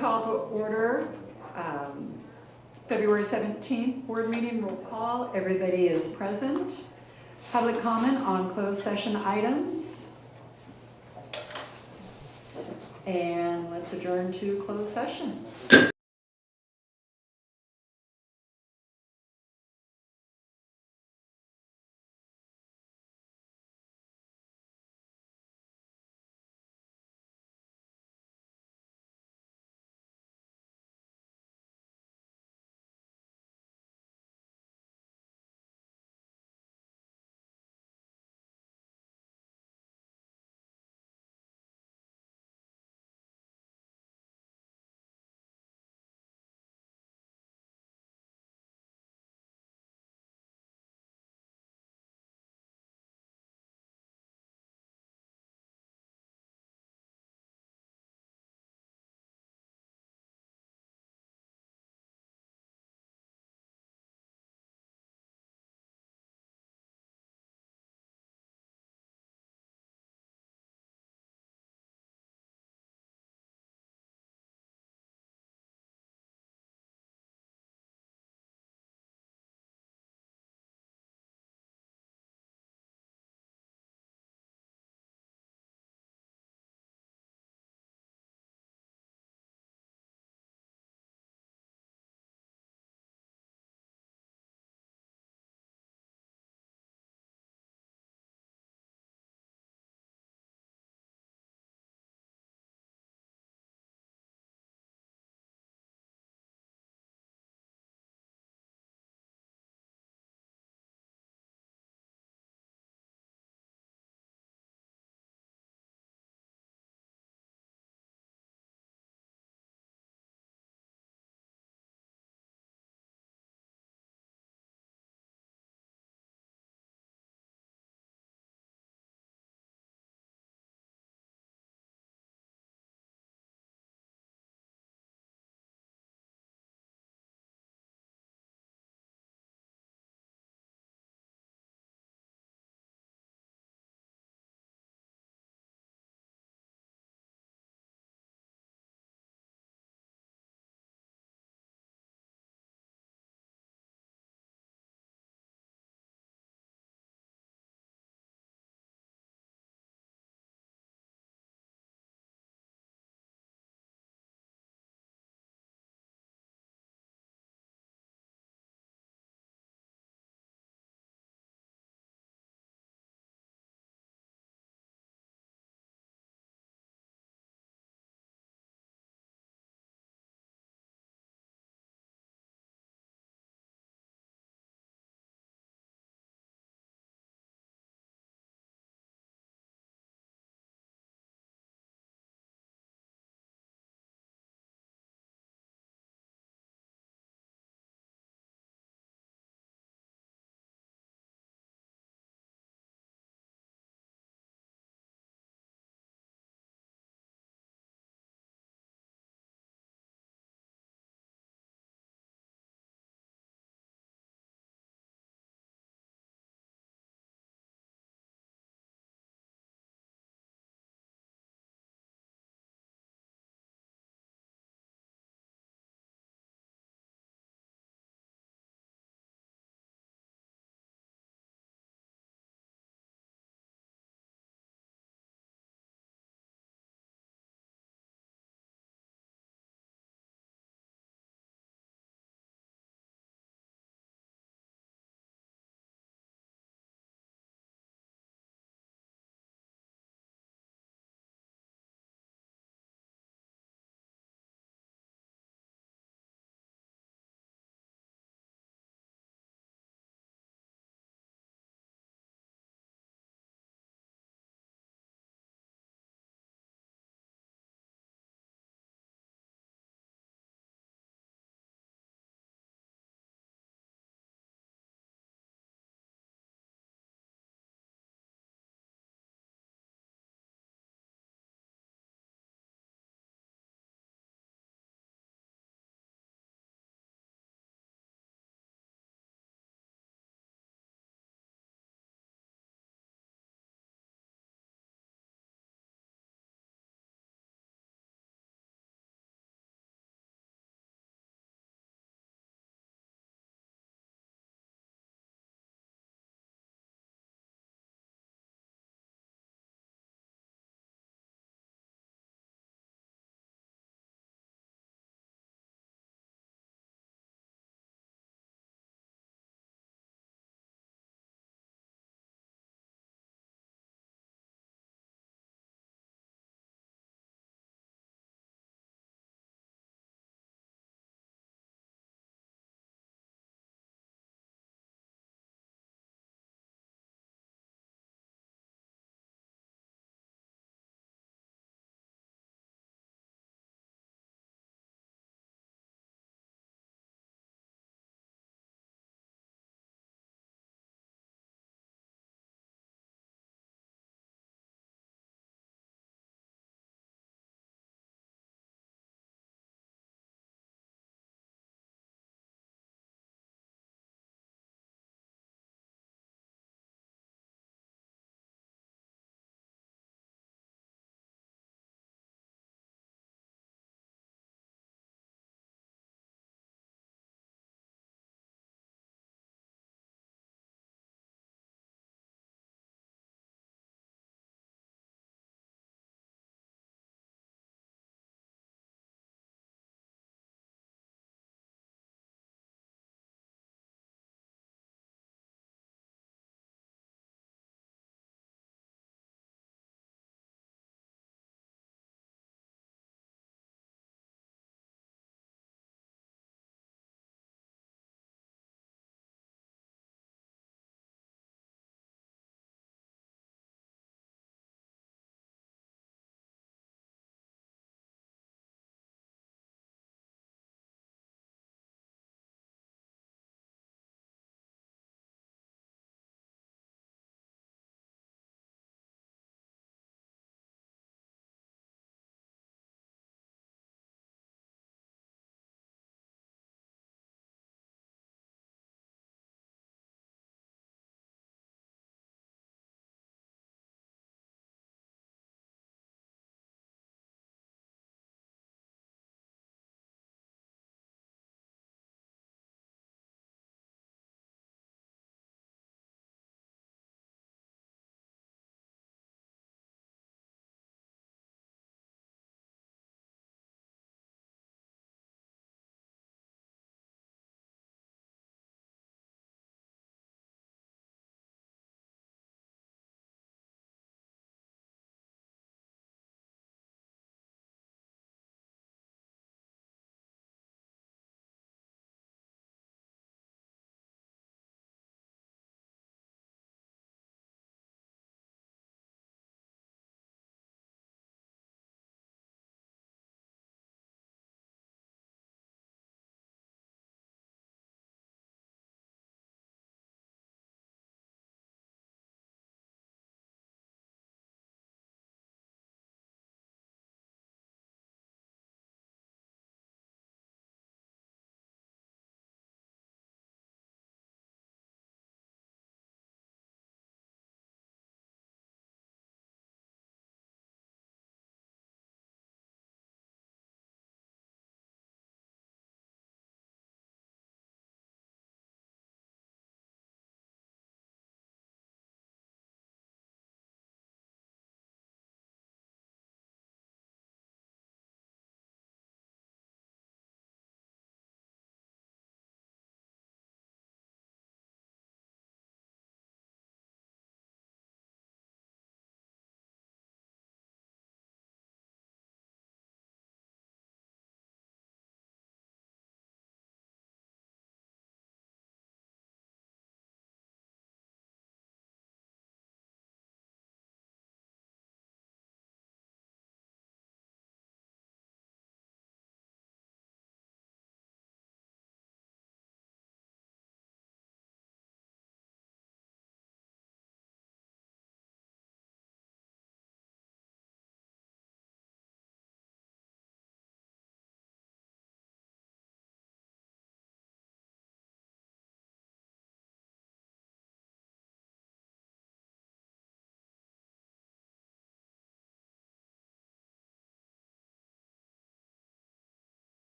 call to order. February 17th board meeting roll call. Everybody is present. Public comment on closed session items. And let's adjourn to closed session.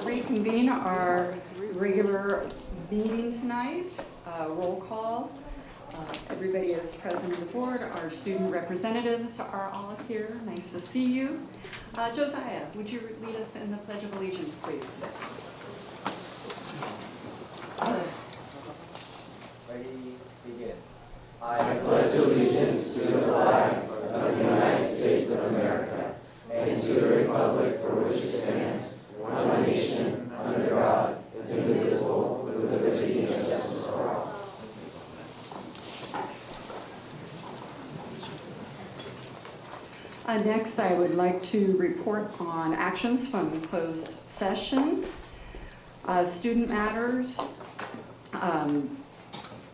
reconvene our regular meeting tonight. Roll call. Everybody is present on the board. Our student representatives are all here. Nice to see you. Josiah, would you lead us in the Pledge of Allegiance, please? Ready, begin. I pledge allegiance to the flag of the United States of America and to the republic for which it stands, one nation, under God, indivisible, with liberty and justice for all. Next, I would like to report on actions from closed session. Student matters.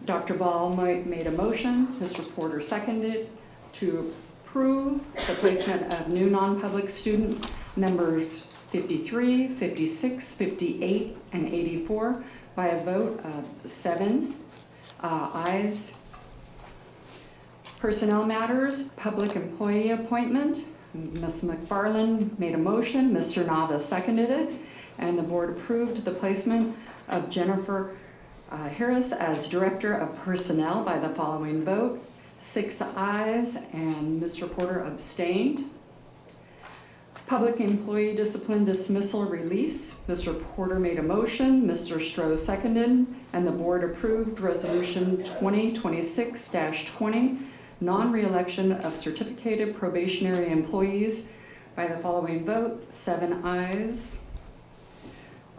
Dr. Ball made a motion, Mr. Porter seconded, to approve the placement of new non-public student numbers 53, 56, 58, and 84 by a vote of 7 ayes. Personnel matters, public employee appointment. Ms. McFarland made a motion, Mr. Nava seconded it, and the board approved the placement of Jennifer Harris as Director of Personnel by the following vote: 6 ayes and Mr. Porter abstained. Public employee discipline dismissal release. Mr. Porter made a motion, Mr. Stroh seconded, and the board approved Resolution 2026-20, non-reelection of certificated probationary employees by the following vote: 7 ayes.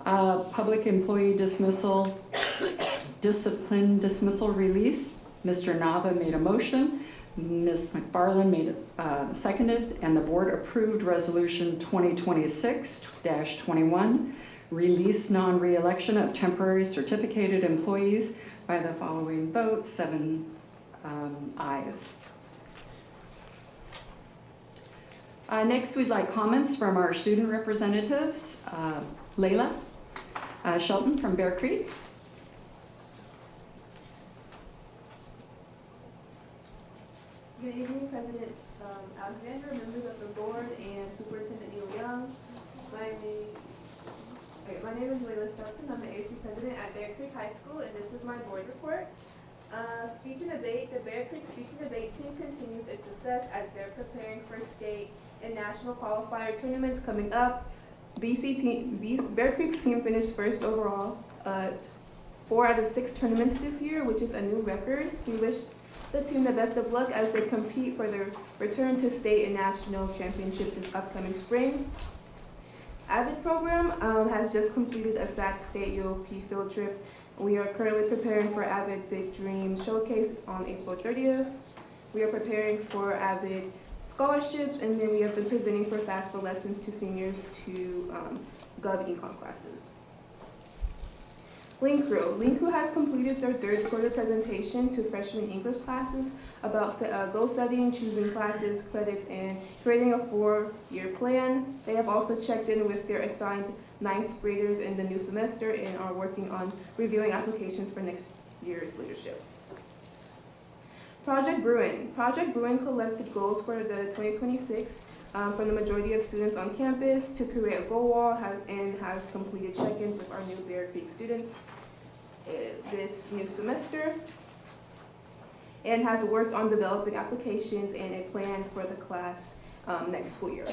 Public employee discipline dismissal release. Mr. Nava made a motion, Ms. McFarland seconded, and the board approved Resolution 2026-21, release non-reelection of temporary certificated employees by the following vote: 7 ayes. Next, we'd like comments from our student representatives. Layla Shelton from Bear Creek. Good evening, President Alexander, members of the board, and Superintendent Neil Young. My name is Layla Shelton. I'm the AC President at Bear Creek High School, and this is my board report. Speech and debate. The Bear Creek Speech and Debate team continues its success as they're preparing for state and national qualifier tournaments coming up. Bear Creek's team finished first overall, 4 out of 6 tournaments this year, which is a new record. We wish the team the best of luck as they compete for their return to state and national championship this upcoming spring. AVID program has just completed a Sac State UOP field trip. We are currently preparing for AVID Big Dream Showcase on April 30th. We are preparing for AVID scholarships, and then we have been presenting for FAFSA lessons to seniors to Gov Econ classes. Link Crew has completed their 3rd quarter presentation to freshman English classes about goal setting, choosing classes, credits, and creating a 4-year plan. They have also checked in with their assigned 9th graders in the new semester and are working on reviewing applications for next year's leadership. Project Bruin collected goals for the 2026 from the majority of students on campus to create a goal wall and has completed check-ins with our new Bear Creek students this new semester, and has worked on developing applications and a plan for the class next school year.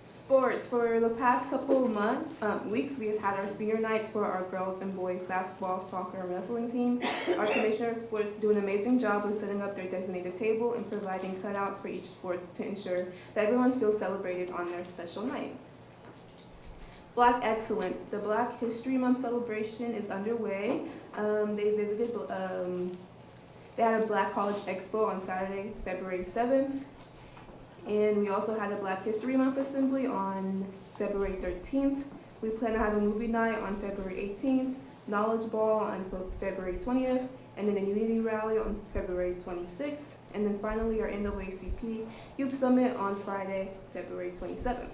Sports. For the past couple of weeks, we have had our senior nights for our girls and boys basketball, soccer, and wrestling team. Our Commissioner of Sports do an amazing job of setting up their designated table and providing cutouts for each sports to ensure that everyone feels celebrated on their special night. Black Excellence. The Black History Month celebration is underway. They had a Black College Expo on Saturday, February 7th. And we also had a Black History Month assembly on February 13th. We plan to have a movie night on February 18th, Knowledge Ball on February 20th, and then a Unity Rally on February 26th. And then finally our NAACP Youth Summit on Friday, February 27th.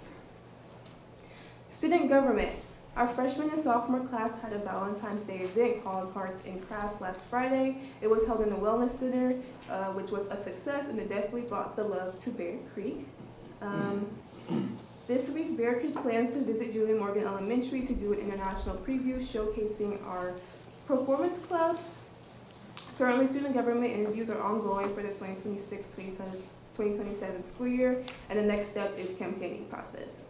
Student Government. Our freshman and sophomore class had a Valentine's Day event called Arts and Crafts last Friday. It was held in the Wellness Center, which was a success, and it definitely brought the love to Bear Creek. This week, Bear Creek plans to visit Julian Morgan Elementary to do an international preview showcasing our performance clubs. Currently, student government interviews are ongoing for the 2026-2027 school year, and the next step is campaigning process.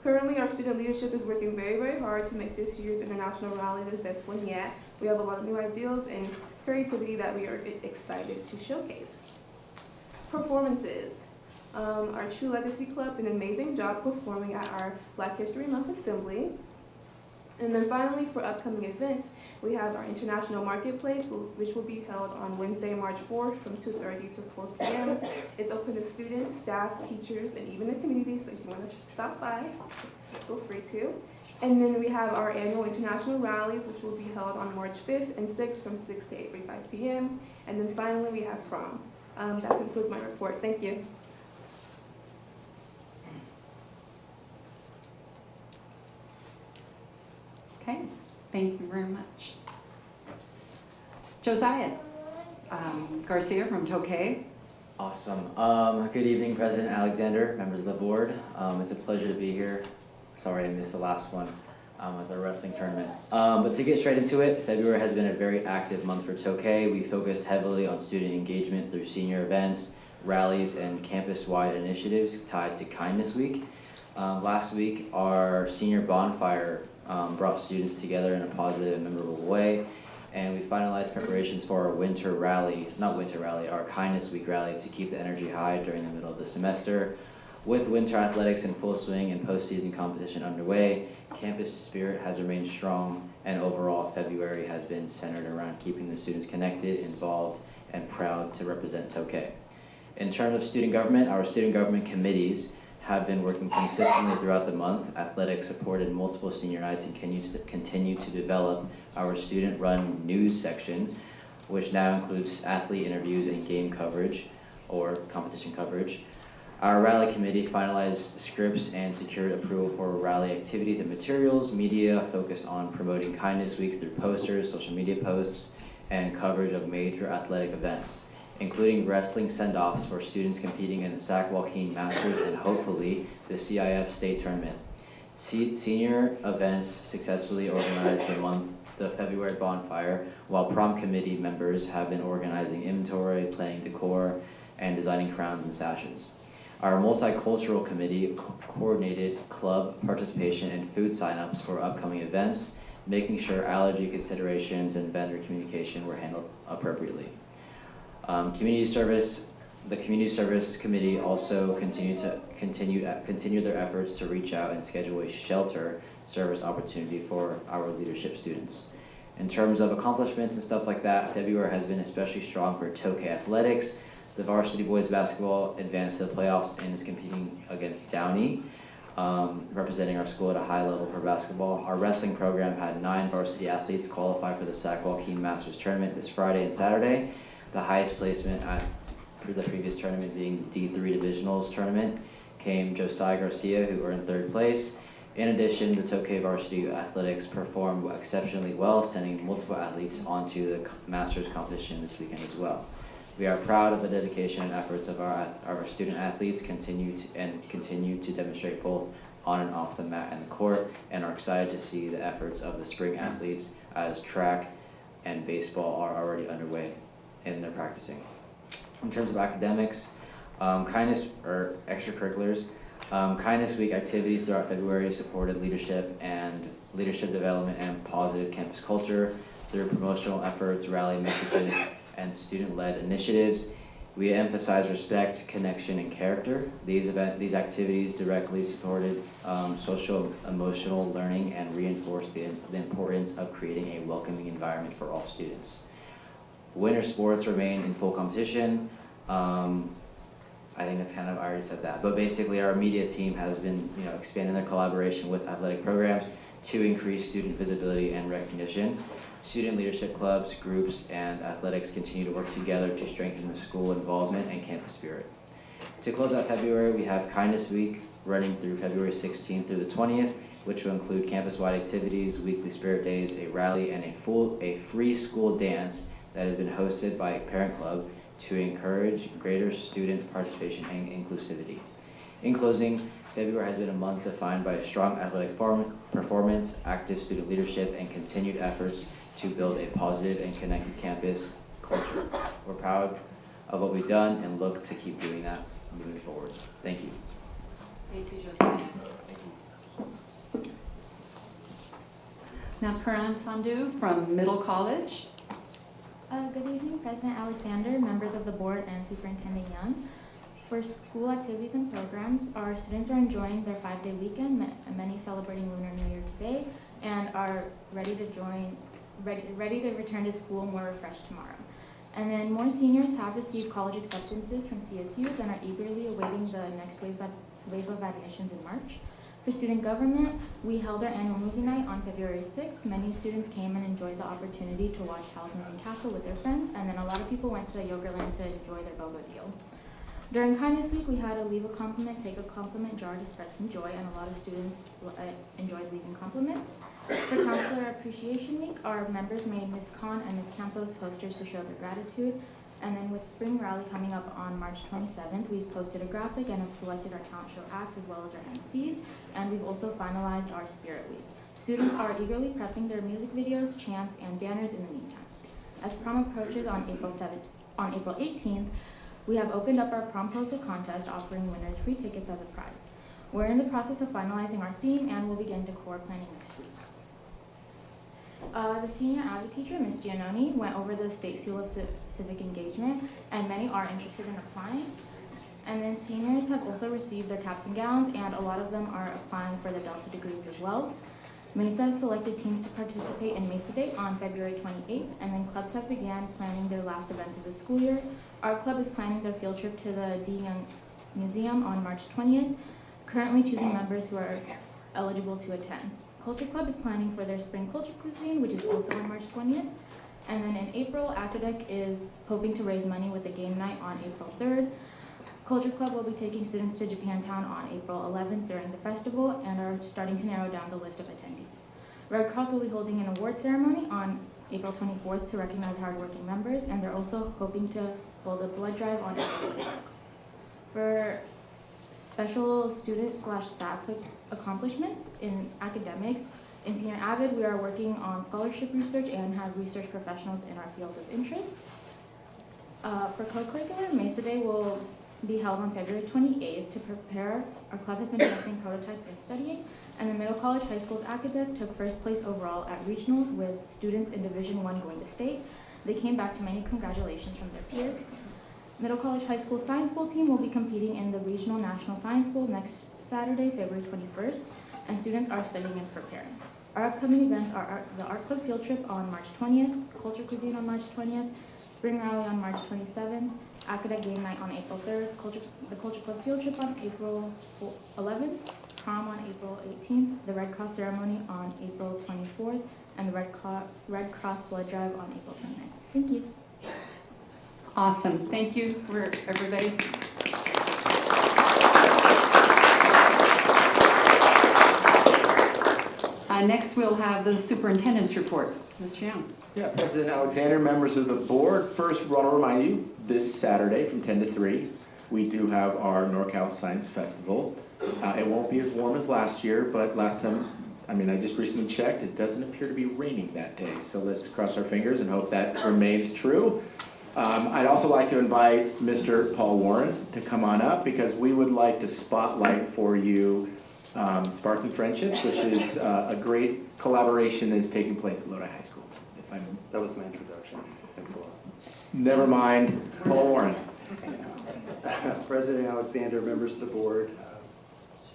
Currently, our student leadership is working very, very hard to make this year's international rally the best one yet. We have a lot of new ideas and creativity that we are excited to showcase. Performances. Our True Legacy Club did an amazing job performing at our Black History Month Assembly. And then finally, for upcoming events, we have our International Marketplace, which will be held on Wednesday, March 4th from 2:30 to 4 p.m. It's open to students, staff, teachers, and even the community, so if you want to stop by, feel free to. And then we have our annual international rallies, which will be held on March 5th and 6th from 6 to 8:45 p.m. And then finally, we have prom. That concludes my report. Thank you. Okay, thank you very much. Josiah Garcia from Tokay. Awesome. Good evening, President Alexander, members of the board. It's a pleasure to be here. Sorry I missed the last one as our wrestling tournament. But to get straight into it, February has been a very active month for Tokay. We focused heavily on student engagement through senior events, rallies, and campus-wide initiatives tied to Kindness Week. Last week, our senior bonfire brought students together in a positive and memorable way, and we finalized preparations for our our Kindness Week rally to keep the energy high during the middle of the semester. With winter athletics in full swing and postseason competition underway, campus spirit has remained strong, and overall February has been centered around keeping the students connected, involved, and proud to represent Tokay. In terms of student government, our student government committees have been working consistently throughout the month. Athletics supported multiple senior nights and continue to develop our student-run news section, which now includes athlete interviews and game coverage or competition coverage. Our rally committee finalized scripts and secured approval for rally activities and materials. Media focused on promoting Kindness Week through posters, social media posts, and coverage of major athletic events, including wrestling send-offs for students competing in the Sac Joaquin Masters and hopefully the CIF State Tournament. Senior events successfully organized the February bonfire, while prom committee members have been organizing inventory, planning decor, and designing crowns and sashes. Our multicultural committee coordinated club participation and food signups for upcoming events, making sure allergy considerations and vendor communication were handled appropriately. The community service committee also continued their efforts to reach out and schedule a shelter service opportunity for our leadership students. In terms of accomplishments and stuff like that, February has been especially strong for Tokay athletics. The varsity boys basketball advanced to the playoffs and is competing against Downey, representing our school at a high level for basketball. Our wrestling program had 9 varsity athletes qualify for the Sac Joaquin Masters tournament this Friday and Saturday. The highest placement for the previous tournament being the D3 Divisionals tournament came Josiah Garcia, who earned 3rd place. In addition, the Tokay varsity athletics performed exceptionally well, sending multiple athletes onto the Masters competition this weekend as well. We are proud of the dedication and efforts of our student athletes, continue to demonstrate both on and off the mat and the court, and are excited to see the efforts of the spring athletes as track and baseball are already underway in their practicing. In terms of academics, extracurriculars, Kindness Week activities throughout February supported leadership development and positive campus culture through promotional efforts, rally messages, and student-led initiatives. We emphasize respect, connection, and character. These activities directly supported social emotional learning and reinforced the importance of creating a welcoming environment for all students. Winter sports remain in full competition. I think that's I already said that. But basically our media team has been expanding their collaboration with athletic programs to increase student visibility and recognition. Student leadership clubs, groups, and athletics continue to work together to strengthen the school involvement and campus spirit. To close out February, we have Kindness Week running through February 16th through the 20th, which will include campus-wide activities, weekly spirit days, a rally, and a free school dance that has been hosted by a parent club to encourage greater student participation and inclusivity. In closing, February has been a month defined by a strong athletic performance, active student leadership, and continued efforts to build a positive and connected campus culture. We're proud of what we've done and look to keep doing that moving forward. Thank you. Thank you, Josiah. Now, Karan Sandhu from Middle College. Good evening, President Alexander, members of the board, and Superintendent Young. For school activities and programs, our students are enjoying their 5-day weekend, many celebrating Lunar New Year today, and are ready to return to school more refreshed tomorrow. And then more seniors have received college acceptances from CSUs and are eagerly awaiting the next wave of admissions in March. For student government, we held our annual movie night on February 6th. Many students came and enjoyed the opportunity to watch Howl's Moving Castle with their friends, and then a lot of people went to Yogurtland to enjoy their boba deal. During Kindness Week, we had a leave a compliment, take a compliment jar to spread some joy, and a lot of students enjoyed leaving compliments. For Counselor Appreciation Week, our members made Ms. Khan and Ms. Campos posters to show their gratitude. And then with Spring Rally coming up on March 27th, we've posted a graphic and have selected our talent show acts as well as our MCs, and we've also finalized our Spirit Week. Students are eagerly prepping their music videos, chants, and banners in the meantime. As prom approaches on April 18th, we have opened up our prom poster contest, offering winners free tickets as a prize. We're in the process of finalizing our theme and will begin decor planning next week. The senior AVI teacher, Ms. Giannoni, went over the state seal of civic engagement, and many are interested in applying. And then seniors have also received their caps and gowns, and a lot of them are applying for the Delta degrees as well. Mesa has selected teams to participate in Mesa Day on February 28th, and then clubs have began planning their last events of the school year. Our club is planning their field trip to the D. Young Museum on March 20th, currently choosing members who are eligible to attend. Culture Club is planning for their spring culture cuisine, which is also on March 20th. And then in April, Aquatic is hoping to raise money with a game night on April 3rd. Culture Club will be taking students to Japantown on April 11th during the festival and are starting to narrow down the list of attendees. Red Cross will be holding an award ceremony on April 24th to recognize hardworking members, and they're also hoping to hold a blood drive on April 24th. For special student/staff accomplishments in academics, in Senior Avid, we are working on scholarship research and have research professionals in our fields of interest. For co-curricular, Mesa Day will be held on February 28th to prepare. Our club has been testing prototypes and studying, and the Middle College High School's Aquatic took first place overall at regionals with students in Division I going to state. They came back to many congratulations from their peers. Middle College High School Science Bowl team will be competing in the Regional National Science Bowl next Saturday, February 21st, and students are studying and preparing. Our upcoming events are the Art Club Field Trip on March 20th, Culture Cuisine on March 20th, Spring Rally on March 27th, Academic Game Night on April 3rd, the Culture Club Field Trip on April 11th, Prom on April 18th, the Red Cross Ceremony on April 24th, and the Red Cross Blood Drive on April 29th. Thank you. Awesome. Thank you for everybody. Next, we'll have the superintendent's report. Mr. Young. Yeah, President Alexander, members of the board, first we want to remind you, this Saturday from 10 to 3, we do have our NorCal Science Festival. It won't be as warm as last year, but last time, I just recently checked, it doesn't appear to be raining that day. So let's cross our fingers and hope that remains true. I'd also like to invite Mr. Paul Warren to come on up because we would like to spotlight for you Sparking Friendships, which is a great collaboration that is taking place at Lodi High School. That was my introduction. Thanks a lot. Never mind, Paul Warren. President Alexander, members of the board,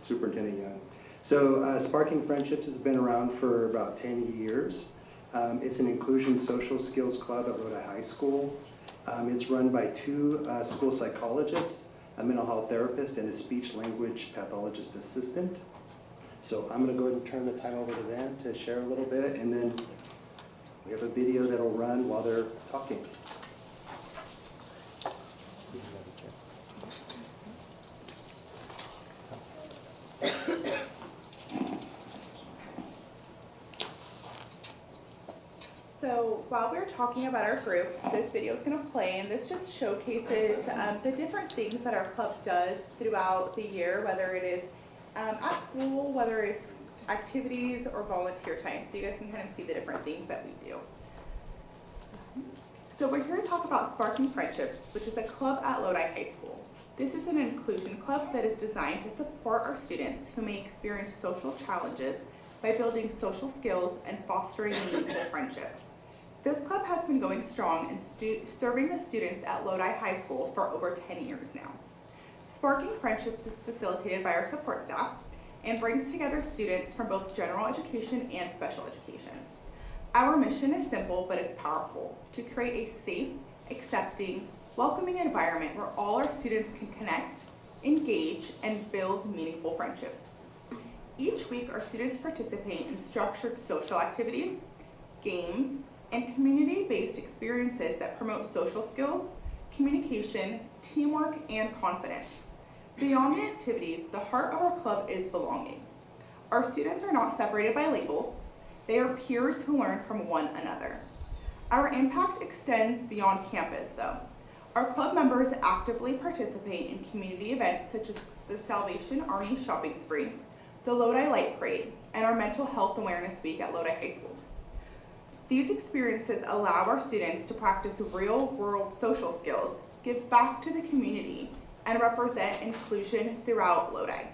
Superintendent Young. So Sparking Friendships has been around for about 10 years. It's an inclusion social skills club at Lodi High School. It's run by two school psychologists, a mental health therapist, and a speech language pathologist assistant. So I'm going to go ahead and turn the time over to them to share a little bit, and then we have a video that'll run while they're talking. So while we're talking about our group, this video is going to play, and this just showcases the different things that our club does throughout the year, whether it is at school, whether it's activities or volunteer time, so you guys can kind of see the different things that we do. So we're here to talk about Sparking Friendships, which is a club at Lodi High School. This is an inclusion club that is designed to support our students who may experience social challenges by building social skills and fostering meaningful friendships. This club has been going strong and serving the students at Lodi High School for over 10 years now. Sparking Friendships is facilitated by our support staff and brings together students from both general education and special education. Our mission is simple, but it's powerful: to create a safe, accepting, welcoming environment where all our students can connect, engage, and build meaningful friendships. Each week, our students participate in structured social activities, games, and community-based experiences that promote social skills, communication, teamwork, and confidence. Beyond the activities, the heart of our club is belonging. Our students are not separated by labels. They are peers who learn from one another. Our impact extends beyond campus, though. Our club members actively participate in community events such as the Salvation Army Shopping Spree, the Lodi Light Parade, and our Mental Health Awareness Week at Lodi High School. These experiences allow our students to practice real-world social skills, give back to the community, and represent inclusion throughout Lodi.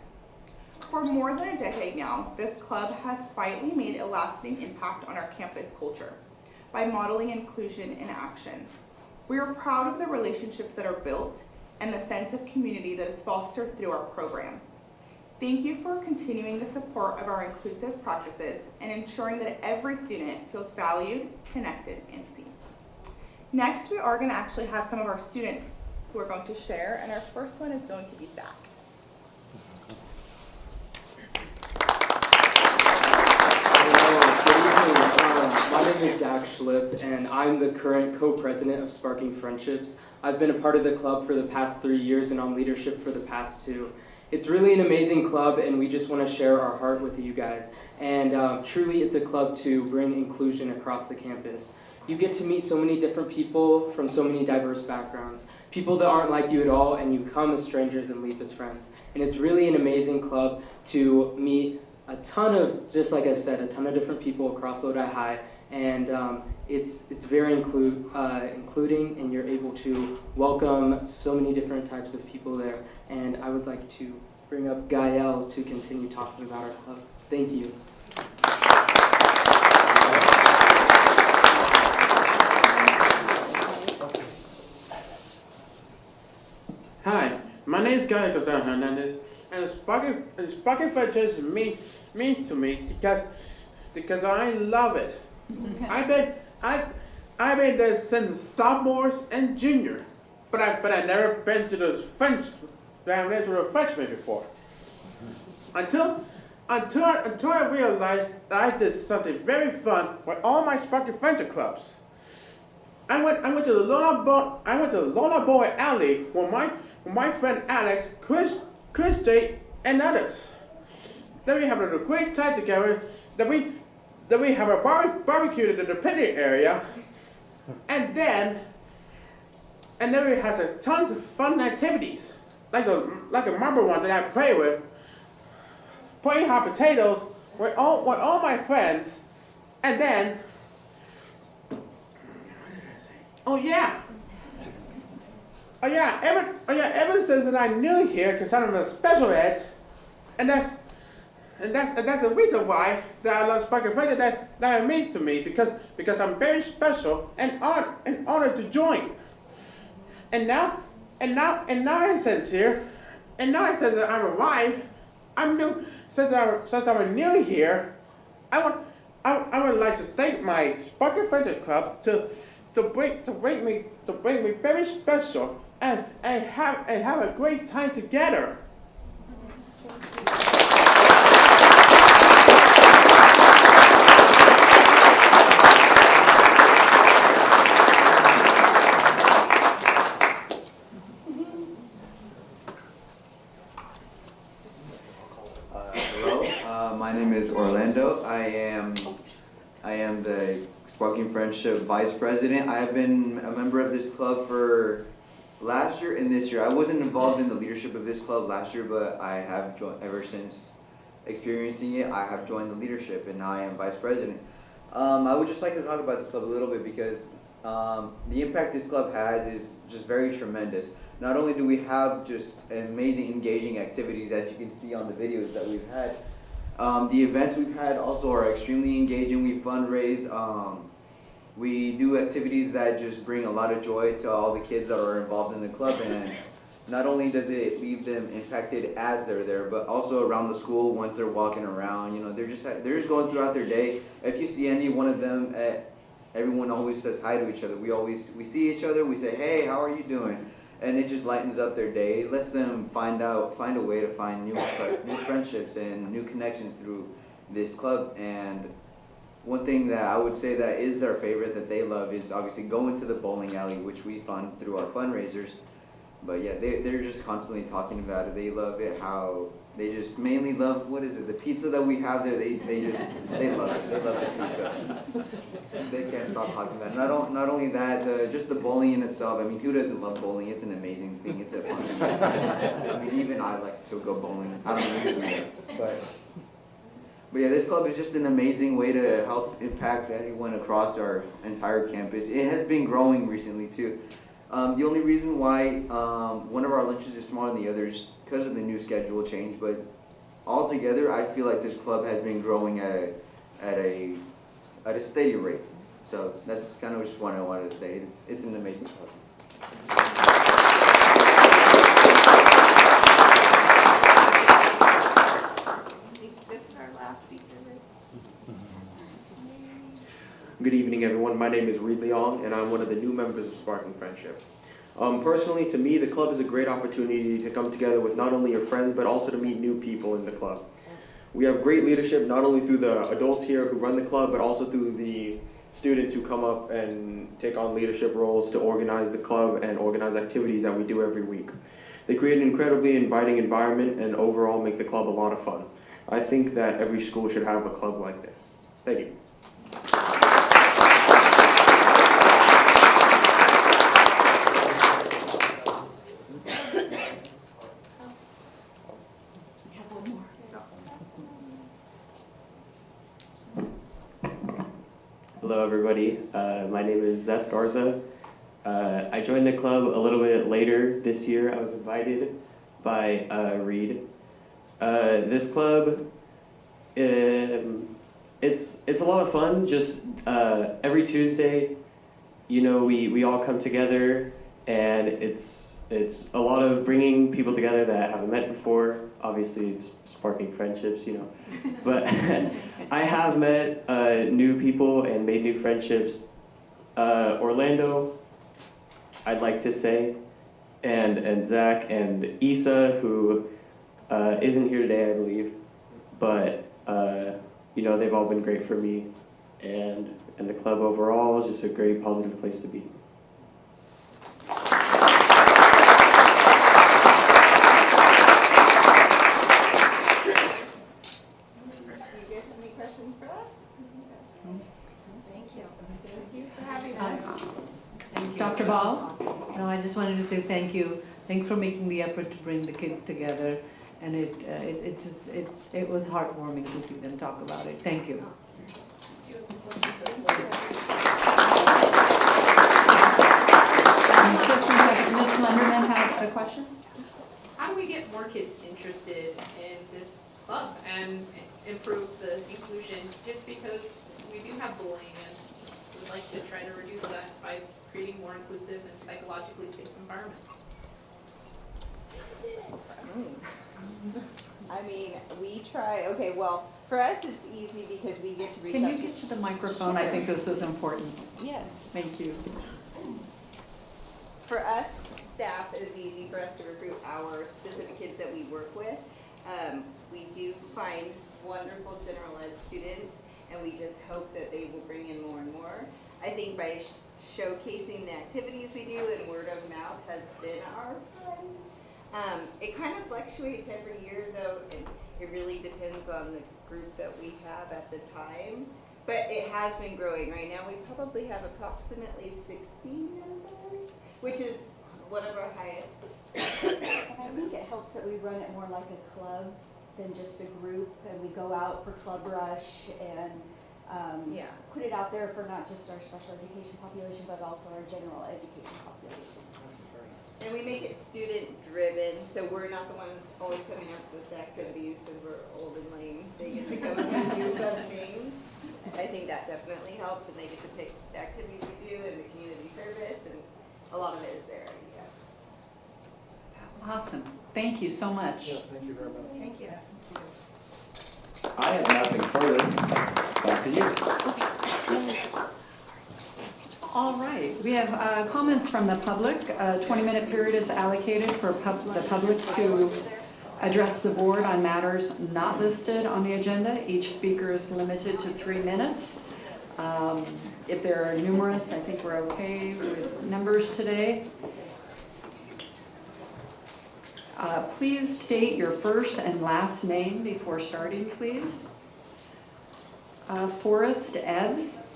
For more than a decade now, this club has quietly made a lasting impact on our campus culture by modeling inclusion in action. We are proud of the relationships that are built and the sense of community that is fostered through our program. Thank you for continuing the support of our inclusive practices and ensuring that every student feels valued, connected, and seen. Next, we are going to actually have some of our students who are going to share, and our first one is going to be Zach. My name is Zach Schlipp, and I'm the current co-president of Sparking Friendships. I've been a part of the club for the past 3 years and on leadership for the past 2. It's really an amazing club, and we just want to share our heart with you guys. And truly, it's a club to bring inclusion across the campus. You get to meet so many different people from so many diverse backgrounds, people that aren't like you at all, and you come as strangers and leave as friends. And it's really an amazing club to meet a ton of, just like I've said, a ton of different people across Lodi High, and it's very including, and you're able to welcome so many different types of people there. And I would like to bring up Gael to continue talking about our club. Thank you. Hi, my name is Gael Hernandez, and Sparking Friendships means to me because I love it. I've been there since sophomores and junior, but I never been to the freshman before. Until I realized that I did something very fun with all my Sparking Friendship clubs. I went to the Lona Boy Alley with my friend Alex, Chris J, and others. Then we have a great time together. Then we have a barbecue in the picnic area, and then we have tons of fun activities, like a marble one that I play with, playing hot potatoes with all my friends, and then ever since that I'm new here, because I'm a special ed, and that's the reason why that I love Sparking Friendship, that it means to me, because I'm very special and honored to join. And now it says here, and now it says that I'm arrived. I'm new since I'm new here. I would like to thank my Sparking Friendship Club to bring me very special and have a great time together. Hello, my name is Orlando. I am the Sparking Friendship Vice President. I have been a member of this club for last year and this year, I wasn't involved in the leadership of this club last year, but I have joined ever since experiencing it. I have joined the leadership, and now I am vice president. I would just like to talk about this club a little bit because the impact this club has is just very tremendous. Not only do we have just amazing, engaging activities, as you can see on the videos that we've had, the events we've had also are extremely engaging. We fundraise. We do activities that just bring a lot of joy to all the kids that are involved in the club, and not only does it leave them impacted as they're there, but also around the school once they're walking around. You know, they're just going throughout their day. If you see any one of them, everyone always says hi to each other. We see each other. We say, hey, how are you doing? And it just lightens up their day. It lets them find a way to find new friendships and new connections through this club. And one thing that I would say that is their favorite that they love is obviously going to the bowling alley, which we fund through our fundraisers. But yeah, they're just constantly talking about it. They love it, how they just mainly love, what is it, the pizza that we have there. They love it. They love the pizza. They can't stop talking about it. Not only that, just the bowling in itself. I mean, who doesn't love bowling? It's an amazing thing. It's a fun thing. I mean, even I like to go bowling. I don't usually do it, but yeah, this club is just an amazing way to help impact anyone across our entire campus. It has been growing recently too. The only reason why one of our lunches is smaller than the others because of the new schedule change, but altogether, I feel like this club has been growing at a steady rate. So that's kind of just what I wanted to say. It's an amazing club. Good evening, everyone. My name is Reed Leong, and I'm one of the new members of Sparking Friendship. Personally, to me, the club is a great opportunity to come together with not only your friends, but also to meet new people in the club. We have great leadership, not only through the adults here who run the club, but also through the students who come up and take on leadership roles to organize the club and organize activities that we do every week. They create an incredibly inviting environment and overall make the club a lot of fun. I think that every school should have a club like this. Thank you. Hello everybody, my name is Zeth Garza. I joined the club a little bit later this year. I was invited by Reed. This club, it's a lot of fun. Just every Tuesday, you know, we all come together, and it's a lot of bringing people together that I haven't met before. Obviously, it's sparking friendships, you know. But I have met new people and made new friendships. Orlando, I'd like to say, and Zach and Issa, who isn't here today, I believe. But you know, they've all been great for me, and the club overall is just a great positive place to be. Dr. Ball? No, I just wanted to say thank you. Thanks for making the effort to bring the kids together, and it was heartwarming to see them talk about it. Thank you. Ms. Lenderman had a question? How do we get more kids interested in this club and improve the inclusion? Just because we do have bullying, and we'd like to try to reduce that by creating more inclusive and psychologically safe environments. I mean, we try, okay, well, for us it's easy because we get to reach out. Can you get to the microphone? Sure. I think this is important. Yes. Thank you. For us, staff, it's easy for us to recruit our specific kids that we work with. We do find wonderful general ed students, and we just hope that they will bring in more and more. I think by showcasing the activities we do and word of mouth has been our friend. It kind of fluctuates every year though, and it really depends on the group that we have at the time. But it has been growing. Right now we probably have approximately 60 members, which is one of our highest. And I think it helps that we run it more like a club than just a group, and we go out for Club Rush and Yeah. put it out there for not just our special education population, but also our general education population. And we make it student driven, so we're not the ones always coming up with the activities because we're old and lame. They get to come up and do fun things. I think that definitely helps, and they get to pick the activities we do and the community service, and a lot of it is their idea. Awesome. Thank you so much. Thank you very much. Thank you. I have nothing further. Back to you. All right, we have comments from the public. A 20-minute period is allocated for the public to address the board on matters not listed on the agenda. Each speaker is limited to 3 minutes. If there are numerous, I think we're okay with numbers today. Please state your first and last name before starting, please. Forrest Ebbs.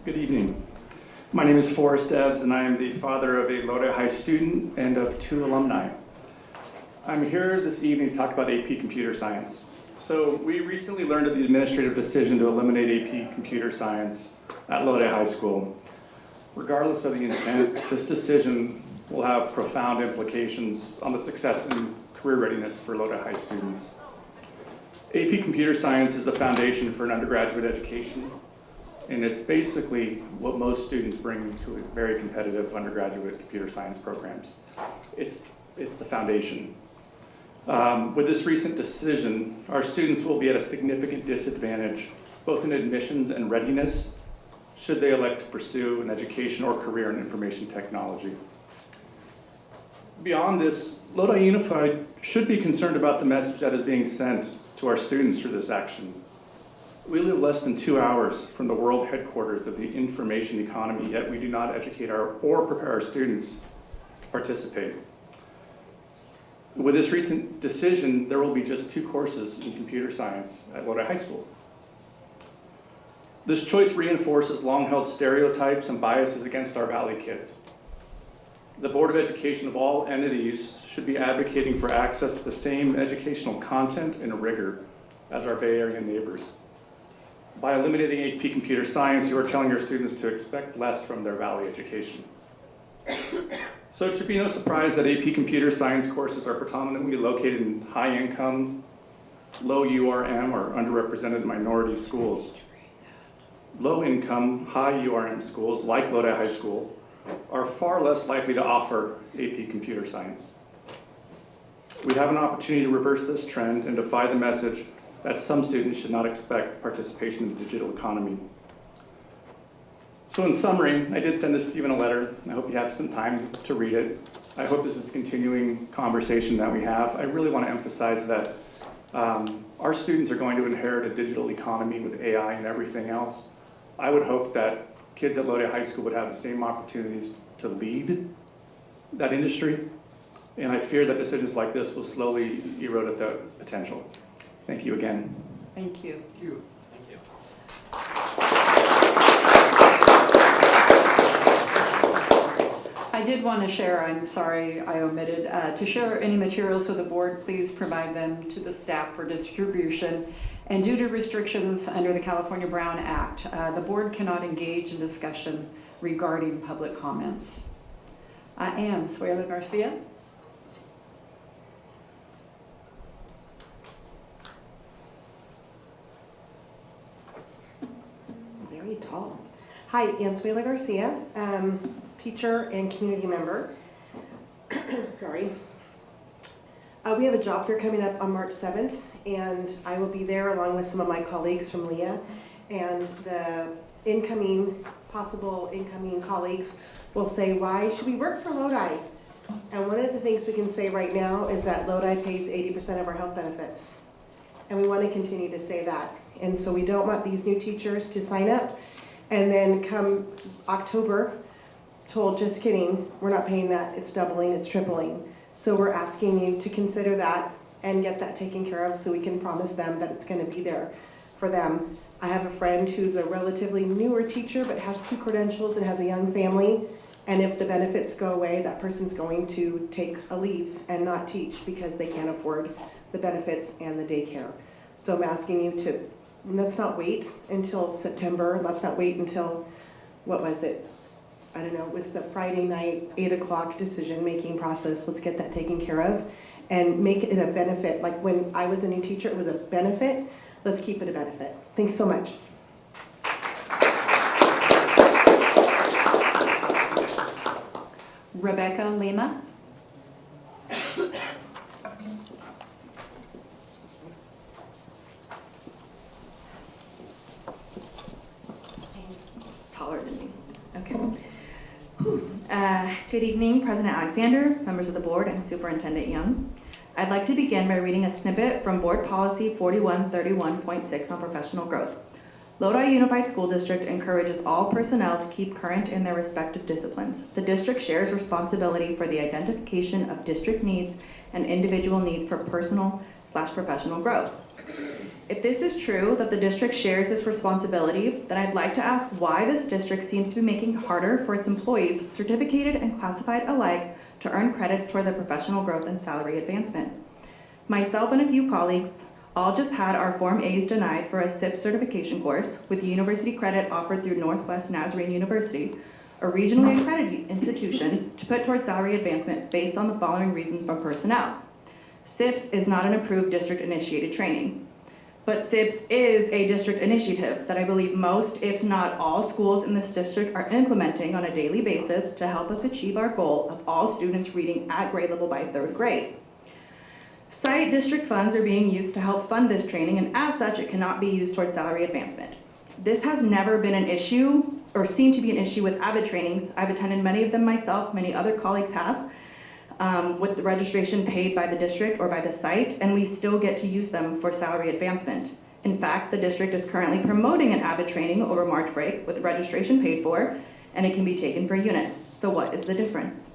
Good evening. My name is Forrest Ebbs, and I am the father of a Lodi High student and of 2 alumni. I'm here this evening to talk about AP Computer Science. So we recently learned of the administrative decision to eliminate AP Computer Science at Lodi High School. Regardless of the intent, this decision will have profound implications on the success and career readiness for Lodi High students. AP Computer Science is the foundation for an undergraduate education, and it's basically what most students bring to a very competitive undergraduate computer science programs. It's the foundation. With this recent decision, our students will be at a significant disadvantage, both in admissions and readiness, should they elect to pursue an education or career in information technology. Beyond this, Lodi Unified should be concerned about the message that is being sent to our students through this action. We live less than 2 hours from the world headquarters of the information economy, yet we do not educate or prepare our students to participate. With this recent decision, there will be just 2 courses in computer science at Lodi High School. This choice reinforces long-held stereotypes and biases against our Valley kids. The Board of Education of all entities should be advocating for access to the same educational content and rigor as our Bay Area neighbors. By eliminating AP Computer Science, you are telling your students to expect less from their Valley education. So it should be no surprise that AP Computer Science courses are predominantly located in high-income, low URM, or underrepresented minority schools. Low-income, high URM schools, like Lodi High School, are far less likely to offer AP Computer Science. We have an opportunity to reverse this trend and defy the message that some students should not expect participation in the digital economy. So in summary, I did send this to you in a letter. I hope you have some time to read it. I hope this is a continuing conversation that we have. I really want to emphasize that our students are going to inherit a digital economy with AI and everything else. I would hope that kids at Lodi High School would have the same opportunities to lead that industry, and I fear that decisions like this will slowly erode at the potential. Thank you again. Thank you. Thank you. I did want to share, I'm sorry I omitted, to share any materials with the board, please provide them to the staff for distribution. And due to restrictions under the California Brown Act, the board cannot engage in discussion regarding public comments. Ann Suela Garcia. Very tall. Hi, Ann Suela Garcia, teacher and community member. Sorry. We have a job fair coming up on March 7th, and I will be there along with some of my colleagues from LEA, and the possible incoming colleagues will say, why should we work for Lodi? And one of the things we can say right now is that Lodi pays 80% of our health benefits. And we want to continue to say that. And so we don't want these new teachers to sign up and then come October told, just kidding, we're not paying that, it's doubling, it's tripling. So we're asking you to consider that and get that taken care of so we can promise them that it's gonna be there for them. I have a friend who's a relatively newer teacher but has 2 credentials and has a young family. And if the benefits go away, that person's going to take a leave and not teach because they can't afford the benefits and the daycare. So I'm asking you to, let's not wait until September. Let's not wait until, what was it? I don't know, it was the Friday night, 8 o'clock decision-making process. Let's get that taken care of and make it a benefit. Like when I was a new teacher, it was a benefit. Let's keep it a benefit. Thanks so much. Rebecca Lima. Taller than me. Okay. Good evening, President Alexander, members of the board, and Superintendent Young. I'd like to begin by reading a snippet from Board Policy 4131.6 on professional growth. Lodi Unified School District encourages all personnel to keep current in their respective disciplines. The district shares responsibility for the identification of district needs and individual needs for personal/professional growth. If this is true, that the district shares this responsibility, then I'd like to ask why this district seems to be making it harder for its employees, certificated and classified alike, to earn credits toward their professional growth and salary advancement. Myself and a few colleagues all just had our Form A's denied for a SIP certification course with university credit offered through Northwest Nazarene University, a regionally accredited institution, to put toward salary advancement based on the following reasons from personnel. SIPS is not an approved district-initiated training, but SIPS is a district initiative that I believe most, if not all, schools in this district are implementing on a daily basis to help us achieve our goal of all students reading at grade level by 3rd grade. Site district funds are being used to help fund this training, and as such, it cannot be used towards salary advancement. This has never been an issue, or seemed to be an issue with AVID trainings. I've attended many of them myself, many other colleagues have, with the registration paid by the district or by the site, and we still get to use them for salary advancement. In fact, the district is currently promoting an AVID training over March break with registration paid for, and it can be taken for units. So what is the difference?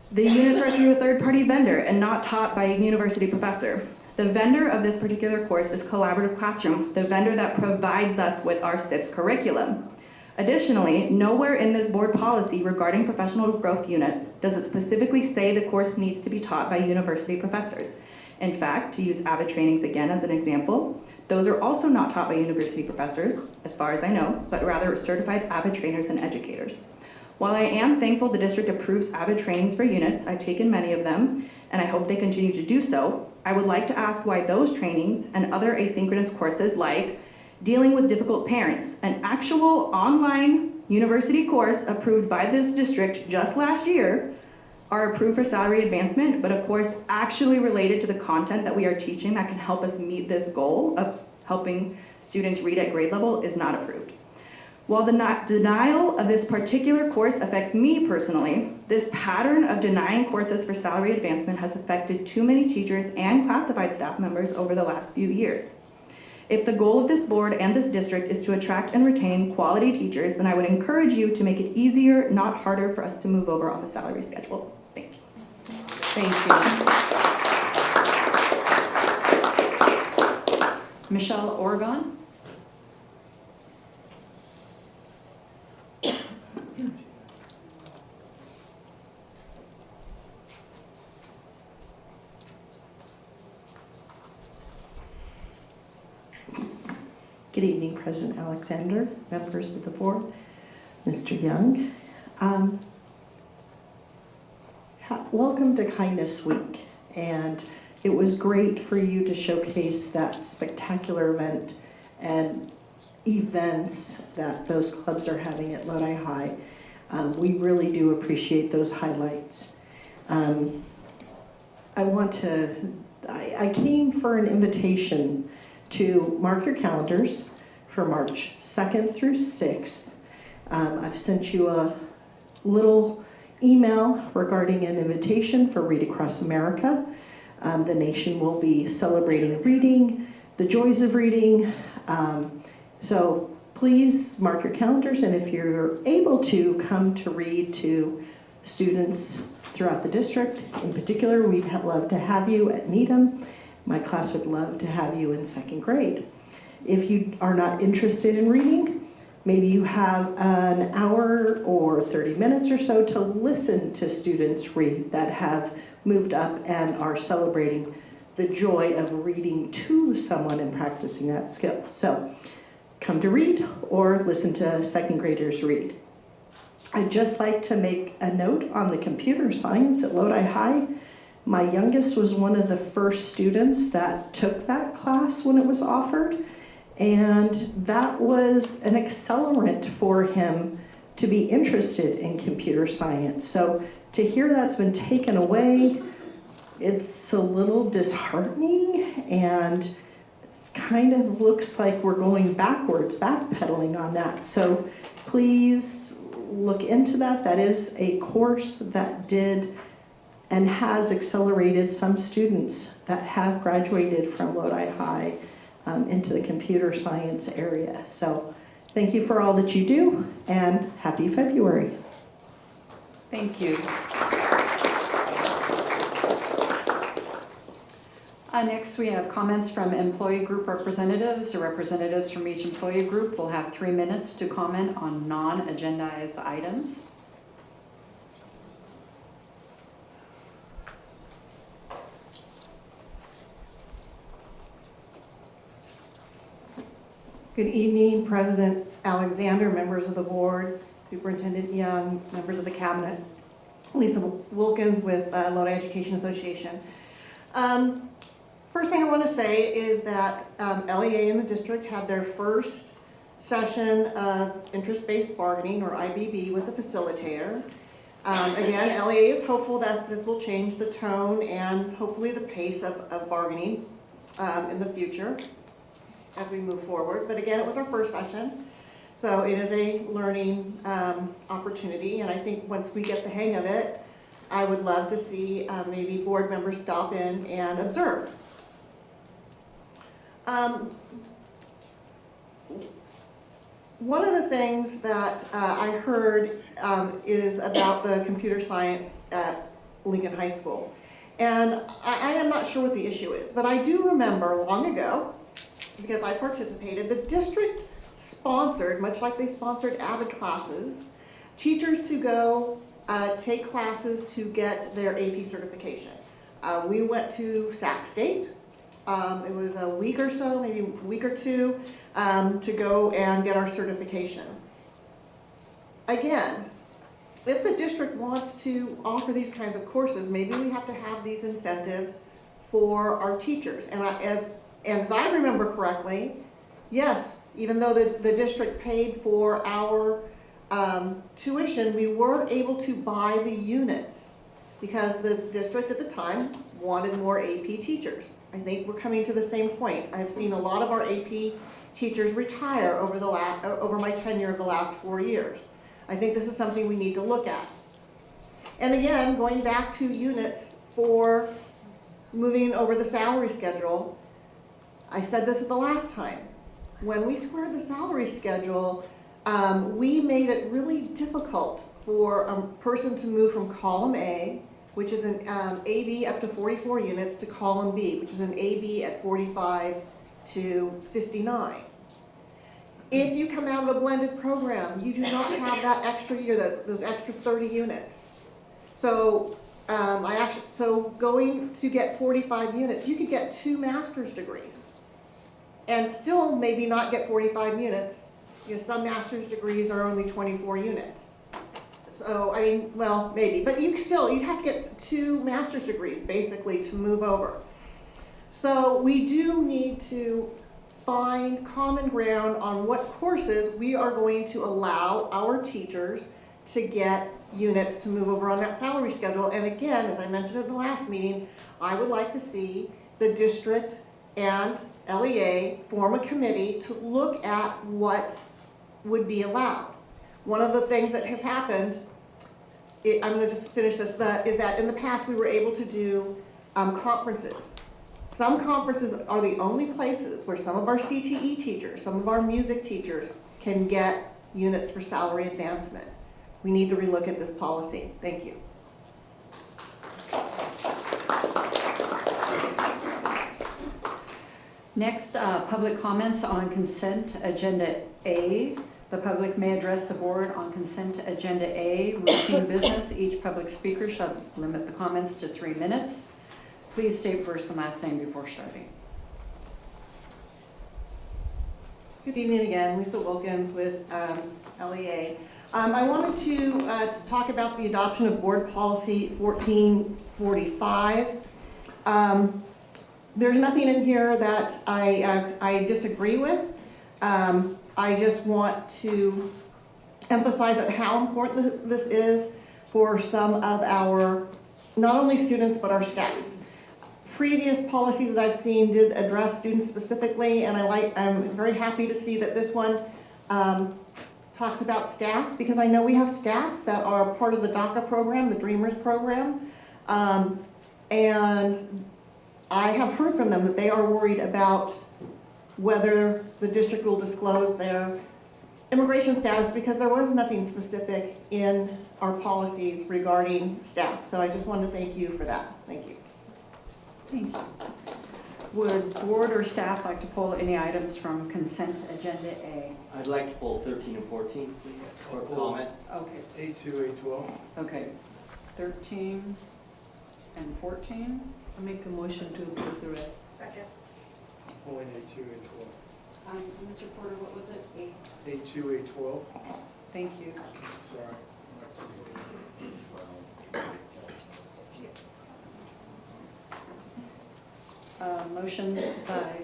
The units are through a third-party vendor and not taught by a university professor. The vendor of this particular course is Collaborative Classroom, the vendor that provides us with our SIPS curriculum. Additionally, nowhere in this board policy regarding professional growth units does it specifically say the course needs to be taught by university professors. In fact, to use AVID trainings again as an example, those are also not taught by university professors, as far as I know, but rather certified AVID trainers and educators. While I am thankful the district approves AVID trainings for units, I've taken many of them, and I hope they continue to do so, I would like to ask why those trainings and other asynchronous courses like dealing with difficult parents, an actual online university course approved by this district just last year, are approved for salary advancement, but of course actually related to the content that we are teaching that can help us meet this goal of helping students read at grade level is not approved. While the denial of this particular course affects me personally, this pattern of denying courses for salary advancement has affected too many teachers and classified staff members over the last few years. If the goal of this board and this district is to attract and retain quality teachers, then I would encourage you to make it easier, not harder, for us to move over on the salary schedule. Thank you. Thank you. Michelle Oregon. Good evening, President Alexander, members of the board, Mr. Young. Welcome to Kindness Week, and it was great for you to showcase that spectacular event and events that those clubs are having at Lodi High. We really do appreciate those highlights. I came for an invitation to mark your calendars for March 2nd through 6th. I've sent you a little email regarding an invitation for Read Across America. The nation will be celebrating reading, the joys of reading. So please mark your calendars, and if you're able to, come to read to students throughout the district. In particular, we'd love to have you at Needham. My class would love to have you in second grade. If you are not interested in reading, maybe you have an hour or 30 minutes or so to listen to students read that have moved up and are celebrating the joy of reading to someone and practicing that skill. So come to read or listen to second graders read. I'd just like to make a note on the computer science at Lodi High. My youngest was one of the first students that took that class when it was offered, and that was an accelerant for him to be interested in computer science. So to hear that's been taken away, it's a little disheartening, and it kind of looks like we're going backwards, backpedaling on that. So please look into that. That is a course that did and has accelerated some students that have graduated from Lodi High into the computer science area. So thank you for all that you do, and happy February. Thank you. Next, we have comments from employee group representatives. The representatives from each employee group will have 3 minutes to comment on non-agendized items. Good evening, President Alexander, members of the board, Superintendent Young, members of the cabinet. Lisa Wilkins with Lodi Education Association. First thing I want to say is that LEA in the district had their first session of interest-based bargaining, or IBB, with a facilitator. Again, LEA is hopeful that this will change the tone and hopefully the pace of bargaining in the future as we move forward. But again, it was our first session, so it is a learning opportunity, and I think once we get the hang of it, I would love to see maybe board members stop in and observe. One of the things that I heard is about the computer science at Lincoln High School. And I am not sure what the issue is, but I do remember long ago, because I participated, the district sponsored, much like they sponsored AVID classes, teachers to go take classes to get their AP certification. We went to Sac State. It was a week or so, maybe a week or two, to go and get our certification. Again, if the district wants to offer these kinds of courses, maybe we have to have these incentives for our teachers. And as I remember correctly, yes, even though the district paid for our tuition, we weren't able to buy the units because the district at the time wanted more AP teachers. I think we're coming to the same point. I've seen a lot of our AP teachers retire over my tenure of the last 4 years. I think this is something we need to look at. And again, going back to units for moving over the salary schedule, I said this at the last time. When we squared the salary schedule, we made it really difficult for a person to move from column A, which is an AB up to 44 units, to column B, which is an AB at 45 to 59. If you come out of a blended program, you do not have that extra year, those extra 30 units. So going to get 45 units, you could get 2 master's degrees and still maybe not get 45 units. You know, some master's degrees are only 24 units. So, I mean, well, maybe, but you'd have to get 2 master's degrees basically to move over. So we do need to find common ground on what courses we are going to allow our teachers to get units to move over on that salary schedule. And again, as I mentioned at the last meeting, I would like to see the district and LEA form a committee to look at what would be allowed. One of the things that has happened, I'm going to just finish this, is that in the past we were able to do conferences. Some conferences are the only places where some of our CTE teachers, some of our music teachers can get units for salary advancement. We need to relook at this policy. Thank you. Next, public comments on consent agenda A. The public may address the board on consent agenda A, routine business. Each public speaker shall limit the comments to 3 minutes. Please state first and last name before starting. Good evening again, Lisa Wilkins with LEA. I wanted to talk about the adoption of board policy 1445. There's nothing in here that I disagree with. I just want to emphasize how important this is for some of our, not only students, but our staff. Previous policies that I've seen did address students specifically, and I'm very happy to see that this one talks about staff, because I know we have staff that are part of the DACA program, the Dreamers program, and I have heard from them that they are worried about whether the district will disclose their immigration status, because there was nothing specific in our policies regarding staff. So I just wanted to thank you for that. Thank you. Thank you. Would board or staff like to pull any items from consent agenda A? I'd like to pull 13 and 14, please, for comment. Okay. A2, A12. Okay. 13 and 14. I make a motion to approve the rest. Second. Pulling A2, A12. Mr. Porter, what was it? A2, A12. Thank you. Sorry. Motion by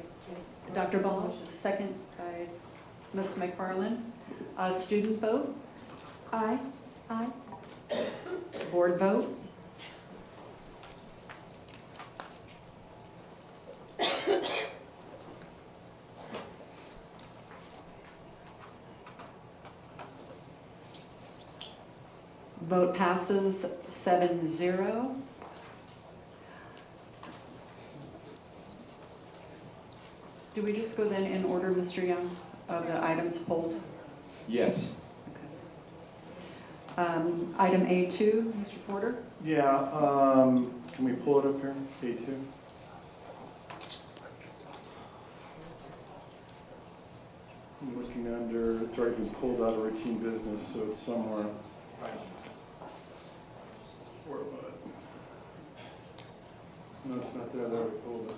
Dr. Ball, second by Ms. McFarland. Student vote? Aye. Aye. Board vote? Vote passes 7-0. Do we just go then in order, Mr. Young, of the items pulled? Yes. Item A2, Mr. Porter? Yeah, can we pull it up here, A2? I'm looking under, it's already been pulled out of routine business, so it's somewhere. Where about it? No, it's not there, I already pulled it.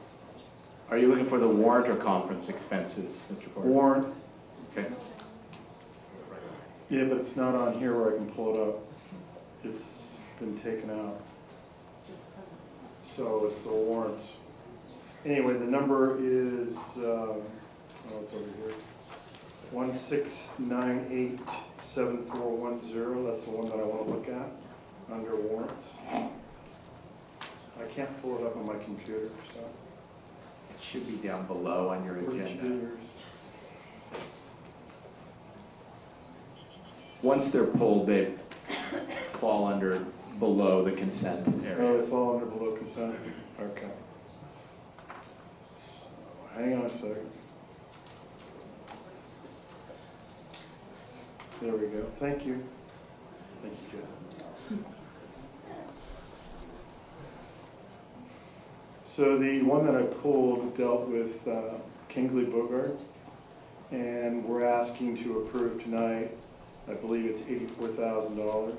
Are you looking for the warrant or conference expenses, Mr. Porter? Warrant. Okay. Yeah, but it's not on here where I can pull it up. It's been taken out. So it's the warrants. Anyway, the number is, oh, it's over here. 16987410. That's the one that I want to look at under warrants. I can't pull it up on my computer, so. It should be down below on your agenda. Once they're pulled, they fall under below the consent area. Oh, they fall under below consent? Okay. Hang on a second. There we go. Thank you. Thank you, Jeff. So the one that I pulled dealt with Kingsley Bogart, and we're asking to approve tonight, I believe it's $84,000.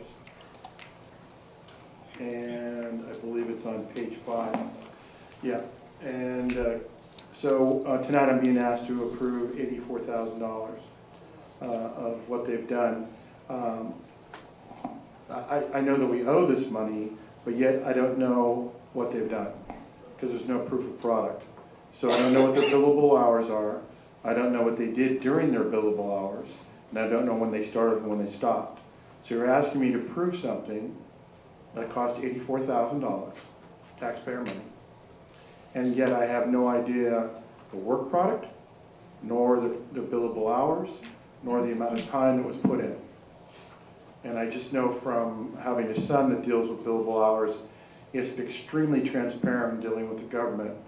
And I believe it's on page 5. Yeah, and so tonight I'm being asked to approve $84,000 of what they've done. I know that we owe this money, but yet I don't know what they've done, because there's no proof of product. So I don't know what their billable hours are. I don't know what they did during their billable hours. And I don't know when they started and when they stopped. So you're asking me to prove something that cost $84,000, taxpayer money. And yet I have no idea the work product, nor the billable hours, nor the amount of time that was put in. And I just know from having a son that deals with billable hours, it's extremely transparent in dealing with the government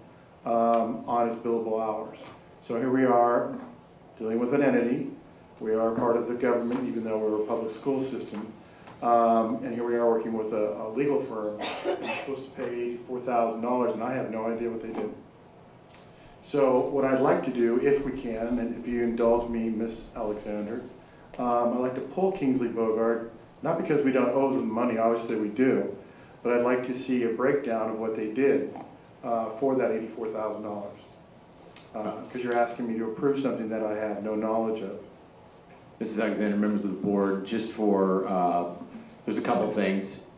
on his billable hours. So here we are dealing with an entity. We are part of the government, even though we're a public school system. And here we are working with a legal firm that's supposed to pay $84,000, and I have no idea what they did. So what I'd like to do, if we can, and if you indulge me, Miss Alexander, I'd like to pull Kingsley Bogart, not because we don't owe them money, obviously we do, but I'd like to see a breakdown of what they did for that $84,000. Because you're asking me to approve something that I have no knowledge of. Mrs. Alexander, members of the board, just for, there's a couple things.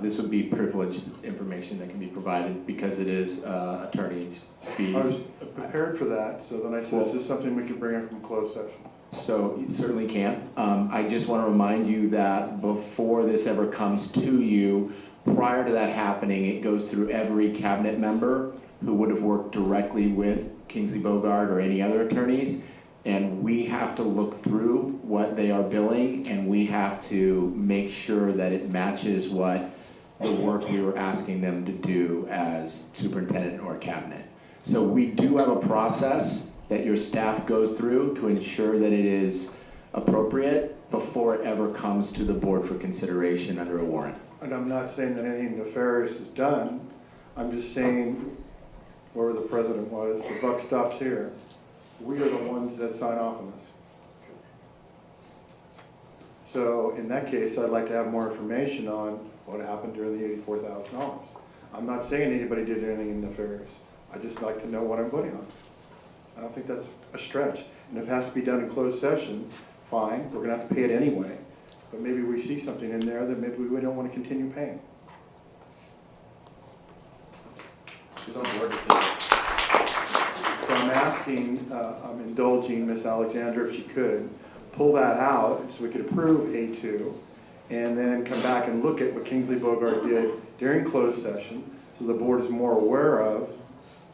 This would be privileged information that can be provided because it is attorney's fees. I was prepared for that, so then I said, is this something we could bring up from closed session? So you certainly can. I just want to remind you that before this ever comes to you, prior to that happening, it goes through every cabinet member who would have worked directly with Kingsley Bogart or any other attorneys. And we have to look through what they are billing, and we have to make sure that it matches what the work we were asking them to do as superintendent or cabinet. So we do have a process that your staff goes through to ensure that it is appropriate before it ever comes to the board for consideration under a warrant. And I'm not saying that anything nefarious is done. I'm just saying, wherever the president was, the buck stops here. We are the ones that sign off on this. So in that case, I'd like to have more information on what happened during the $84,000. I'm not saying anybody did anything nefarious. I just like to know what I'm voting on. I don't think that's a stretch. And if it has to be done in closed session, fine, we're gonna have to pay it anyway. But maybe we see something in there that maybe we don't want to continue paying. Because I'm bored with it. So I'm asking, I'm indulging Miss Alexander if she could pull that out so we could approve A2 and then come back and look at what Kingsley Bogart did during closed session so the board is more aware of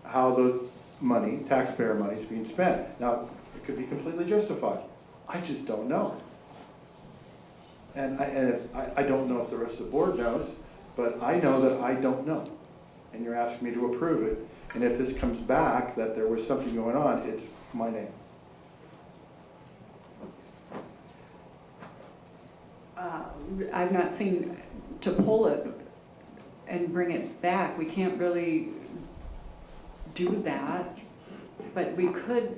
how those money, taxpayer money, is being spent. Now, it could be completely justified. I just don't know. And I don't know if the rest of the board knows, but I know that I don't know. And you're asking me to approve it. And if this comes back that there was something going on, it's my name. I've not seen, to pull it and bring it back, we can't really do that, but we could,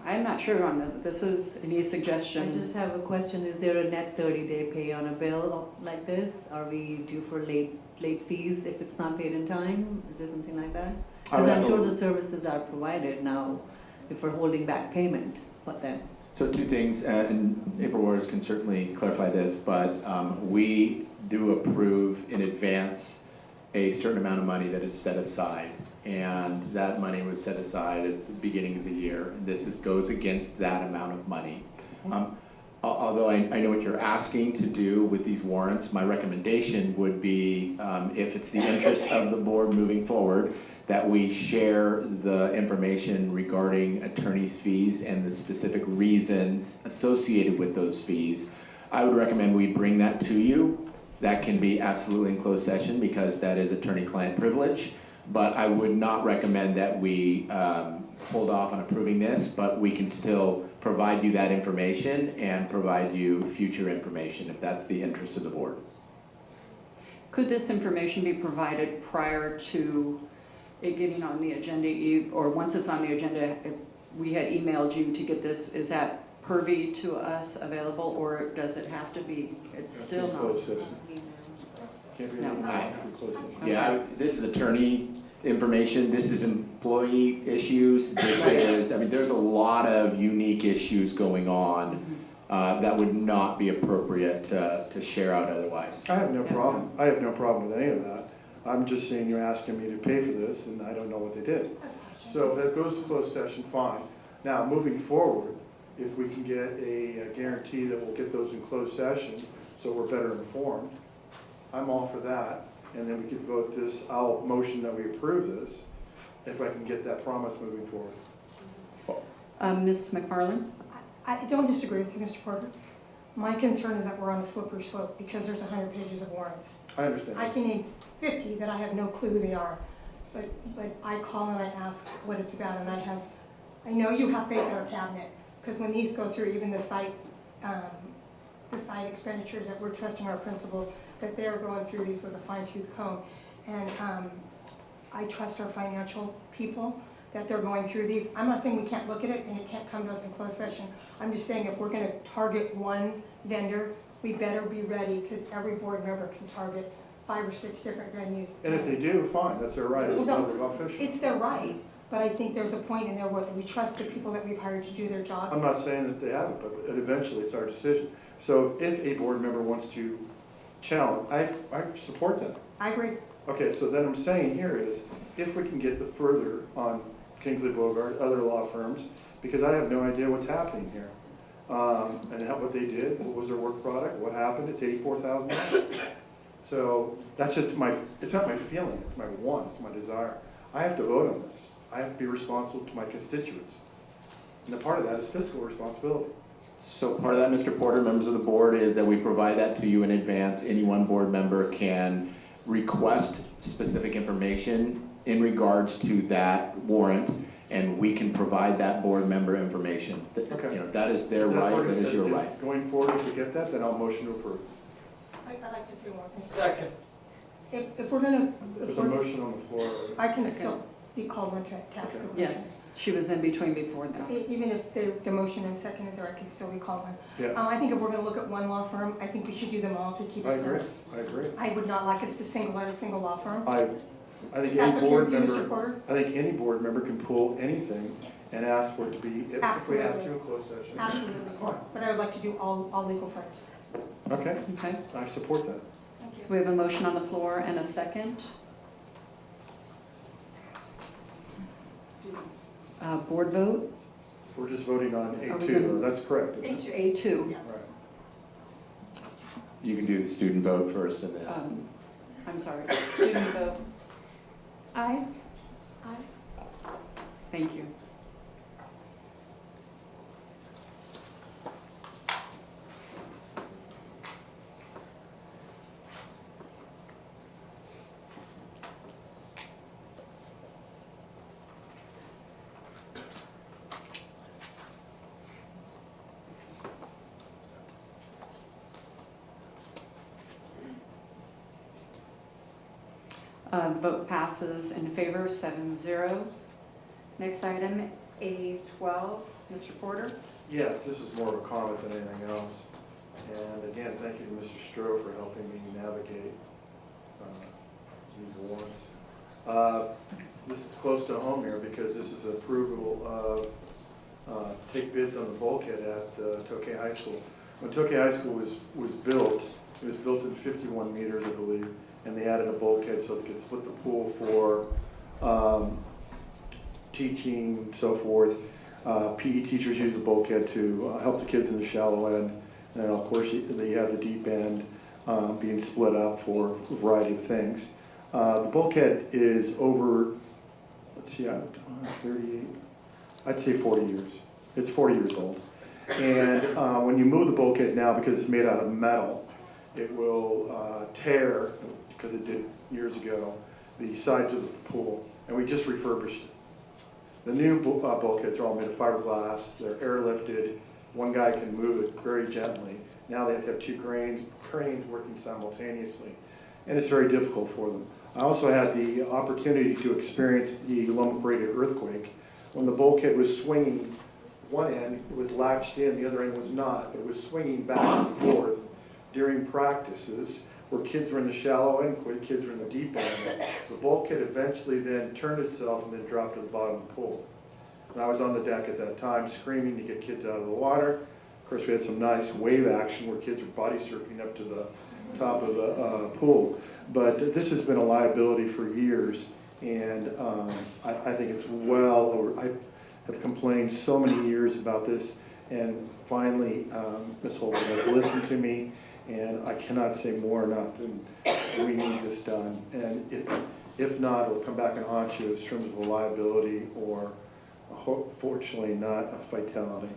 I'm not sure on this. This is any suggestion? I just have a question. Is there a net 30-day pay on a bill like this? Are we due for late fees if it's not paid in time? Is there something like that? Because I'm sure the services are provided now if we're holding back payment. What then? So two things, and April Waters can certainly clarify this, but we do approve in advance a certain amount of money that is set aside. And that money was set aside at the beginning of the year. This goes against that amount of money. Although I know what you're asking to do with these warrants, my recommendation would be, if it's the interest of the board moving forward, that we share the information regarding attorney's fees and the specific reasons associated with those fees. I would recommend we bring that to you. That can be absolutely in closed session because that is attorney-client privilege. But I would not recommend that we hold off on approving this, but we can still provide you that information and provide you future information if that's the interest of the board. Could this information be provided prior to it getting on the agenda, or once it's on the agenda, if we had emailed you to get this, is that purvey to us available, or does it have to be, it's still not? Yeah, this is attorney information, this is employee issues, this is, I mean, there's a lot of unique issues going on that would not be appropriate to share out otherwise. I have no problem. I have no problem with any of that. I'm just saying you're asking me to pay for this, and I don't know what they did. So if that goes to closed session, fine. Now, moving forward, if we can get a guarantee that we'll get those in closed session, so we're better informed, I'm all for that. And then we could vote this, I'll motion that we approve this, if I can get that promise moving forward. Ms. McFarland? I don't disagree with you, Mr. Porter. My concern is that we're on a slippery slope because there's 100 pages of warrants. I understand. I can name 50 that I have no clue who they are. but I call and I ask what it's about, and I know you have faith in our cabinet, because when these go through, even the site expenditures, that we're trusting our principals, that they're going through these with a fine-tooth comb. And I trust our financial people, that they're going through these. I'm not saying we can't look at it and it can't come to us in closed session. I'm just saying if we're gonna target one vendor, we better be ready, because every board member can target 5 or 6 different venues. And if they do, fine, that's their right as a Well, no, public official. it's their right, but I think there's a point in there where we trust the people that we've hired to do their jobs. I'm not saying that they haven't, but eventually it's our decision. So if a board member wants to challenge, I support that. I agree. Okay, so then I'm saying here is, if we can get the further on Kingsley Bogart, other law firms, because I have no idea what's happening here. And what they did, what was their work product, what happened, it's $84,000. So that's just it's not my feeling, it's my want, it's my desire. I have to vote on this. I have to be responsible to my constituents. And a part of that is fiscal responsibility. So part of that, Mr. Porter, members of the board, is that we provide that to you in advance. Any one board member can request specific information in regards to that warrant, and we can provide that board member information. Okay. You know, that is their right, that is your right. Going forward, if we get that, then I'll motion to approve. I'd like to say one thing. Second. If we're gonna, There's a motion on the floor. I can still be called one to tax the question. Yes, she was in between before that. Even if the motion and second is there, I can still be called one. Yeah. I think if we're gonna look at one law firm, I think we should do them all to keep I it agree, fair. I agree. I would not like us to single out a single law firm. I think If that's any okay board with you, Mr. member, Porter? I think any board member can pull anything and ask for it to be, if we have Absolutely. to, a closed session. Absolutely. But I would like to do all legal firms. Okay, Okay, I support that. Thank you. so we have a motion on the floor and a second. Board vote? We're just voting on Are we A2, gonna- though. That's correct. isn't it? A2. Yes. Right. You can do the student vote first and then. I'm sorry, student vote. Aye. Thank you. Vote passes in favor, 7-0. Next item, A12, Mr. Porter. Yes, this is more of a comment than anything else. And again, thank you to Mr. Stroh for helping me navigate these warrants. This is close to home here because this is approval of take bids on the bulkhead at Tokay High School. When Tokay High School was built, it was built in 51 meters, I believe, and they added a bulkhead so they could split the pool for teaching, so forth. PE teachers use the bulkhead to help the kids in the shallow end. And then of course they have the deep end being split up for a variety of things. The bulkhead is over, let's see, 38, I'd say 40 years. It's 40 years old. And when you move the bulkhead now, because it's made out of metal, it will tear, because it did years ago, the sides of the pool. And we just refurbished it. The new bulkheads are all made of fiberglass, they're airlifted, one guy can move it very gently. Now they have to have 2 cranes working simultaneously, and it's very difficult for them. I also had the opportunity to experience the Loma Prieta earthquake. When the bulkhead was swinging, one end was latched in, the other end was not. It was swinging back and forth during practices where kids were in the shallow end, kids were in the deep end. The bulkhead eventually then turned itself and then dropped to the bottom of the pool. And I was on the deck at that time screaming to get kids out of the water. Of course, we had some nice wave action where kids were body surfing up to the top of the pool. But this has been a liability for years, and I think it's well over. I have complained so many years about this, and finally Ms. Holden has listened to me. And I cannot say more enough than we need this done. And if not, it'll come back and haunt you in terms of a liability or, fortunately, not a fatality.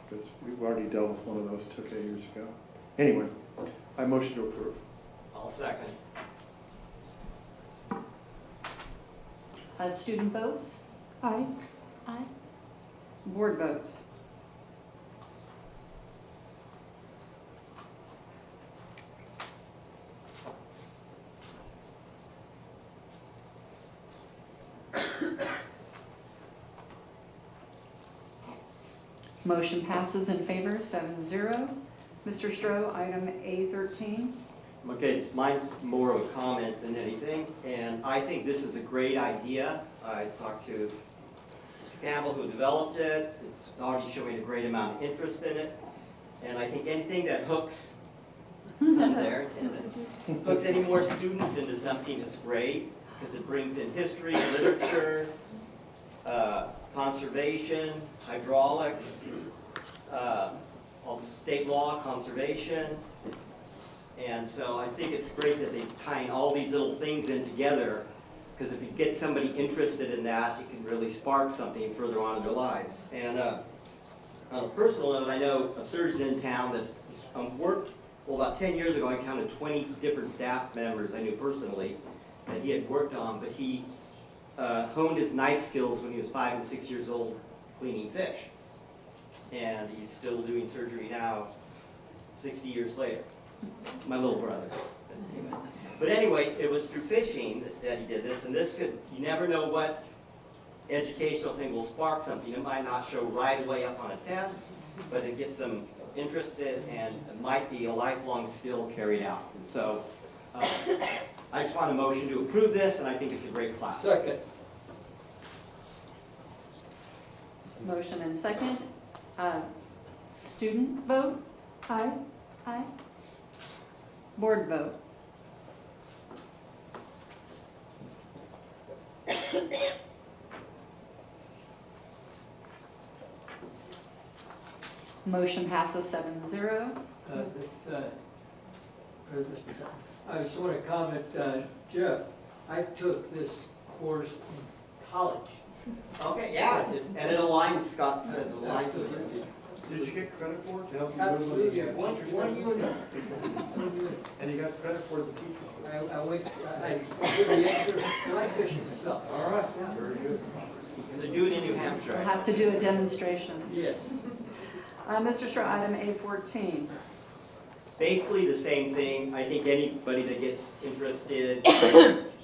Because we've already dealt with one of those 2 years ago. Anyway, I motion to approve. I'll second. Student votes? Aye. Aye. Board votes? Motion passes in favor, 7-0. Mr. Stroh, item A13. Okay, mine's more of a comment than anything, and I think this is a great idea. I talked to Mr. Campbell who developed it. It's already showing a great amount of interest in it, and I think anything that hooks, hooks any more students into something is great, because it brings in history, literature, conservation, hydraulics, also state law, conservation. And so I think it's great that they're tying all these little things in together, because if you get somebody interested in that, it can really spark something further on in their lives. And on a personal note, I know a surgeon in town that's worked, well, about 10 years ago, I counted 20 different staff members I knew personally that he had worked on, but he honed his knife skills when he was 5 and 6 years old cleaning fish. And he's still doing surgery now, 60 years later. My little brother. But anyway, it was through fishing that he did this, and this could, you never know what educational thing will spark something. It might not show right away up on a test, but it gets them interested, and it might be a lifelong skill carried out. And so, I just want a motion to approve this, and I think it's a great class. Second. Motion and second. Student vote? Aye. Aye. Board vote? Motion passes 7-0. I just want to comment, Jeff, I took this course in college. Okay, yeah, and it aligns, Scott, it aligns with it. Did you get credit for it to help you? Absolutely, one unit. And you got credit for the teachers? I did the extra fly fishing myself. All right, very good. And they're doing it in New Hampshire. We'll have to do a demonstration. Yes. Mr. Stroh, item A14. Basically the same thing. I think anybody that gets interested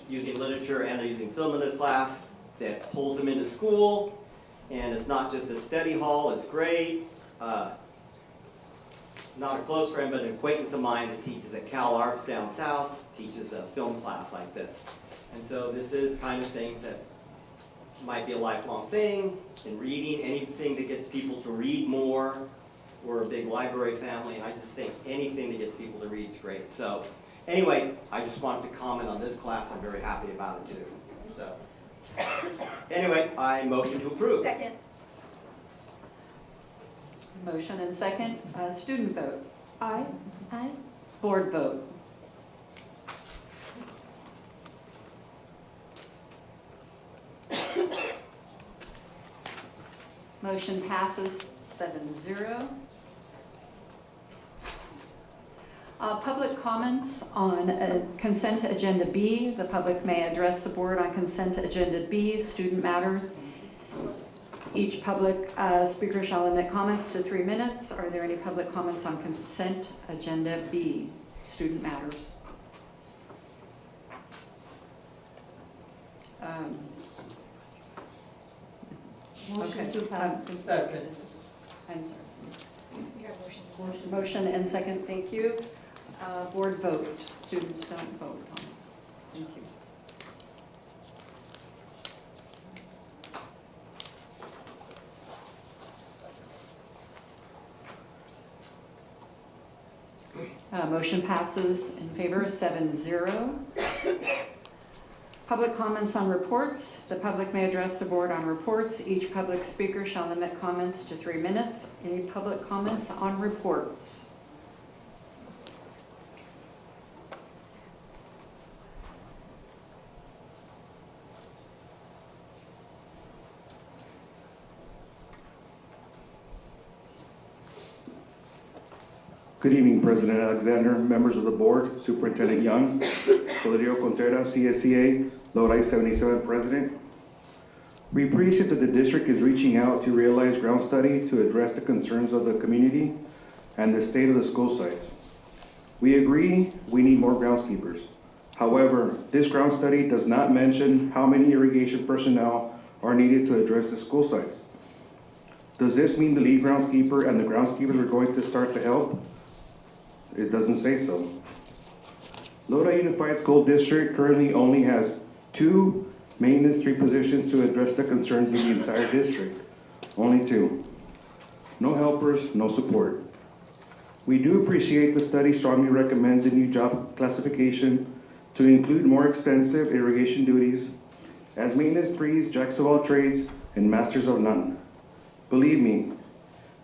using literature and they're using film in this class, that pulls them into school, and it's not just a study hall, it's great. Not a close friend, but an acquaintance of mine that teaches at Cal Arts down south, teaches a film class like this. And so this is kind of things that might be a lifelong thing, in reading, anything that gets people to read more. We're a big library family, and I just think anything that gets people to read is great. So anyway, I just wanted to comment on this class. I'm very happy about it too. So anyway, I motion to approve. Second. Motion and second. Student vote? Aye. Aye. Board vote? Motion passes 7-0. Public comments on consent agenda B. The public may address the board on consent agenda B, student matters. Each public speaker shall limit comments to 3 minutes. Are there any public comments on consent agenda B, student matters? Motion to pass consent Second. agenda. I'm sorry. Motion and second, thank you. Board vote. Students don't vote on it. Thank you. Motion passes in favor, 7-0. Public comments on reports. The public may address the board on reports. Each public speaker shall limit comments to 3 minutes. Any public comments on reports? Good evening, President Alexander, members of the board, Superintendent Young, Valerio Contreras, CSEA, Lodi 77 President. We appreciate that the district is reaching out to realize ground study to address the concerns of the community and the state of the school sites. We agree we need more groundskeepers. However, this ground study does not mention how many irrigation personnel are needed to address the school sites. Does this mean the lead groundskeeper and the groundskeepers are going to start to help? It doesn't say so. Lodi Unified School District currently only has 2 maintenance 3 positions to address the concerns of the entire district. Only 2. No helpers, no support. We do appreciate the study strongly recommends a new job classification to include more extensive irrigation duties as maintenance 3s, jacks of all trades, and masters of none. Believe me,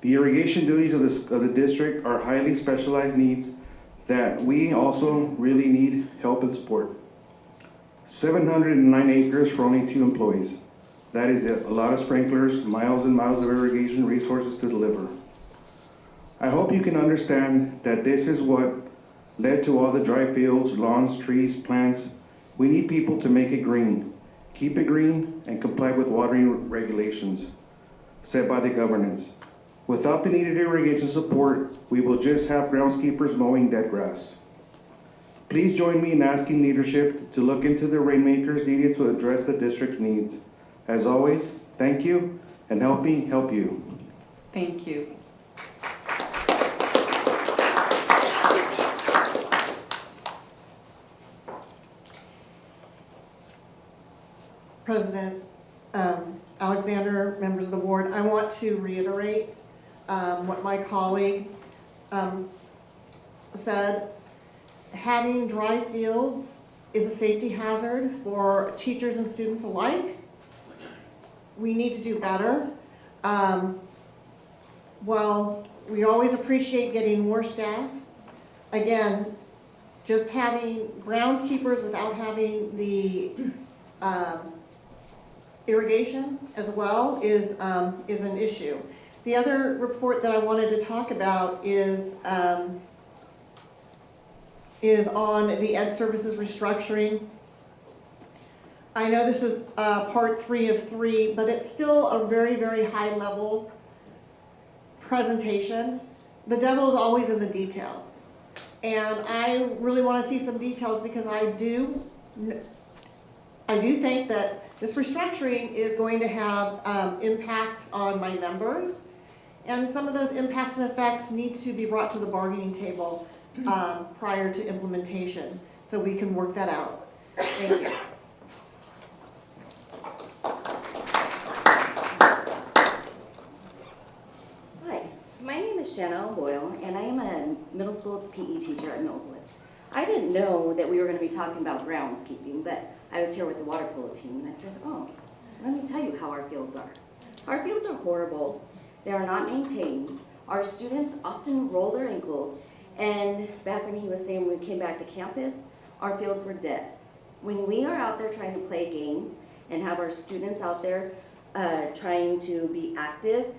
the irrigation duties of the district are highly specialized needs that we also really need help and support. 709 acres for only 2 employees. That is a lot of sprinklers, miles and miles of irrigation resources to deliver. I hope you can understand that this is what led to all the dry fields, lawns, trees, plants. We need people to make it green, keep it green, and comply with watering regulations set by the governance. Without the needed irrigation support, we will just have groundskeepers mowing dead grass. Please join me in asking leadership to look into the rainmakers needed to address the district's needs. As always, thank you, and help me help you. Thank you. President Alexander, members of the board, I want to reiterate what my colleague said. Having dry fields is a safety hazard for teachers and students alike. We need to do better. While we always appreciate getting more staff, again, just having groundskeepers without having the irrigation as well is an issue. The other report that I wanted to talk about is on the Ed Services restructuring. I know this is part 3 of 3, but it's still a very, very high level presentation. The devil is always in the details. And I really want to see some details because I do think that this restructuring is going to have impacts on my members. And some of those impacts and effects need to be brought to the bargaining table prior to implementation, so we can work that out. Thank you. Hi, my name is Shanna Boyle, and I am a middle school PE teacher at Millswood. I didn't know that we were going to be talking about groundskeeping, but I was here with the water polo team, and I said, oh, let me tell you how our fields are. Our fields are horrible. They are not maintained. Our students often roll their ankles. And back when he was saying when we came back to campus, our fields were dead. When we are out there trying to play games and have our students out there trying to be active,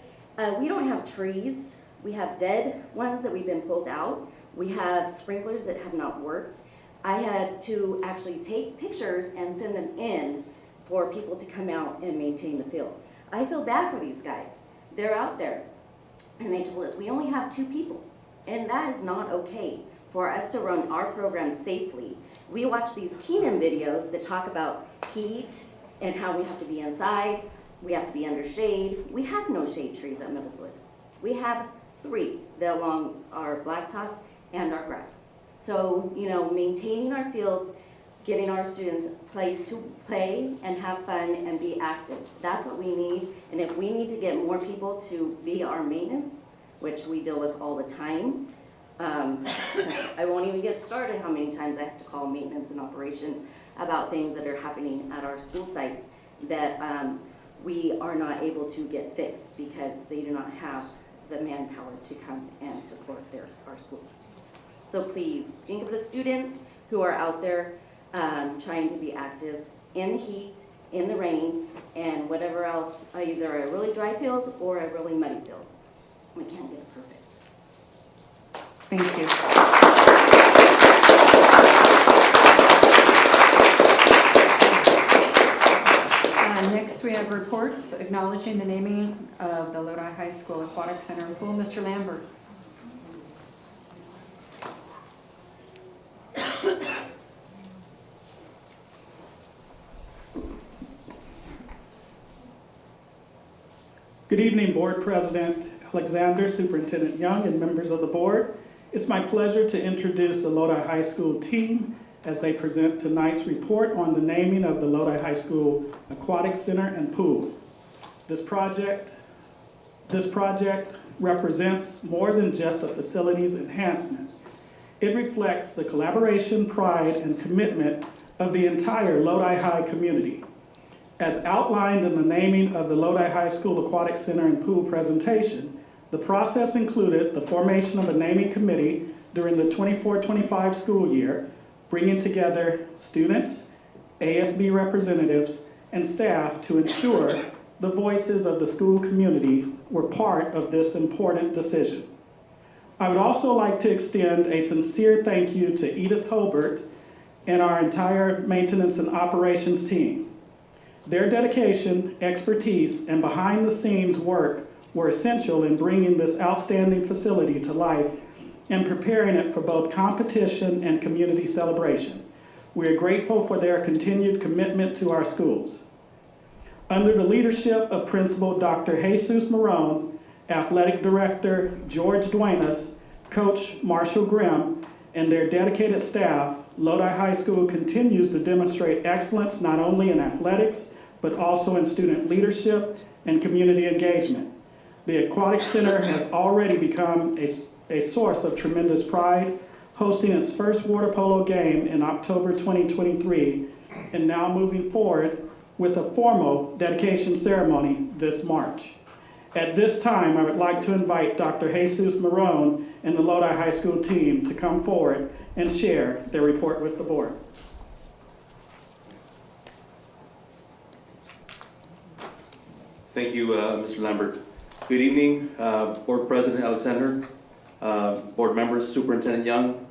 we don't have trees. We have dead ones that we've been pulled out. We have sprinklers that have not worked. I had to actually take pictures and send them in for people to come out and maintain the field. I feel bad for these guys. They're out there. And they told us, we only have 2 people. And that is not okay for us to run our program safely. We watch these Keenan videos that talk about heat and how we have to be inside, we have to be under shade. We have no shade trees at Middleswood. We have 3 that along our blacktop and our grass. So, you know, maintaining our fields, getting our students a place to play and have fun and be active. That's what we need. And if we need to get more people to be our maintenance, which we deal with all the time. I won't even get started how many times I have to call maintenance and operation about things that are happening at our school sites that we are not able to get fixed because they do not have the manpower to come and support our schools. So please, think of the students who are out there trying to be active in the heat, in the rain, and whatever else, either a really dry field or a really muddy field. We can't get it perfect. Thank you. Next we have have reports acknowledging the naming of the Lodi High School Aquatic Center and Pool. Mr. Lambert. Good evening, Board President Alexander, Superintendent Young, and members of the board. It's my pleasure to introduce the Lodi High School team as they present tonight's report on the naming of the Lodi High School Aquatic Center and Pool. This project represents more than just a facilities enhancement. It reflects the collaboration, pride, and commitment of the entire Lodi High community. As outlined in the naming of the Lodi High School Aquatic Center and Pool presentation, the process included the formation of a naming committee during the 24-25 school year, bringing together students, ASB representatives, and staff to ensure the voices of the school community were part of this important decision. I would also like to extend a sincere thank you to Edith Hobart and our entire maintenance and operations team. Their dedication, expertise, and behind-the-scenes work were essential in bringing this outstanding facility to life and preparing it for both competition and community celebration. We are grateful for their continued commitment to our schools. Under the leadership of Principal Dr. Jesus Marone, Athletic Director George Duenas, Coach Marshall Grimm, and their dedicated staff, Lodi High School continues to demonstrate excellence not only in athletics, but also in student leadership and community engagement. The Aquatic Center has already become a source of tremendous pride, hosting its first water polo game in October 2023, and now moving forward with a formal dedication ceremony this March. At this time, I would like to invite Dr. Jesus Marone and the Lodi High School team to come forward and share their report with the board. Thank you, Mr. Lambert. Good evening, Board President Alexander, board members, Superintendent Young,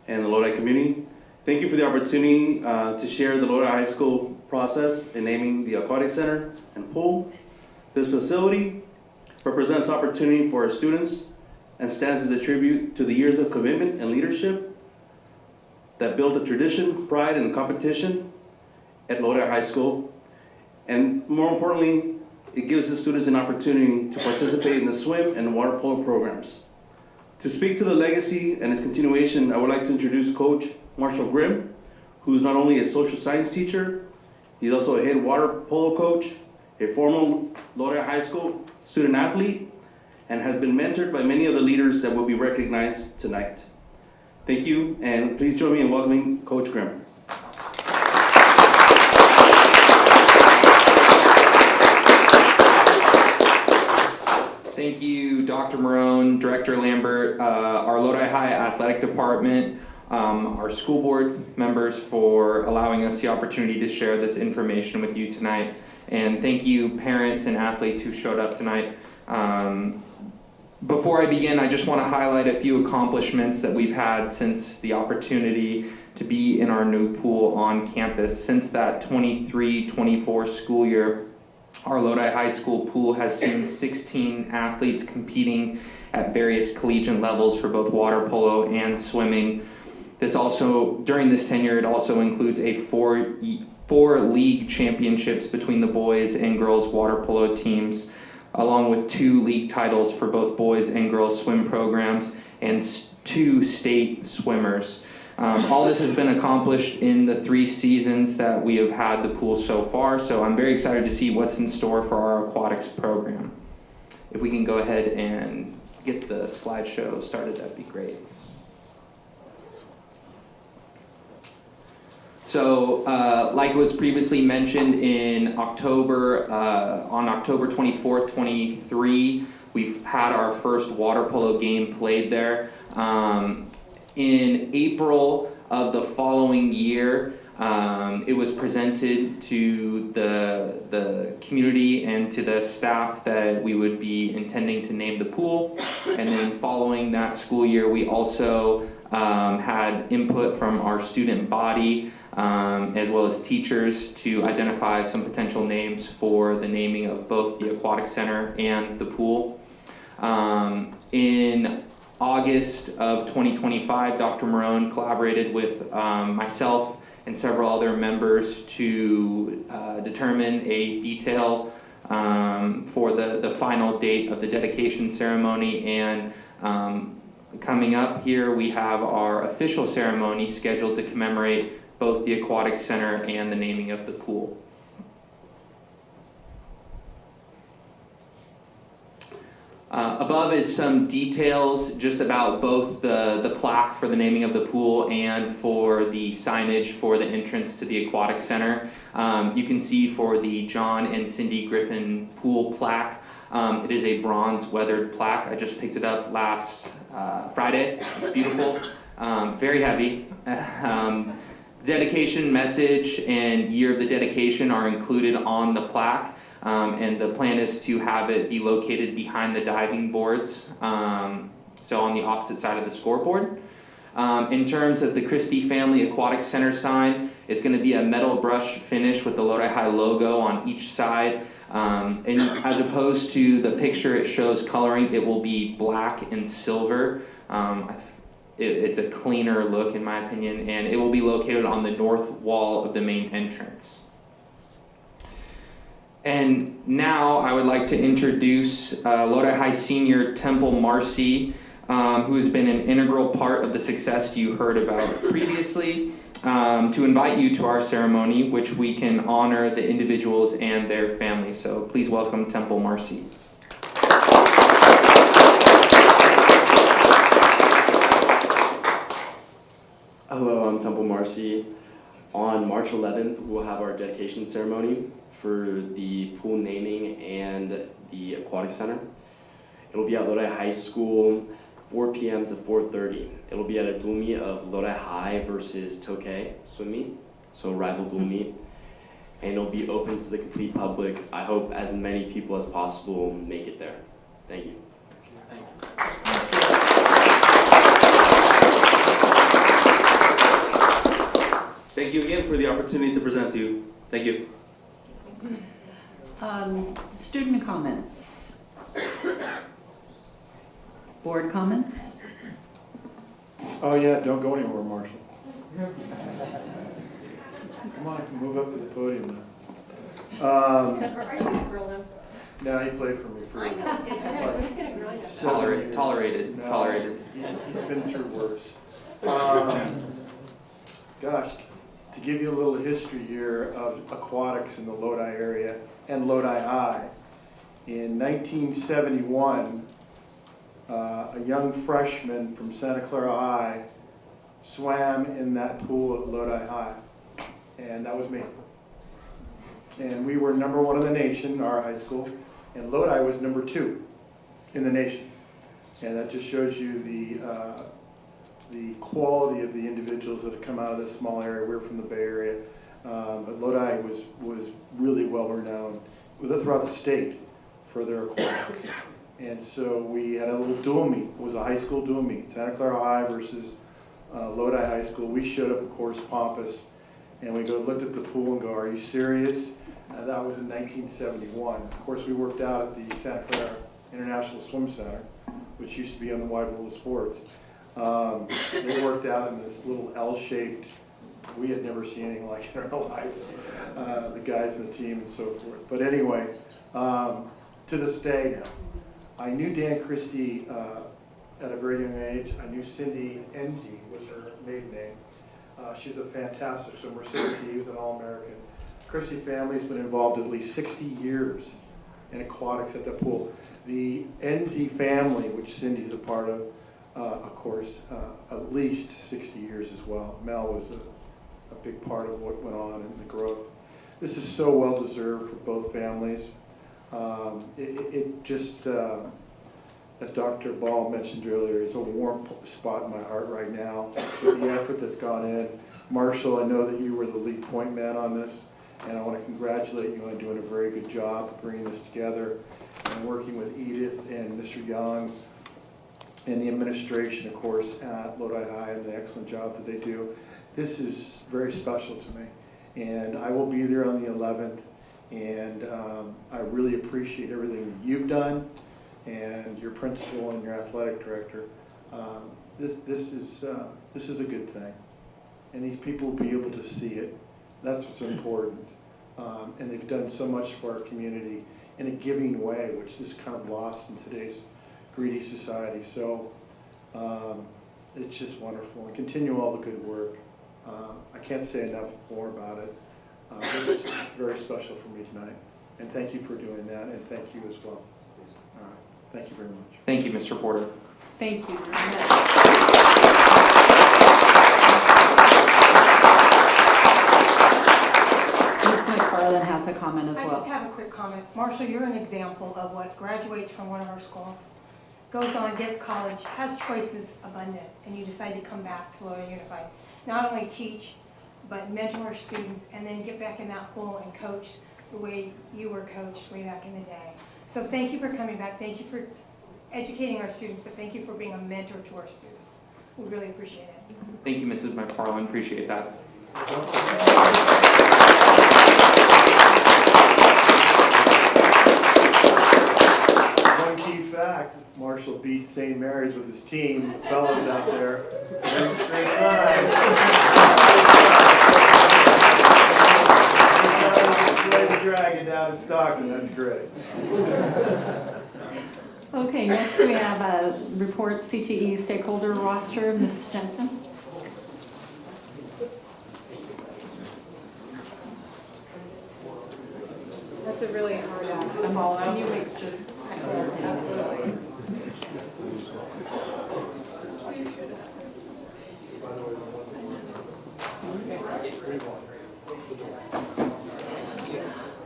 and the Lodi community. Thank you for the opportunity to share the Lodi High School process in naming the Aquatic Center and Pool. This facility represents opportunity for our students and stands as a tribute to the years of commitment and leadership that built a tradition, pride, and competition at Lodi High School. And more importantly, it gives the students an opportunity to participate in the swim and water polo programs. To speak to the legacy and its continuation, I would like to introduce Coach Marshall Grimm, who's not only a social science teacher, he's also a head water polo coach, a former Lodi High School student athlete, and has been mentored by many of the leaders that will be recognized tonight. Thank you, and please join me in welcoming Coach Grimm. Thank you, Dr. Marone, Director Lambert, our Lodi High Athletic Department, our school board members for allowing us the opportunity to share this information with you tonight. And thank you, parents and athletes who showed up tonight. Before I begin, I just want to highlight a few accomplishments that we've had since the opportunity to be in our new pool on campus. Since that 23-24 school year, our Lodi High School pool has seen 16 athletes competing at various collegiate levels for both water polo and swimming. This also, during this tenure, it also includes a four league championships between the boys and girls water polo teams, along with 2 league titles for both boys and girls swim programs and 2 state swimmers. All this has been accomplished in the 3 seasons that we have had the pool so far, so I'm very excited to see what's in store for our aquatics program. If we can go ahead and get the slideshow started, that'd be great. So, like was previously mentioned in October, on October 24th, 23, we've had our first water polo game played there. In April of the following year, it was presented to the community and to the staff that we would be intending to name the pool. And then following that school year, we also had input from our student body as well as teachers to identify some potential names for the naming of both the Aquatic Center and the pool. In August of 2025, Dr. Marone collaborated with myself and several other members to determine a detail for the final date of the dedication ceremony, and coming up here we have our official ceremony scheduled to commemorate both the Aquatic Center and the naming of the pool. Above is some details just about both the plaque for the naming of the pool and for the signage for the entrance to the Aquatic Center. You can see for the John and Cindy Griffin pool plaque, it is a bronze weathered plaque. I just picked it up last Friday. It's beautiful, very heavy. Dedication message and year of the dedication are included on the plaque. And the plan is to have it be located behind the diving boards, so on the opposite side of the scoreboard. In terms of the Christie Family Aquatic Center sign, it's going to be a metal brush finish with the Lodi High logo on each side. And as opposed to the picture it shows coloring, it will be black and silver. It's a cleaner look in my opinion, and it will be located on the north wall of the main entrance. And now I would like to introduce Lodi High senior Temple Marcy, who has been an integral part of the success you heard about previously, to invite you to our ceremony, which we can honor the individuals and their families. So please welcome Temple Marcy. Hello, I'm Temple Marcy. On March 11th, we'll have our dedication ceremony for the pool naming and the Aquatic Center. It'll be at Lodi High School, 4 p.m. to 4:30. It'll be at a dual meet of Lodi High versus Tokay swim meet, so rival dual meet. And it'll be open to the complete public. I hope as many people as possible make it there. Thank you. Thank you again for the opportunity to present to you. Thank you. Student comments. Board comments. Oh yeah, don't go anywhere, Marshall. Come on, move up to the podium now. Are you gonna grill him? No, he played for me for I know, he did. Who's gonna grill him? Tolerated. He's been through worse. Gosh, to give you a little history here of aquatics in the Lodi area and Lodi High. In 1971, a young freshman from Santa Clara High swam in that pool at Lodi High, and that was me. And we were #1 in the nation, our high school, and Lodi was #2 in the nation. And that just shows you the quality of the individuals that have come out of this small area. We're from the Bay Area, but Lodi was really well renowned throughout the state for their aquatics. And so we had a little dual meet. It was a high school dual meet, Santa Clara High versus Lodi High School. We showed up, of course, pompous, and we looked at the pool and go, "Are you serious?" That was in 1971. Of course, we worked out at the Santa Clara International Swim Center, which used to be on the Wide World of Sports. They worked out in this little L-shaped, we had never seen anything like it in our lives, the guys in the team and so forth. But anyway, to this day now, I knew Dan Christie at a very young age. I knew Cindy Enzi was her maiden name. She's a fantastic swimmer. He was an All-American. Christie family has been involved at least 60 years in aquatics at the pool. The Enzi family, which Cindy is a part of course, at least 60 years as well. Mel was a big part of what went on in the growth. This is so well deserved for both families. It just, as Dr. Ball mentioned earlier, is a warm spot in my heart right now with the effort that's gone in. Marshall, I know that you were the lead point man on this, and I want to congratulate you on doing a very good job of bringing this together and working with Edith and Mr. Young and the administration, of course, at Lodi High, and the excellent job that they do. this is very special to me. And I will be there on the 11th, and I really appreciate everything that you've done, and your principal and your athletic director. This is a good thing, and these people will be able to see it. That's what's important. And they've done so much for our community in a giving way, which is kind of lost in today's greedy society. So it's just wonderful, and continue all the good work. I can't say enough more about it. This is very special for me tonight, and thank you for doing that, and thank you as well. All right, thank you very much. Thank you, Mr. Porter. Thank you very much. Ms. McFarland has a comment as I well. just have a quick comment. Marshall, you're an example of what graduates from one of our schools, goes on, gets college, has choices abundant, and you decide to come back to Lodi Unified. Not only teach, but mentor students, and then get back in that pool and coach the way you were coached way back in the day. So thank you for coming back. Thank you for educating our students, but thank you for being a mentor to our students. We really appreciate it. Thank you, Mrs. McFarland. Appreciate that. One key fact, Marshall beat St. Mary's with his team, the fellows out there. Every straight line. Slay the dragon down in Stockton, that's great. Okay, next we have a report CTE stakeholder roster. Ms. Jensen. That's a really hard act to follow. Can you make just absolutely.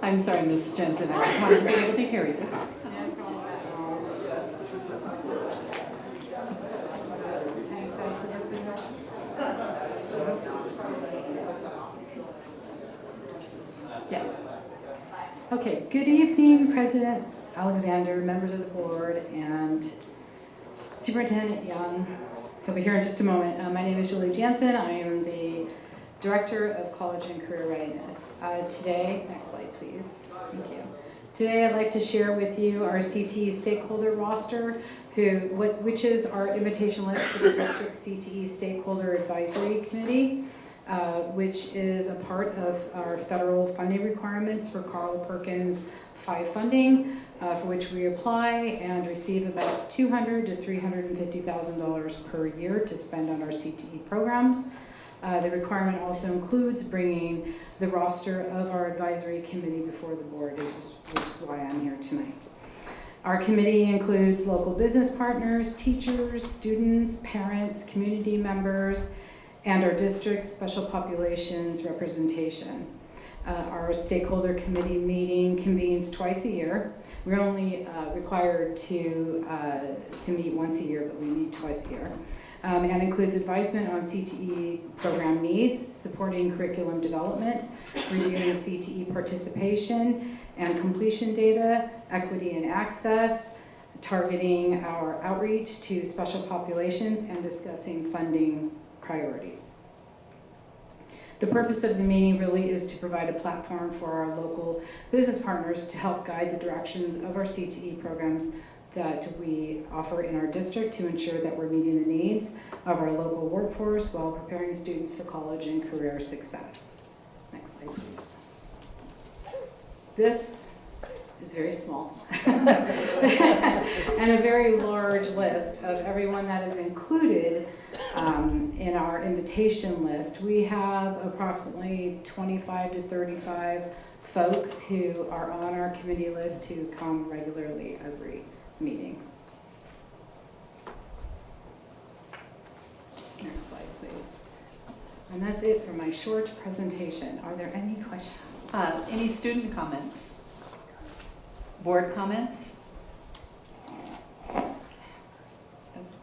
I'm sorry, Ms. Jensen, I just wanted to be able to hear you. Yeah. Okay, good evening, President Alexander, members of the board, and Superintendent Young. He'll be here in just a moment. My name is Julie Jansen. I am the Director of College and Career Readiness. Today, next slide please, thank you. Today I'd like to share with you our CTE stakeholder roster, which is our invitation list for the district CTE Stakeholder Advisory Committee, which is a part of our federal funding requirements for Carl Perkins 5 funding, for which we apply and receive about $200,000 to $350,000 per year to spend on our CTE programs. The requirement also includes bringing the roster of our advisory committee before the board, which is why I'm here tonight. Our committee includes local business partners, teachers, students, parents, community members, and our district's special populations representation. Our stakeholder committee meeting convenes twice a year. We're only required to meet once a year, but we meet twice a year. And includes advisement on CTE program needs, supporting curriculum development, reviewing CTE participation and completion data, equity and access, targeting our outreach to special populations, and discussing funding priorities. The purpose of the meeting really is to provide a platform for our local business partners to help guide the directions of our CTE programs that we offer in our district to ensure that we're meeting the needs of our local workforce while preparing students for college and career success. Next slide, please. This is very small and a very large list of everyone that is included in our invitation list. We have approximately 25 to 35 folks who are on our committee list who come regularly every meeting. Next slide, please. And that's it for my short presentation. Are there any questions? Any student comments? Board comments?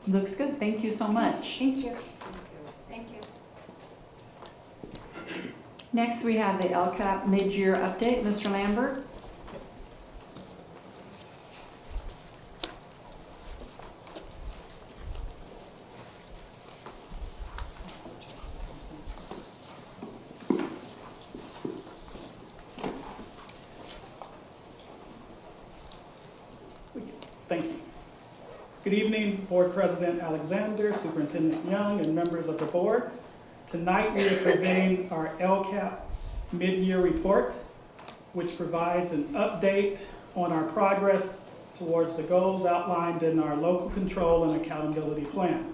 Looks good. Thank you so much. Thank you. Thank you. Next, we have the LCAP mid-year update. Mr. Lambert. Good evening, Board President Alexander, Superintendent Young, and members of the board. Tonight we are presenting our LCAP mid-year report, which provides an update on our progress towards the goals outlined in our local control and accountability plan.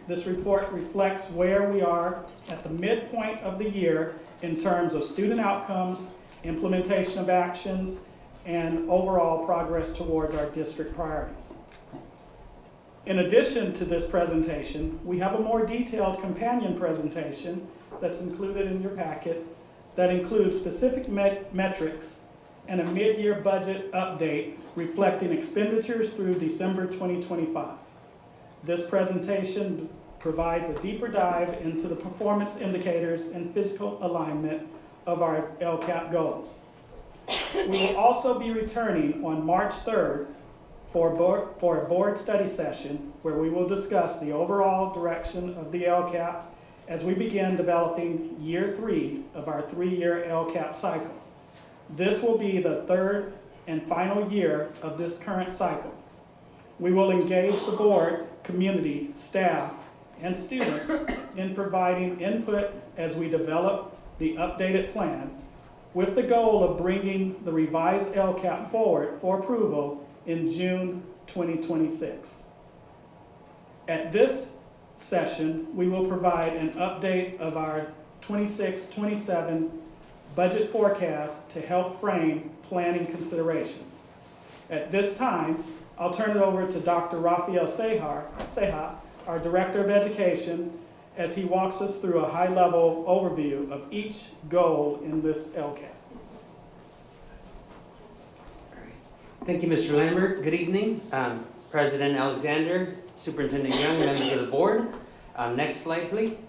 This report reflects where we are at the midpoint of the year in terms of student outcomes, implementation of actions, and overall progress towards our district priorities. In addition to this presentation, we have a more detailed companion presentation that's included in your packet that includes specific metrics and a mid-year budget update reflecting expenditures through December 2025. This presentation provides a deeper dive into the performance indicators and physical alignment of our LCAP goals. We will also be returning on March 3rd for a board study session where we will discuss the overall direction of the LCAP as we begin developing year 3 of our 3-year LCAP cycle. This will be the 3rd and final year of this current cycle. We will engage the board, community, staff, and students in providing input as we develop the updated plan with the goal of bringing the revised LCAP forward for approval in June 2026. At this session, we will provide an update of our 26-27 budget forecast to help frame planning considerations. At this time, I'll turn it over to Dr. Rafael Ceja, our Director of Education, as he walks us through a high-level overview of each goal in this LCAP. Thank you, Mr. Lambert. Good evening. President Alexander, Superintendent Young, members of the board. Next slide, please.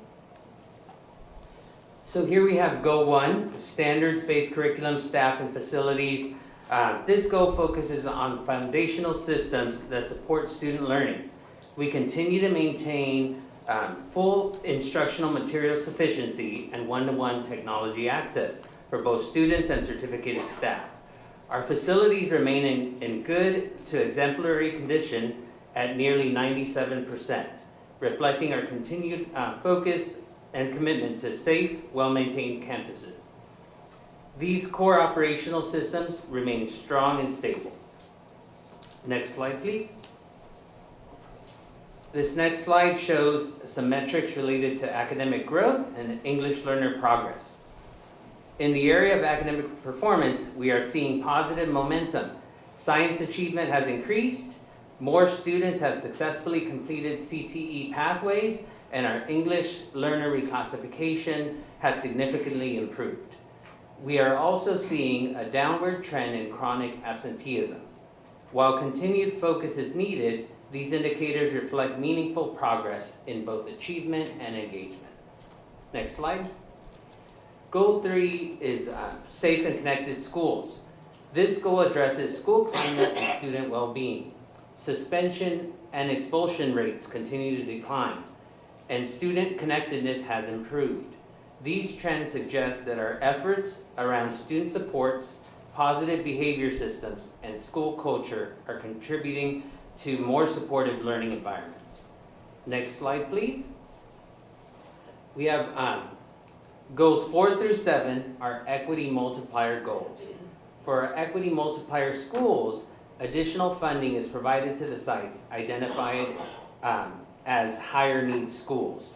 So here we have Goal 1, standards-based curriculum, staff, and facilities. This goal focuses on foundational systems that support student learning. We continue to maintain full instructional material sufficiency and one-to-one technology access for both students and certificated staff. Our facilities remain in good to exemplary condition at nearly 97%, reflecting our continued focus and commitment to safe, well-maintained campuses. These core operational systems remain strong and stable. Next slide, please. This next slide shows some metrics related to academic growth and English learner progress. In the area of academic performance, we are seeing positive momentum. Science achievement has increased, more students have successfully completed CTE pathways, and our English learner reclassification has significantly improved. We are also seeing a downward trend in chronic absenteeism. While continued focus is needed, these indicators reflect meaningful progress in both achievement and engagement. Next slide. Goal 3 is safe and connected schools. This goal addresses school climate and student well-being. Suspension and expulsion rates continue to decline, and student connectedness has improved. These trends suggest that our efforts around student supports, positive behavior systems, and school culture are contributing to more supportive learning environments. Next slide, please. We have goals 4 through 7 are equity multiplier goals. For our equity multiplier schools, additional funding is provided to the sites identified as higher needs schools.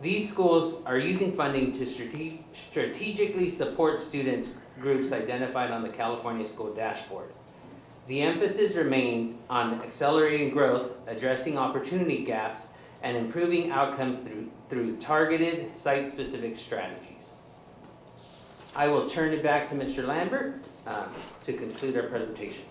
These schools are using funding to strategically support students groups identified on the California School Dashboard. The emphasis remains on accelerating growth, addressing opportunity gaps, and improving outcomes through targeted site-specific strategies. I will turn it back to Mr. Lambert to conclude our presentation.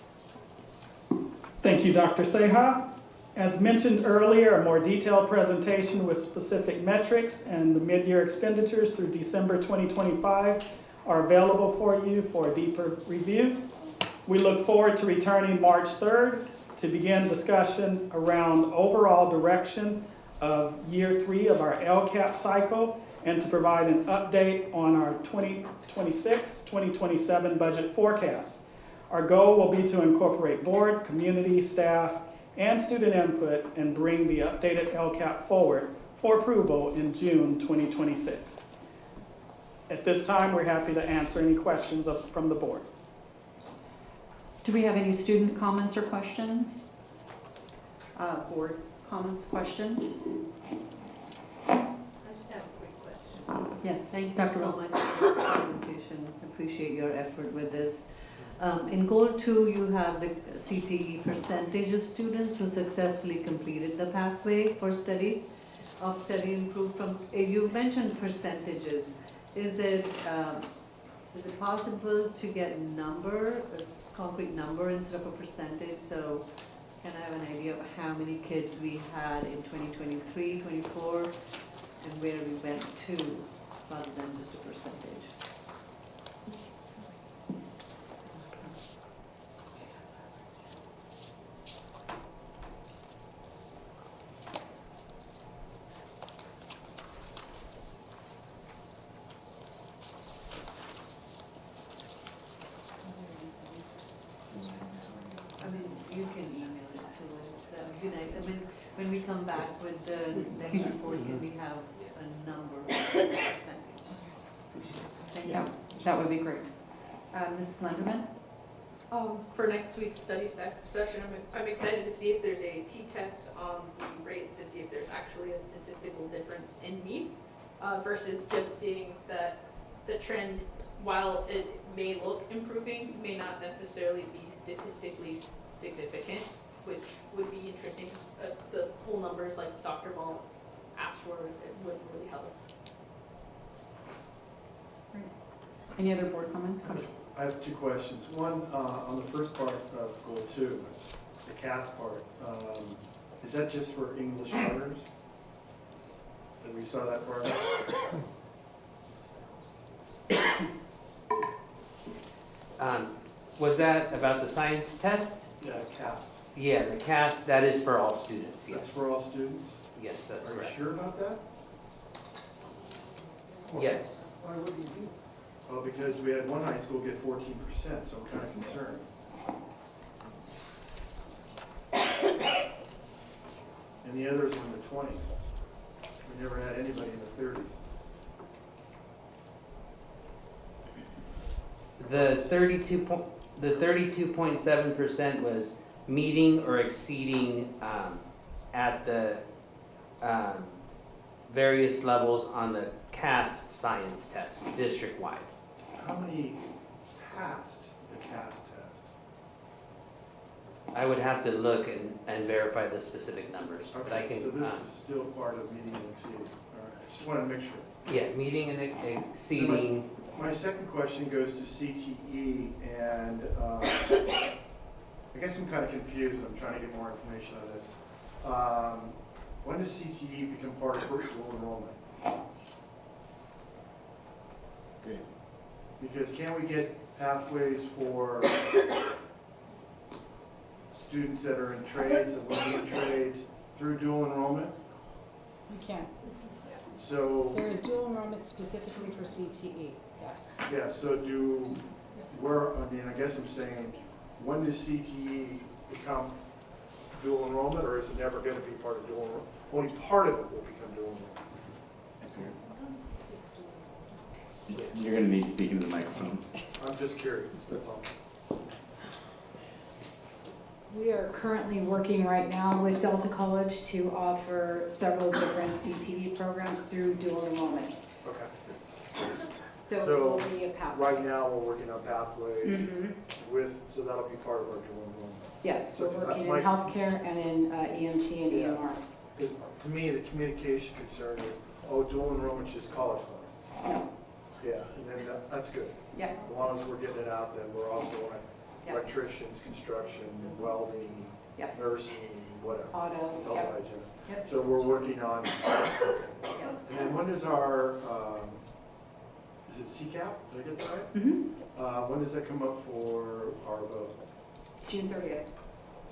Thank you, Dr. Ceja. As mentioned earlier, a more detailed presentation with specific metrics and the mid-year expenditures through December 2025 are available for you for a deeper review. We look forward to returning March 3rd to begin discussion around overall direction of year 3 of our LCAP cycle and to provide an update on our 2026-2027 budget forecast. Our goal will be to incorporate board, community, staff, and student input and bring the updated LCAP forward for approval in June 2026. At this time, we're happy to answer any questions from the board. Do we have any student comments or questions? Board comments, questions? I just have a quick question. Yes, Thank you Dr. so Will. much for this presentation. Appreciate your effort with this. In goal 2, you have the CTE percentage of students who successfully completed the pathway for study improved from, you mentioned percentages. Is it possible to get a number, a concrete number instead of a percentage? So can I have an idea of how many kids we had in 2023, 24, and where we went to, rather than just a percentage? I mean, you can email it to us, that would be nice. I mean, when we come back with the next report, can we have a number, percentage? Thank you. Yeah, that would be great. Mrs. Lenderman? For next week's study session, I'm excited to see if there's a t-test on the rates to see if there's actually a statistical difference in mean versus just seeing that the trend, while it may look improving, may not necessarily be statistically significant, which would be interesting. The full numbers like Dr. Ball asked for, it would really help. Any other board comments? I have two questions. One, on the first part of goal 2, the CAS part, is that just for English learners? That we saw that part? Was that about the science test? Yeah, CAS. Yeah, the CAS, that is for all students, yes. That's for all students? Yes, that's Are you correct. sure about that? Yes. Why would you be? Well, because we had one high school get 14%, so I'm kind of concerned. And the others were in the 20s. We never had anybody in the 30s. The 32.7% was meeting or exceeding at the various levels on the CAS science test, district-wide. How many passed the CAS test? I would have to look and verify the specific numbers, but I Okay, can. so this is still part of meeting and exceeding. All right, I just wanted to make sure. Yeah, meeting and exceeding. My second question goes to CTE, and I guess I'm kind of confused. I'm trying to get more information on this. When does CTE become part of virtual enrollment? Great. Because can't we get pathways for students that are in trades and looking at trades through dual enrollment? You can. So, There is dual enrollment specifically for CTE, yes. yeah, so I guess I'm saying, when does CTE become dual enrollment, or is it never going to be part of dual enrollment? Only part of it will become dual enrollment. You're going to need to speak into the microphone. I'm just curious, that's all. We are currently working right now with Delta College to offer several different CTE programs through dual enrollment. Okay. So it will be a pathway. Right now, we're working on pathways so that'll be part of our dual enrollment. Yes, So we're that working in might- healthcare and in EMT and Yeah. EMR. Because to me, the communication concern is, dual enrollment's just college classes. No. Yeah, and then that's good. Yeah. As long as we're getting it out, then we're also like Yes. electricians, construction, welding, Yes. nursing, whatever. Auto, Health yep. hygiene. Yep. So we're working on, Yes. and then when does our, is it CCAP? Did I get that right? Mm-hmm. When does that come up for our vote? June 30th.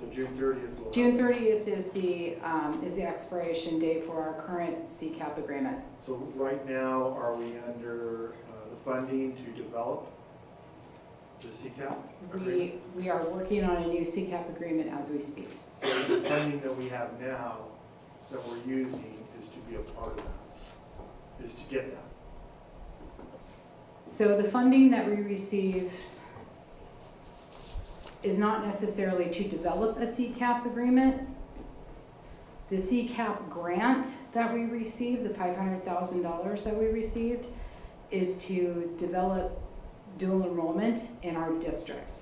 So June 30th will. June 30th is the expiration date for our current CCAP agreement. So right now, are we under the funding to develop the CCAP agreement? We are working on a new CCAP agreement as we speak. So the funding that we have now that we're using is to be a part of that, is to get that. So the funding that we receive is not necessarily to develop a CCAP agreement. The CCAP grant that we received, the $500,000 that we received, is to develop dual enrollment in our district.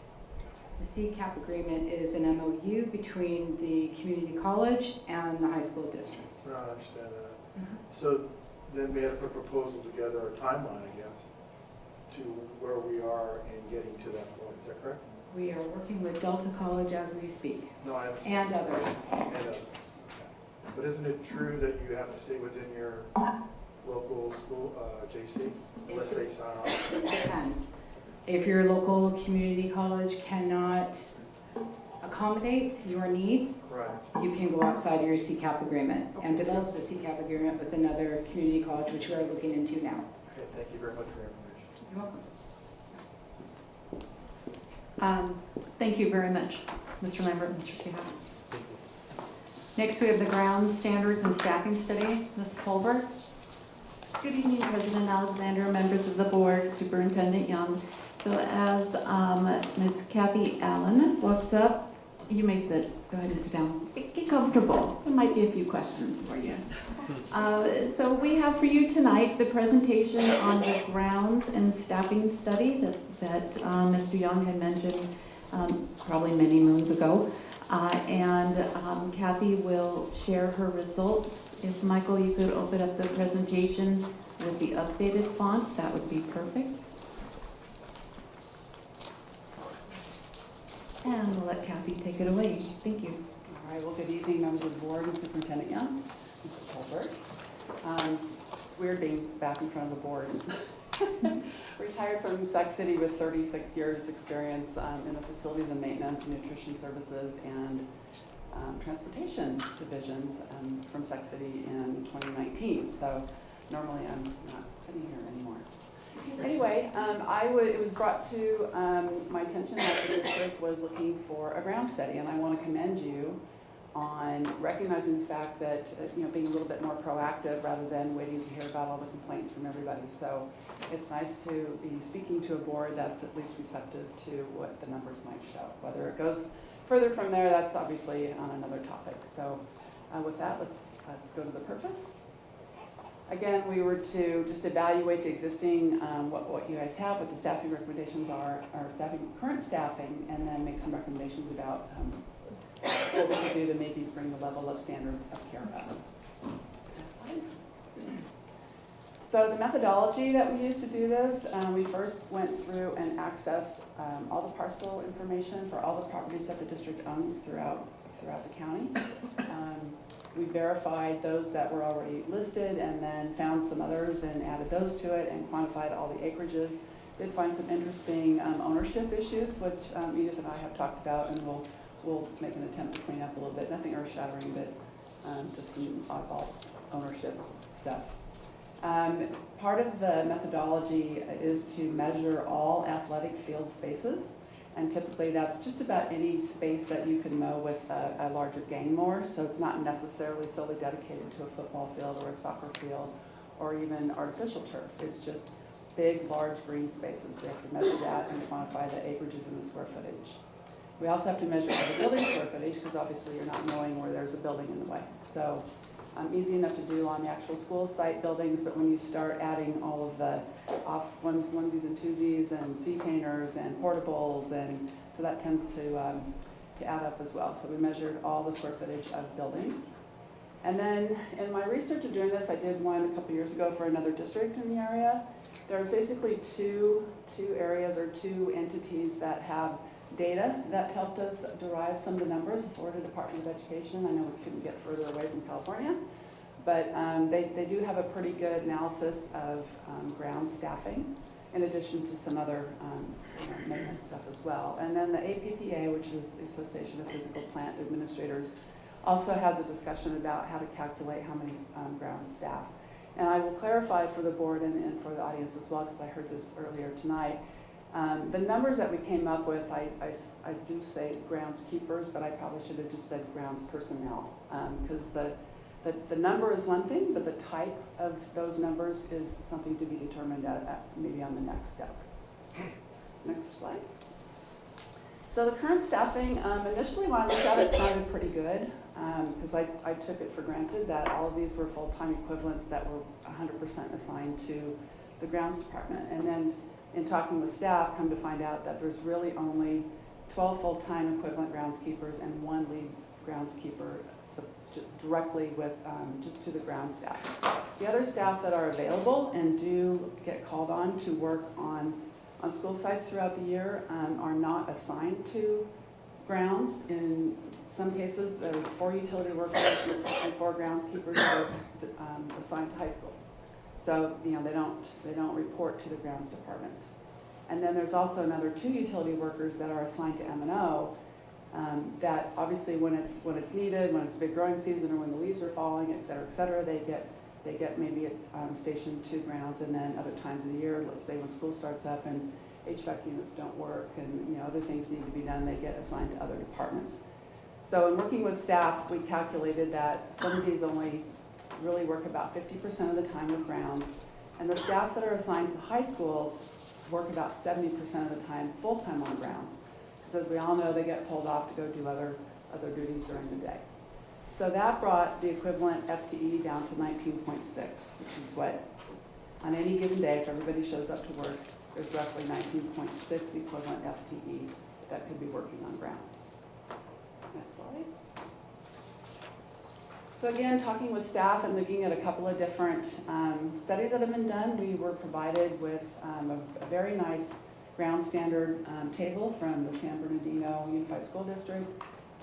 The CCAP agreement is an MOU between the community college and the high school district. No, I understand that. So then we have to put a proposal together, a timeline, I guess, to where we are in getting to that point. Is that correct? We are working with Delta College as we speak. No, I understand. And others. And others. But isn't it true that you have to stay within your local school, JC, unless they sign off? It depends. If your local community college cannot accommodate your needs, right, you can go outside your CCAP agreement and develop the CCAP agreement with another community college, which we are looking into now. Okay, thank you very much for your information. You're welcome. Thank you very much, Mr. Lambert, Mr. Seahawk. Next, we have the grounds standards and staffing study. Ms. Holbert. Good evening, President Alexander, members of the board, Superintendent Young. So as Ms. Kathy Allen walks up, you may sit. Go ahead and sit down. Get comfortable. There might be a few questions for you. So we have for you tonight the presentation on the grounds and staffing study that Mr. Young had mentioned probably many moons ago. Kathy will share her results. If Michael, you could open up the presentation with the updated font, that would be perfect. And we'll let Kathy take it away. Thank you. All right, well, good evening, members of the board and Superintendent Young, Mrs. Holbert. It's weird being back in front of the board. Retired from Sac City with 36 years experience in the facilities and maintenance, nutrition services, and transportation divisions from Sac City in 2019. So normally I'm not sitting here anymore. Anyway, it was brought to my attention that the district was looking for a ground study, and I want to commend you on recognizing the fact that being a little bit more proactive rather than waiting to hear about all the complaints from everybody. So it's nice to be speaking to a board that's at least receptive to what the numbers might show. Whether it goes further from there, that's obviously on another topic. So with that, let's go to the purpose. Again, we were to just evaluate the existing, what you guys have, what the staffing recommendations are, or current staffing, and then make some recommendations about what we could do to maybe bring the level of standard of care up. Next slide. So the methodology that we used to do this, we first went through and accessed all the parcel information for all the properties that the district owns throughout the county. We verified those that were already listed and then found some others and added those to it and quantified all the acreages. Did find some interesting ownership issues, which Edith and I have talked about, and we'll make an attempt to clean up a little bit. Nothing earth-shattering, but just some oddball ownership stuff. Part of the methodology is to measure all athletic field spaces. And typically that's just about any space that you can mow with a larger game mower. So it's not necessarily solely dedicated to a football field or a soccer field or even artificial turf. It's just big, large green spaces. We have to measure that and quantify the acreages and the square footage. We also have to measure the building square footage because obviously you're not mowing where there's a building in the way. So easy enough to do on the actual school site buildings, but when you start adding all of the onesies and twosies and C-tainers and portables, and so that tends to add up as well. So we measured all the square footage of buildings. And then in my research of doing this, I did one a couple years ago for another district in the area. There's basically two areas or two entities that have data that helped us derive some of the numbers. The Florida Department of Education, I know we couldn't get further away from California, but they do have a pretty good analysis of ground staffing in addition to some other maintenance stuff as well. And then the APPA, which is the Association of Physical Plant Administrators, also has a discussion about how to calculate how many ground staff. And I will clarify for the board and for the audience as well, because I heard this earlier tonight. The numbers that we came up with, I do say groundskeepers, but I probably should have just said grounds personnel. Because the number is one thing, but the type of those numbers is something to be determined at maybe on the next step. Next slide. So the current staffing, initially when I looked at it, sounded pretty good, because I took it for granted that all of these were full-time equivalents that were 100% assigned to the grounds department. And then in talking with staff, come to find out that there's really only 12 full-time equivalent groundskeepers and 1 lead groundskeeper directly with just to the ground staff. The other staff that are available and do get called on to work on school sites throughout the year are not assigned to grounds. In some cases, there's 4 utility workers and 4 groundskeepers that are assigned to high schools. So, you know, they don't report to the grounds department. And then there's also another 2 utility workers that are assigned to M&O that obviously when it's needed, when it's a big growing season or when the leaves are falling, et cetera, they get maybe stationed to grounds, and then other times of the year, let's say when school starts up and HVAC units don't work and, you know, other things need to be done, they get assigned to other departments. So in working with staff, we calculated that some of these only really work about 50% of the time with grounds, and the staff that are assigned to the high schools work about 70% of the time full-time on grounds, because as we all know, they get pulled off to go do other duties during the day. So that brought the equivalent FTE down to 19.6, which is what, on any given day, if everybody shows up to work, there's roughly 19.6 equivalent FTE that could be working on grounds. Next slide. So again, talking with staff and looking at a couple of different studies that have been done, we were provided with a very nice ground standard table from the San Bernardino Unified School District.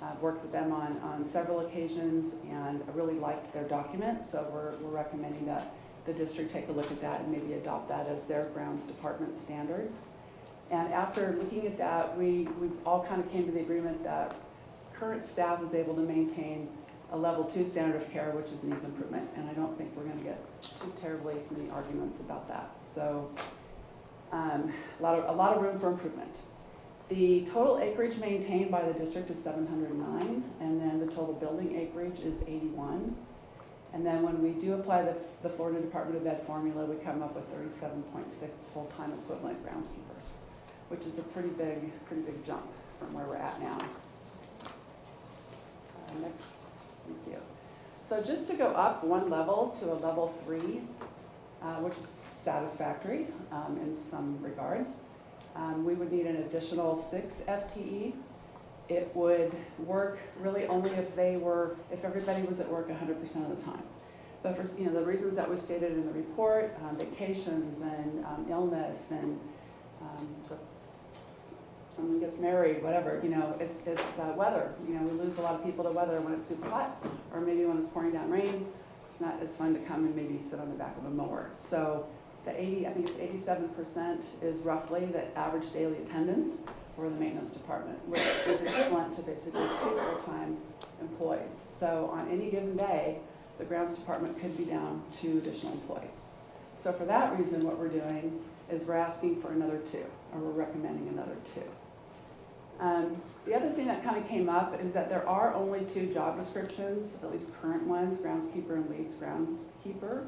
I've worked with them on several occasions, and I really liked their document, so we're recommending that the district take a look at that and maybe adopt that as their grounds department standards. And after looking at that, we all kind of came to the agreement that current staff is able to maintain a level 2 standard of care, which is needs improvement, and I don't think we're going to get too terribly many arguments about that. So a lot of room for improvement. The total acreage maintained by the district is 709, and then the total building acreage is 81. And then when we do apply the Florida Department of Ed formula, we come up with 37.6 full-time equivalent groundskeepers, which is a pretty big jump from where we're at now. Next, thank you. So just to go up 1 level to a level 3, which is satisfactory in some regards, we would need an additional 6 FTE. It would work really only if everybody was at work 100% of the time. But for the reasons that we stated in the report, vacations and illness and so someone gets married, whatever, it's weather. We lose a lot of people to weather when it's super hot, or maybe when it's pouring down rain. It's not as fun to come and maybe sit on the back of a mower. So I think it's 87% is roughly the average daily attendance for the maintenance department, which is equivalent to basically 2 full-time employees. So on any given day, the grounds department could be down 2 additional employees. So for that reason, what we're doing is we're asking for another 2, or we're recommending another 2. The other thing that kind of came up is that there are only 2 job descriptions, at least current ones, groundskeeper and leads groundskeeper,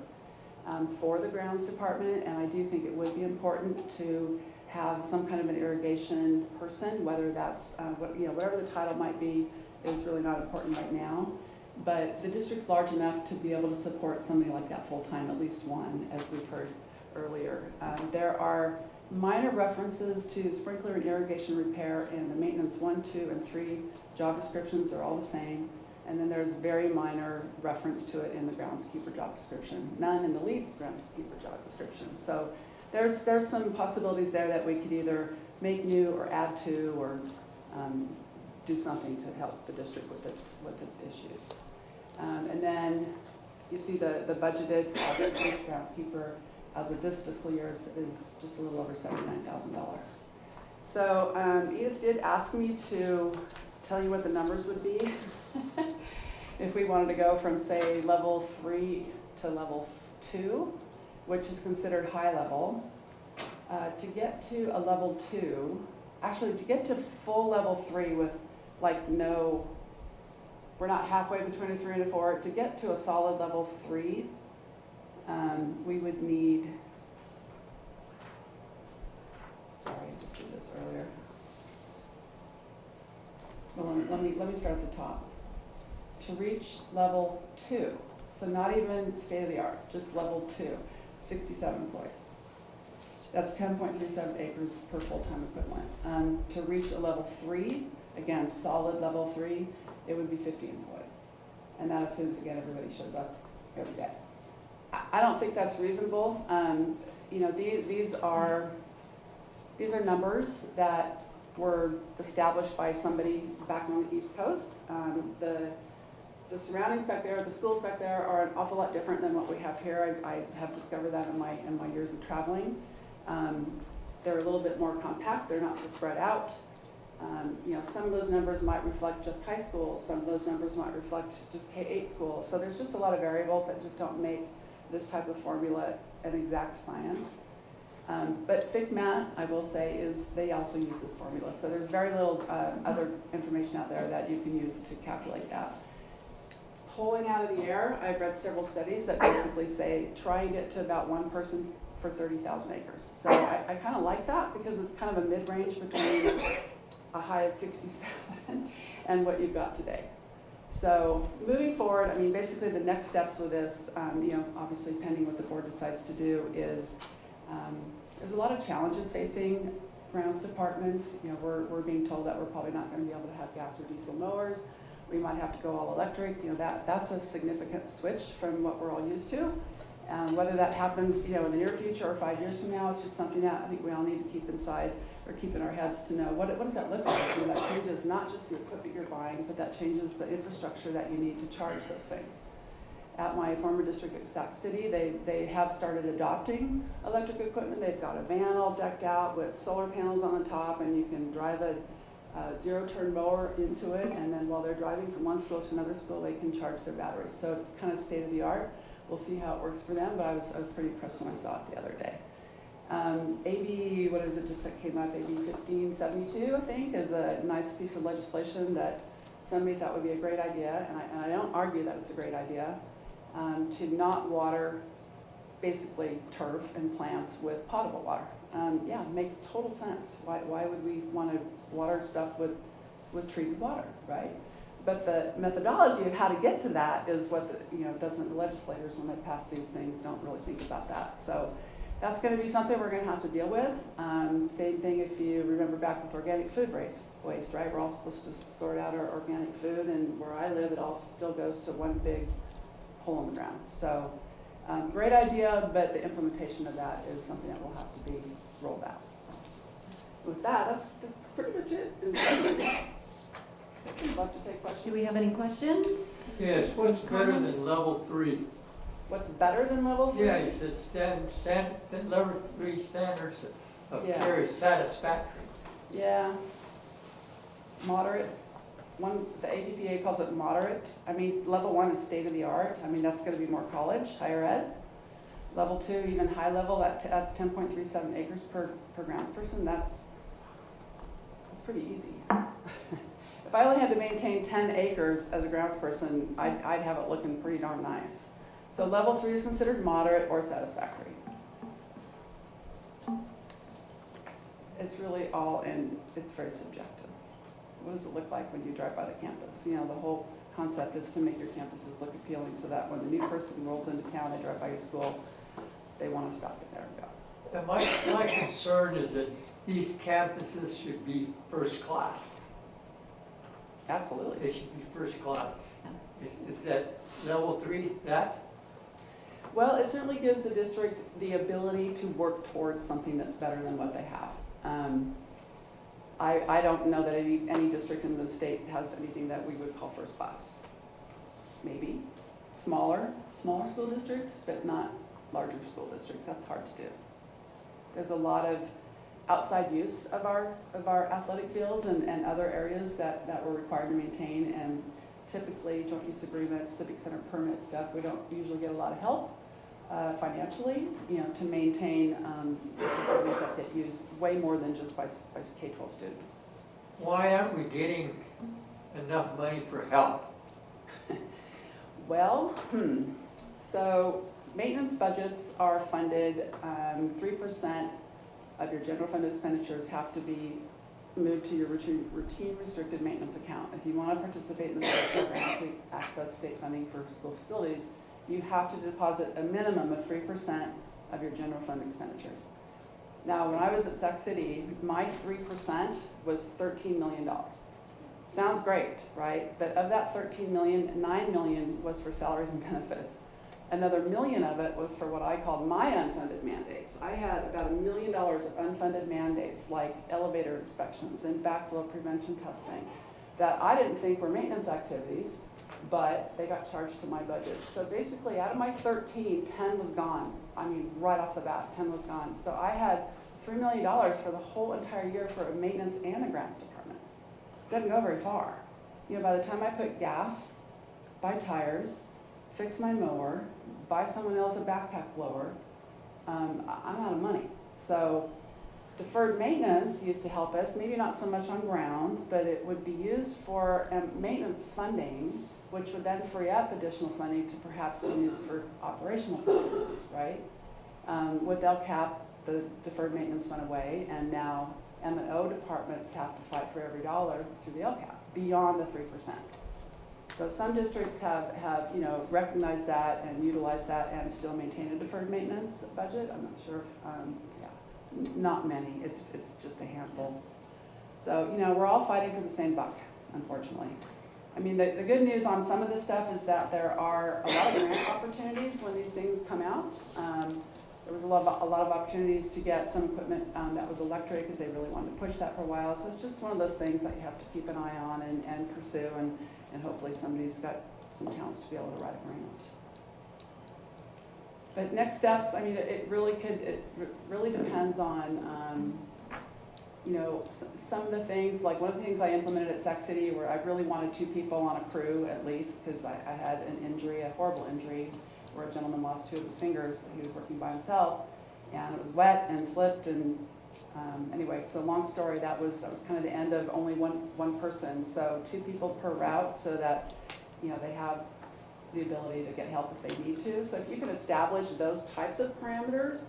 for the grounds department, and I do think it would be important to have some kind of an irrigation person, whether that's, whatever the title might be, is really not important right now. But the district's large enough to be able to support somebody like that full-time, at least 1, as we've heard earlier. There are minor references to sprinkler and irrigation repair in the maintenance 1, 2, and 3 job descriptions. They're all the same. And then there's very minor reference to it in the groundskeeper job description. None in the lead groundskeeper job description. So there's some possibilities there that we could either make new or add to, or do something to help the district with its issues. And then you see the budgeted cost of each groundskeeper as of this fiscal year is just a little over $79,000. So Edith did ask me to tell you what the numbers would be if we wanted to go from, say, level 3 to level 2, which is considered high level. To get to a level 2, actually to get to full level 3 with like no, we're not halfway between a 3 and a 4, to get to a solid level 3, we would need, sorry, I just did this earlier. Well, let me start at the top. To reach level 2, so not even state of the art, just level 2, 67 employees. That's 10.37 acres per full-time equivalent. To reach a level 3, again, solid level 3, it would be 50 employees. And that assumes, again, everybody shows up every day. I don't think that's reasonable. You know, these are numbers that were established by somebody back on the East Coast. The surroundings back there, the schools back there are an awful lot different than what we have here. I have discovered that in my years of traveling. They're a little bit more compact. They're not so spread out. You know, some of those numbers might reflect just high schools. Some of those numbers might reflect just K-8 schools. So there's just a lot of variables that just don't make this type of formula an exact science. But FICMAT, I will say, is they also use this formula. So there's very little other information out there that you can use to calculate that. Pulling out of the air, I've read several studies that basically say try and get to about 1 person for 30,000 acres. So I kind of like that because it's kind of a mid-range between a high of 67 and what you've got today. So moving forward, I mean, basically the next steps with this, you know, obviously pending what the board decides to do is there's a lot of challenges facing grounds departments. You know, we're being told that we're probably not going to be able to have gas or diesel mowers. We might have to go all electric. You know, that's a significant switch from what we're all used to. Whether that happens, you know, in the near future or 5 years from now, it's just something that I think we all need to keep inside or keep in our heads to know what does that look like. You know, that changes not just the equipment you're buying, but that changes the infrastructure that you need to charge those things. At my former district at Sac City, they have started adopting electric equipment. They've got a van all decked out with solar panels on the top, and you can drive a zero-turn mower into it, and then while they're driving from one school to another school, they can charge their batteries. So it's kind of state-of-the-art. We'll see how it works for them, but I was pretty impressed when I saw it the other day. AB, what is it just that came up, AB 1572, I think, is a nice piece of legislation that somebody thought would be a great idea, and I don't argue that it's a great idea, to not water basically turf and plants with potable water. Yeah, it makes total sense. Why would we want to water stuff with treated water, right? But the methodology of how to get to that is what the legislators, when they pass these things, don't really think about that. So that's going to be something we're going to have to deal with. Same thing if you remember back with organic food waste, right? We're all supposed to sort out our organic food, and where I live, it all still goes to one big hole in the ground. So great idea, but the implementation of that is something that will have to be rolled out. So with that, that's pretty much it. I'd love to take questions. Do we have any questions? Yes, what's better than level 3? What's better than level 3? Yeah, you said level 3 standards of care is satisfactory. Yeah. Moderate. The APPA calls it moderate. I mean, level 1 is state of the art. I mean, that's going to be more college, higher ed. Level 2, even high level, that's 10.37 acres per grounds person. That's pretty easy. If I only had to maintain 10 acres as a grounds person, I'd have it looking pretty darn nice. So level 3 is considered moderate or satisfactory. It's really it's very subjective. What does it look like when you drive by the campus? You know, the whole concept is to make your campuses look appealing so that when the new person rolls into town, they drive by your school, they want to stop it there and go. And my concern is that these campuses should be first class. Absolutely. They should be first class. Is that level 3 that? Well, it certainly gives the district the ability to work towards something that's better than what they have. I don't know that any district in the state has anything that we would call first class. Maybe smaller school districts, but not larger school districts. That's hard to do. There's a lot of outside use of our athletic fields and other areas that we're required to maintain, and typically joint use agreements, civic center permit stuff, we don't usually get a lot of help. financially, to maintain the facilities that get used way more than just by K-12 students. Why aren't we getting enough money for help? Well, so maintenance budgets are funded, 3% of your general fund expenditures have to be moved to your routine restricted maintenance account. If you want to participate in the state program to access state funding for school facilities, you have to deposit a minimum of 3% of your general fund expenditures. Now, when I was at Sac City, my 3% was $13 million. Sounds great, right? But of that 13 million, 9 million was for salaries and benefits. Another million of it was for what I called my unfunded mandates. I had about $1 million of unfunded mandates, like elevator inspections and backflow prevention testing, that I didn't think were maintenance activities, but they got charged to my budget. So basically, out of my 13, 10 was gone. I mean, right off the bat, 10 was gone. So I had $3 million for the whole entire year for a maintenance and a grants department. Doesn't go very far. By the time I put gas, buy tires, fix my mower, buy someone else a backpack blower, I'm out of money. So deferred maintenance used to help us, maybe not so much on grounds, but it would be used for maintenance funding, which would then free up additional funding to perhaps be used for operational purposes, right? With LCAP, the deferred maintenance went away, and now M&O departments have to fight for every dollar through the LCAP, beyond the 3%. So some districts have recognized that and utilized that and still maintain a deferred maintenance budget. I'm not sure if, not many, it's just a handful. So, we're all fighting for the same buck, unfortunately. I mean, the good news on some of this stuff is that there are a lot of grant opportunities when these things come out. There was a lot of opportunities to get some equipment that was electric, because they really wanted to push that for a while. So it's just one of those things that you have to keep an eye on and pursue, and hopefully somebody's got some talents to be able to write a grant. But next steps, I mean, it really depends on, some of the things, like one of the things I implemented at Sac City, where I really wanted 2 people on a crew at least, because I had an injury, a horrible injury, where a gentleman lost 2 of his fingers. He was working by himself, and it was wet and slipped, and anyway, so long story, that was kind of the end of only one person. So 2 people per route, so that they have the ability to get help if they need to. So if you can establish those types of parameters,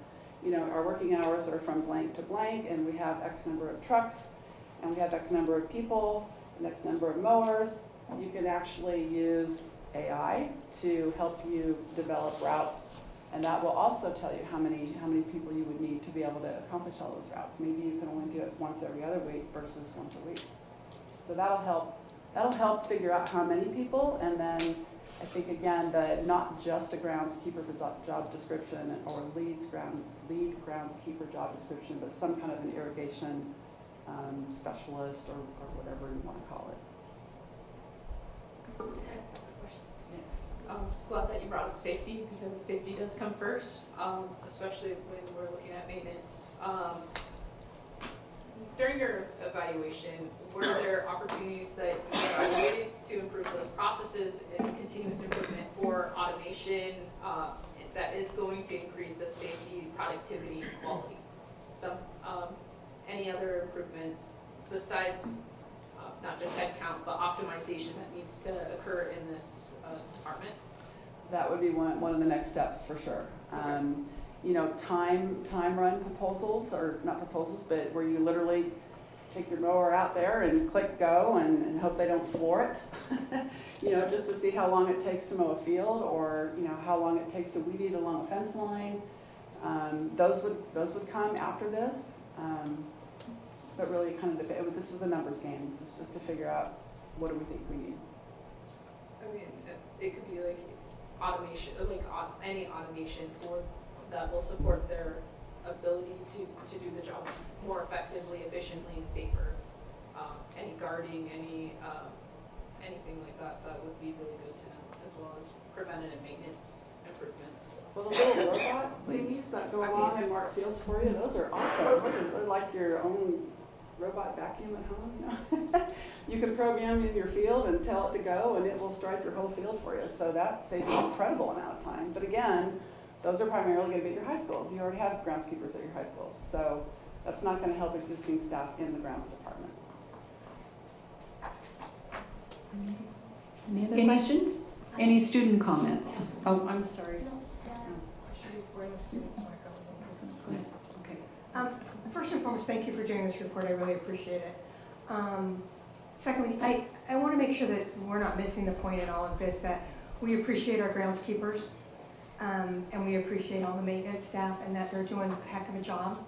our working hours are from blank to blank, and we have X number of trucks, and we have X number of people, and X number of mowers, you can actually use AI to help you develop routes, and that will also tell you how many people you would need to be able to accomplish all those routes. Maybe you can only do it once every other week versus once a week. So that'll help figure out how many people, and then I think again that not just a groundskeeper job description or lead groundskeeper job description, but some kind of an irrigation specialist or whatever you want to call it. Yes. Glad that you brought up safety, because safety does come first, especially when we're looking at maintenance. During your evaluation, were there opportunities that you evaluated to improve those processes and continuous improvement for automation that is going to increase the safety, productivity, and quality? Any other improvements besides not just headcount, but optimization that needs to occur in this department? That would be one of the next steps for sure. Okay. Time run proposals, or not proposals, but where you literally take your mower out there and click go and hope they don't floor it. Just to see how long it takes to mow a field, or how long it takes to weed eat along a fence line. Those would come after this. But really this was a numbers game. This is just to figure out what do we think we need. I mean, it could be like automation, any automation that will support their ability to do the job more effectively, efficiently, and safer. Any guarding, anything like that would be really good to know, as well as preventative maintenance improvements. Well, the little robot thingies that go along and mark fields for you, those are awesome. Those are like your own robot vacuum at home. You can program in your field and tell it to go, and it will stripe your whole field for you. So that saves an incredible amount of time. But again, those are primarily going to be at your high schools. You already have groundskeepers at your high schools. So that's not going to help existing staff in the grounds department. Any other questions? Any student comments? Oh, I'm sorry. First and foremost, thank you for doing this report. I really appreciate it. Secondly, I want to make sure that we're not missing the point in all of this, that we appreciate our groundskeepers and we appreciate all the maintenance staff and that they're doing a heck of a job.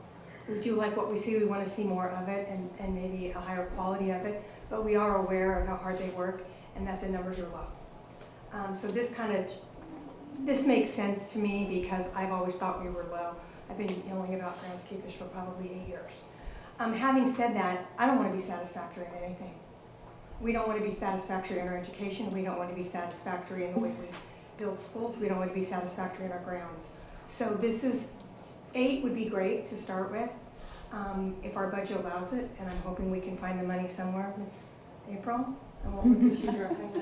We do like what we see. We want to see more of it and maybe a higher quality of it, but we are aware of how hard they work and that the numbers are low. So this makes sense to me because I've always thought we were low. I've been yelling about groundskeepers for probably 8 years. Having said that, I don't want to be satisfactory in anything. We don't want to be satisfactory in our education. We don't want to be satisfactory in the way we build schools. We don't want to be satisfactory in our grounds. So 8 would be great to start with, if our budget allows it, and I'm hoping we can find the money somewhere in April. I won't look at you directly in the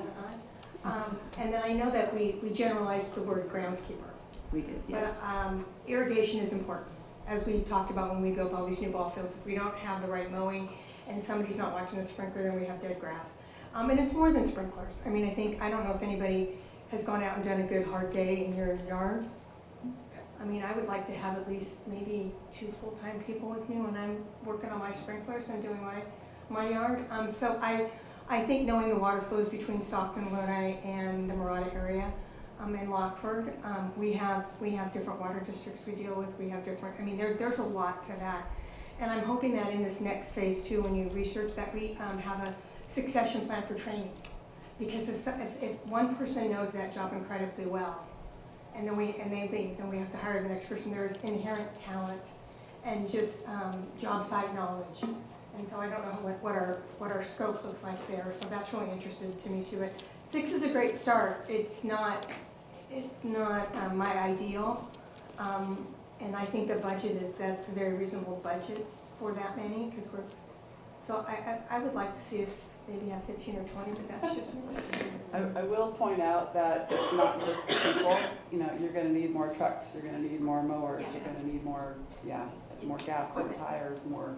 eye. And then I know that we generalized the word groundskeeper. We did, yes. But irrigation is important. As we talked about when we built all these new ball fields, if we don't have the right mowing and somebody's not watching the sprinkler, then we have dead grass. And it's more than sprinklers. I mean, I don't know if anybody has gone out and done a good hard day in your yard. I mean, I would like to have at least maybe 2 full-time people with me when I'm working on my sprinklers and doing my yard. So I think knowing the water flows between Stockton, Lodi, and the Marada area, in Lockford, we have different water districts we deal with. We have different, I mean, there's a lot to that. And I'm hoping that in this next phase too, when you research that, we have a succession plan for training. Because if one person knows that job incredibly well, and then they leave, then we have to hire the next person. There's inherent talent and just job site knowledge. And so I don't know what our scope looks like there. So that's really interesting to me too. But 6 is a great start. It's not my ideal, and I think the budget that's a very reasonable budget for that many because so I would like to see us maybe have 15 or 20, but that's just me. I will point out that it's not just people. You know, you're going to need more trucks. You're going to need more mowers. Yeah. You're going to need more gas, more tires, more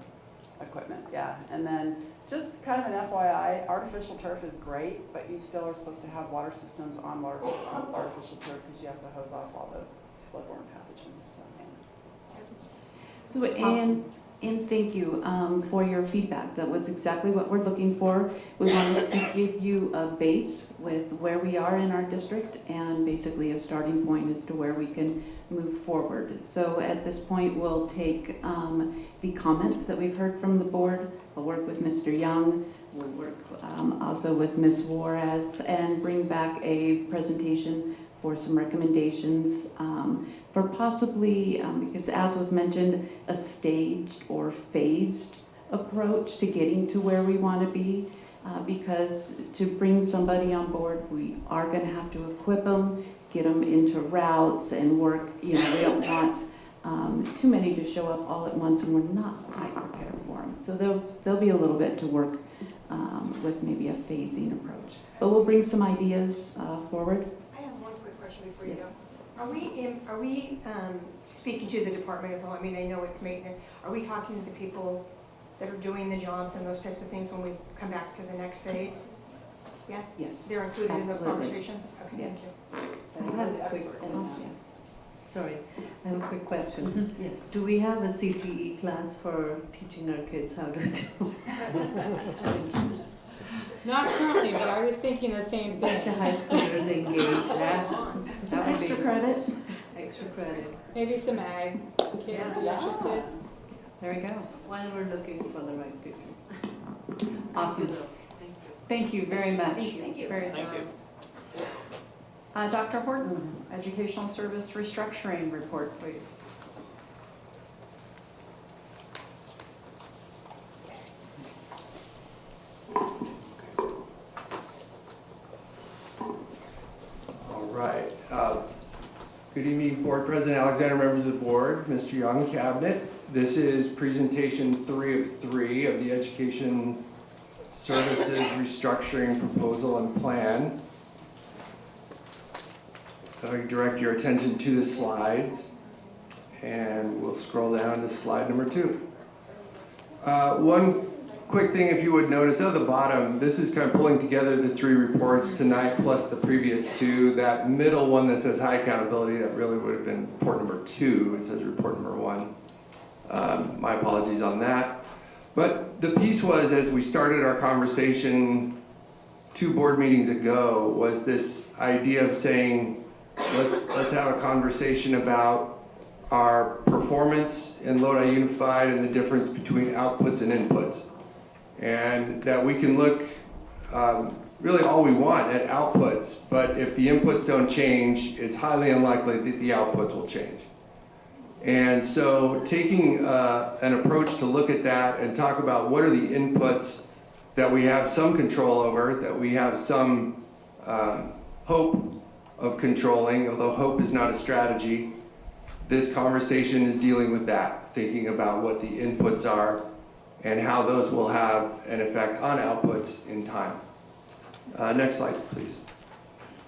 equipment. Yeah, and then just kind of an FYI, artificial turf is great, but you still are supposed to have water systems on artificial turf because you have to hose off all the bloodborne pathogens. So, and thank you for your feedback. That was exactly what we're looking for. We wanted to give you a base with where we are in our district and basically a starting point as to where we can move forward. So at this point, we'll take the comments that we've heard from the board. We'll work with Mr. Young. We'll work also with Ms. Juarez and bring back a presentation for some recommendations for possibly, because as was mentioned, a staged or phased approach to getting to where we want to be. Because to bring somebody on board, we are going to have to equip them, get them into routes and work. You know, we don't want too many to show up all at once and we're not quite prepared for them. So there'll be a little bit to work with maybe a phasing approach. But we'll bring some ideas forward. I have one quick question before you go. Are we speaking to the department as well? I mean, I know it's maintenance. Are we talking to the people that are doing the jobs and those types of things when we come back to the next phase? Yeah? Yes. They're included in those Absolutely. conversations? Okay, Yes. thank I have a quick, sorry, I have a quick question. Yes. Do we have a CTE class for teaching our kids how to do? Not currently, but I was thinking the same Get the thing. high schoolers engaged. Some extra credit. Extra credit. Maybe some ag, kids would be interested. There we go. While we're looking for the right people. Awesome. Thank you very much. Thank you. Very thorough. Dr. Horton, Educational Service Restructuring Report, please. All right. Good evening, Board President Alexander, members of the board, Mr. Young, Cabinet. This is presentation 3 of 3 of the Education Services Restructuring Proposal and Plan. If I direct your attention to the slides, and we'll scroll down to slide number 2. One quick thing, if you would notice at the bottom, this is kind of pulling together the 3 reports tonight plus the previous 2. That middle one that says high accountability, that really would have been report number 2. It says report number 1. My apologies on that. But the piece was, as we started our conversation 2 board meetings ago, was this idea of saying, let's have a conversation about our performance in Lodi Unified and the difference between outputs and inputs. And that we can look really all we want at outputs, but if the inputs don't change, it's highly unlikely that the outputs will change. And so taking an approach to look at that and talk about what are the inputs that we have some control over, that we have some hope of controlling, although hope is not a strategy. This conversation is dealing with that, thinking about what the inputs are and how those will have an effect on outputs in time. Next slide, please.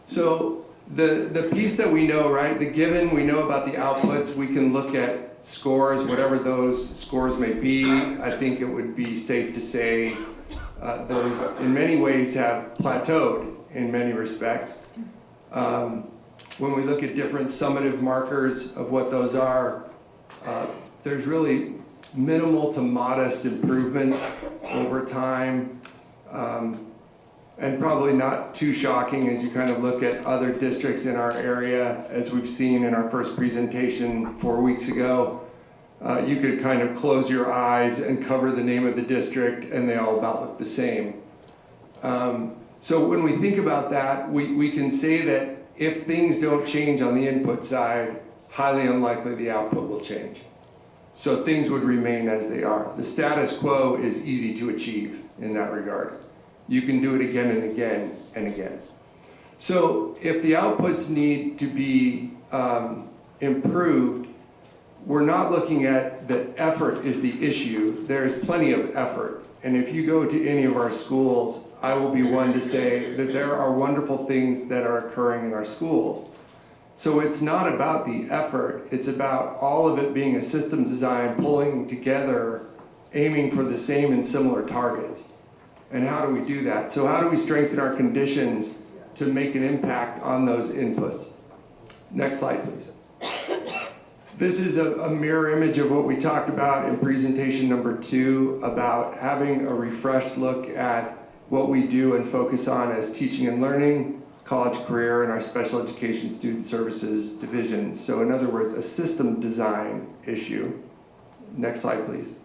So the piece that we know, right, the given, we know about the outputs. We can look at scores, whatever those scores may be. I think it would be safe to say those in many ways have plateaued in many respects. When we look at different summative markers of what those are, there's really minimal to modest improvements over time, and probably not too shocking as you kind of look at other districts in our area. As we've seen in our first presentation 4 weeks ago, you could kind of close your eyes and cover the name of the district and they all about look the same. So when we think about that, we can say that if things don't change on the input side, highly unlikely the output will change. So things would remain as they are. The status quo is easy to achieve in that regard. You can do it again and again and again. So if the outputs need to be improved, we're not looking at that effort is the issue. There's plenty of effort. And if you go to any of our schools, I will be one to say that there are wonderful things that are occurring in our schools. So it's not about the effort, it's about all of it being a systems design, pulling together, aiming for the same and similar targets. And how do we do that? So how do we strengthen our conditions to make an impact on those inputs? Next slide, please. This is a mirror image of what we talked about in presentation number 2 about having a refreshed look at what we do and focus on as teaching and learning, college career, and our special education student services division. So in other words, a system design issue. Next slide, please.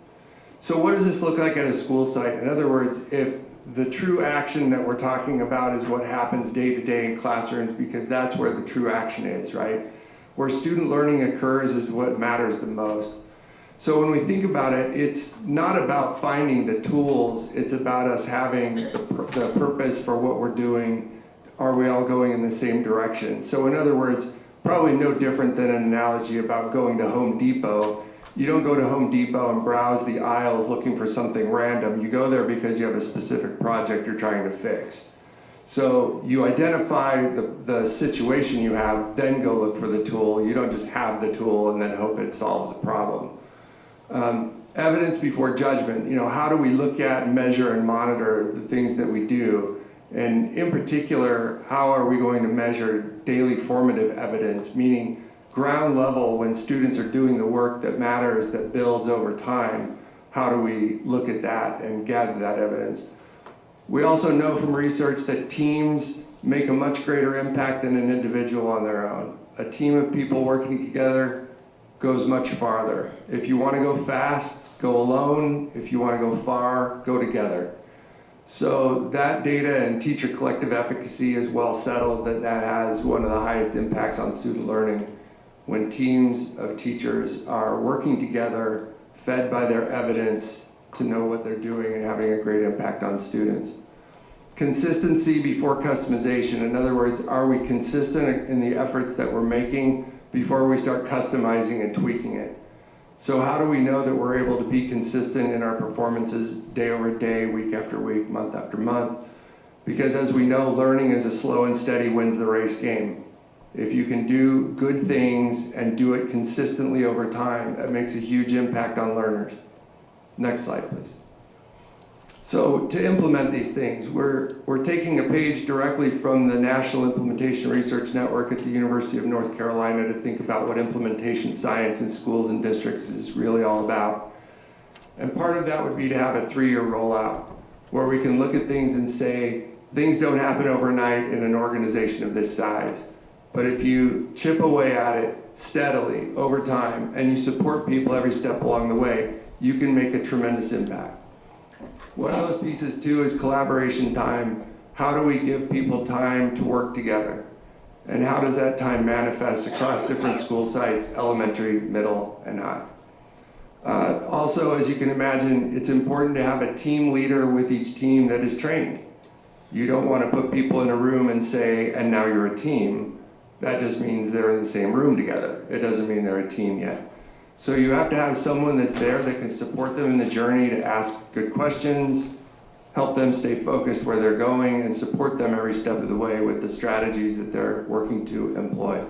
So what does this look like at a school site? In other words, if the true action that we're talking about is what happens day to day in classrooms, because that's where the true action is, right? Where student learning occurs is what matters the most. So when we think about it, it's not about finding the tools, it's about us having the purpose for what we're doing. Are we all going in the same direction? So in other words, probably no different than an analogy about going to Home Depot. You don't go to Home Depot and browse the aisles looking for something random. You go there because you have a specific project you're trying to fix. So you identify the situation you have, then go look for the tool. You don't just have the tool and then hope it solves a problem. Evidence before judgment. You know, how do we look at, measure, and monitor the things that we do? And in particular, how are we going to measure daily formative evidence, meaning ground level when students are doing the work that matters, that builds over time? How do we look at that and gather that evidence? We also know from research that teams make a much greater impact than an individual on their own. A team of people working together goes much farther. If you want to go fast, go alone. If you want to go far, go together. So that data and teacher collective efficacy is well settled that has one of the highest impacts on student learning when teams of teachers are working together, fed by their evidence to know what they're doing and having a great impact on students. Consistency before customization. In other words, are we consistent in the efforts that we're making before we start customizing and tweaking it? So how do we know that we're able to be consistent in our performances day over day, week after week, month after month? Because as we know, learning is a slow and steady wins the race game. If you can do good things and do it consistently over time, that makes a huge impact on learners. Next slide, please. So to implement these things, we're taking a page directly from the National Implementation Research Network at the University of North Carolina to think about what implementation science in schools and districts is really all about. And part of that would be to have a 3-year rollout where we can look at things and say, things don't happen overnight in an organization of this size. But if you chip away at it steadily over time and you support people every step along the way, you can make a tremendous impact. One of those pieces too is collaboration time. How do we give people time to work together? And how does that time manifest across different school sites, elementary, middle, and high? Also, as you can imagine, it's important to have a team leader with each team that is trained. You don't want to put people in a room and say, and now you're a team. That just means they're in the same room together. It doesn't mean they're a team yet. So you have to have someone that's there that can support them in the journey to ask good questions, help them stay focused where they're going, and support them every step of the way with the strategies that they're working to employ.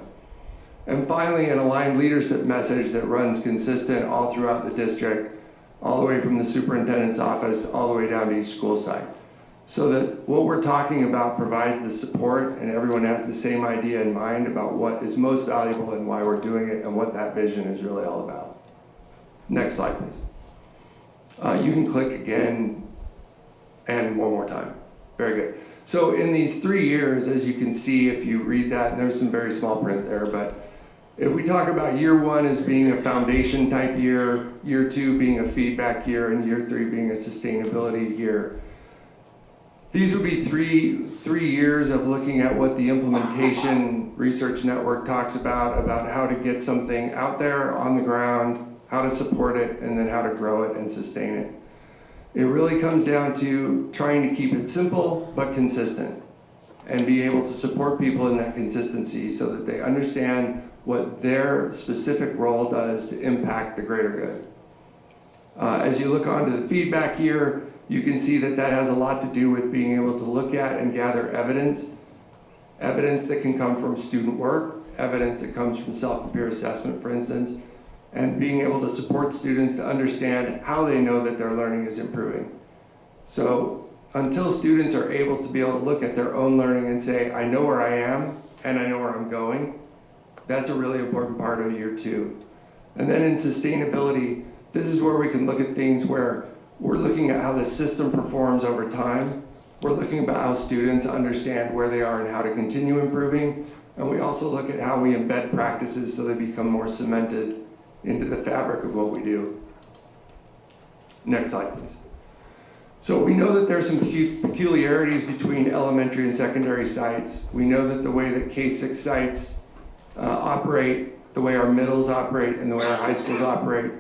And finally, an aligned leadership message that runs consistent all throughout the district, all the way from the superintendent's office, all the way down to each school site. So that what we're talking about provides the support and everyone has the same idea in mind about what is most valuable and why we're doing it and what that vision is really all about. Next slide, please. You can click again and one more time. Very good. So in these 3 years, as you can see, if you read that, and there's some very small print there, but if we talk about year 1 as being a foundation type year, year 2 being a feedback year, and year 3 being a sustainability year, these would be three years of looking at what the implementation research network talks about how to get something out there on the ground, how to support it, and then how to grow it and sustain it. It really comes down to trying to keep it simple but consistent and be able to support people in that consistency so that they understand what their specific role does to impact the greater good. As you look onto the feedback year, you can see that that has a lot to do with being able to look at and gather evidence that can come from student work, evidence that comes from self-peer assessment, for instance, and being able to support students to understand how they know that their learning is improving. So until students are able to be able to look at their own learning and say, I know where I am and I know where I'm going, that's a really important part of year 2. And then in sustainability, this is where we can look at things where we're looking at how the system performs over time. We're looking about how students understand where they are and how to continue improving. And we also look at how we embed practices so they become more cemented into the fabric of what we do. Next slide, please. So we know that there's some peculiarities between elementary and secondary sites. We know that the way that K-6 sites operate, the way our middles operate, and the way our high schools operate,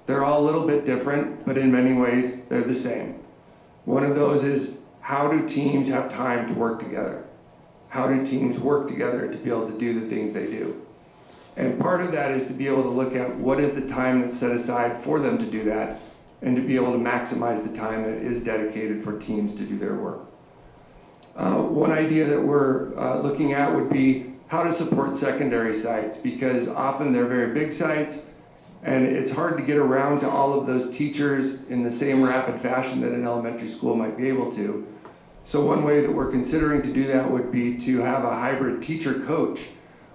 they're all a little bit different, but in many ways, they're the same. One of those is, how do teams have time to work together? How do teams work together to be able to do the things they do? And part of that is to be able to look at what is the time that's set aside for them to do that, and to be able to maximize the time that is dedicated for teams to do their work. One idea that we're looking at would be how to support secondary sites, because often they're very big sites, and it's hard to get around to all of those teachers in the same rapid fashion that an elementary school might be able to. So one way that we're considering to do that would be to have a hybrid teacher coach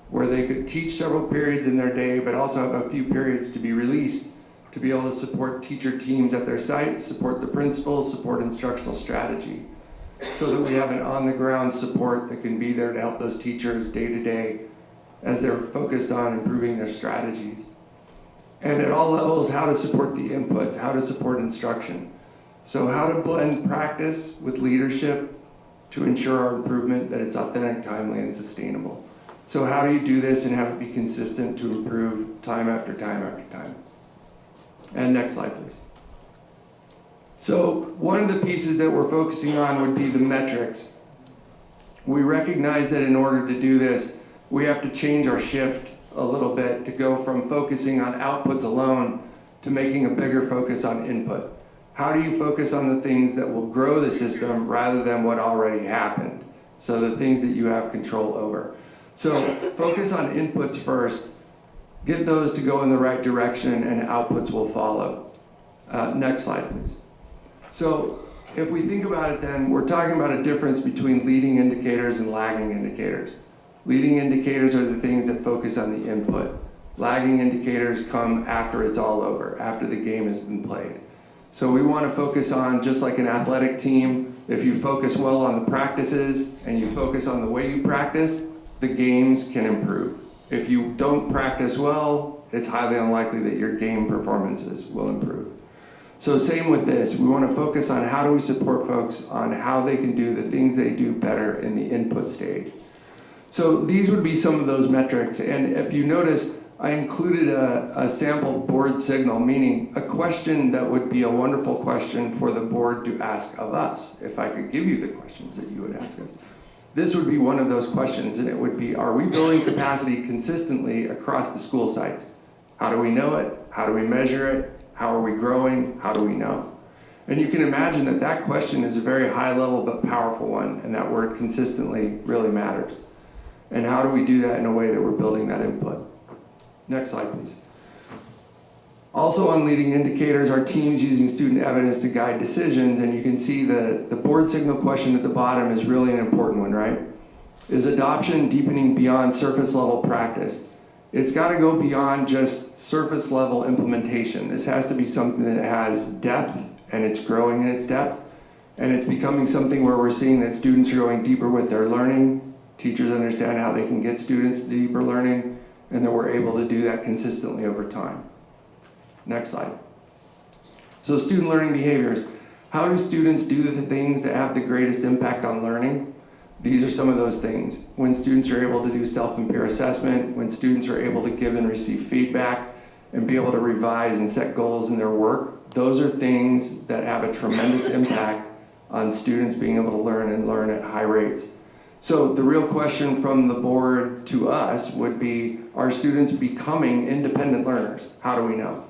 where they could teach several periods in their day, but also have a few periods to be released to be able to support teacher teams at their sites, support the principals, support instructional strategy, so that we have an on-the-ground support that can be there to help those teachers day to day as they're focused on improving their strategies. And at all levels, how to support the inputs, how to support instruction. So how to blend practice with leadership to ensure our improvement, that it's authentic, timely, and sustainable. So how do you do this and have it be consistent to improve time after time after time? And next slide, please. So one of the pieces that we're focusing on would be the metrics. We recognize that in order to do this, we have to change our shift a little bit to go from focusing on outputs alone to making a bigger focus on input. How do you focus on the things that will grow the system rather than what already happened? So the things that you have control over. So focus on inputs first, get those to go in the right direction, and outputs will follow. Next slide, please. So if we think about it then, we're talking about a difference between leading indicators and lagging indicators. Leading indicators are the things that focus on the input. Lagging indicators come after it's all over, after the game has been played. So we want to focus on, just like an athletic team, if you focus well on the practices and you focus on the way you practice, the games can improve. If you don't practice well, it's highly unlikely that your game performances will improve. So same with this, we want to focus on how do we support folks on how they can do the things they do better in the input stage. So these would be some of those metrics, and if you notice, I included a sample board signal, meaning a question that would be a wonderful question for the board to ask of us, if I could give you the questions that you would ask us. This would be one of those questions, and it would be, are we building capacity consistently across the school sites? How do we know it? How do we measure it? How are we growing? How do we know? And you can imagine that that question is a very high level but powerful one, and that word consistently really matters. And how do we do that in a way that we're building that input? Next slide, please. Also on leading indicators, our teams using student evidence to guide decisions, and you can see the board signal question at the bottom is really an important one, right? Is adoption deepening beyond surface level practice? It's got to go beyond just surface level implementation. This has to be something that has depth, and it's growing in its depth, and it's becoming something where we're seeing that students are going deeper with their learning, teachers understand how they can get students to deeper learning, and that we're able to do that consistently over time. Next slide. So student learning behaviors. How do students do the things that have the greatest impact on learning? These are some of those things. When students are able to do self and peer assessment, when students are able to give and receive feedback and be able to revise and set goals in their work, those are things that have a tremendous impact on students being able to learn and learn at high rates. So the real question from the board to us would be, are students becoming independent learners? How do we know?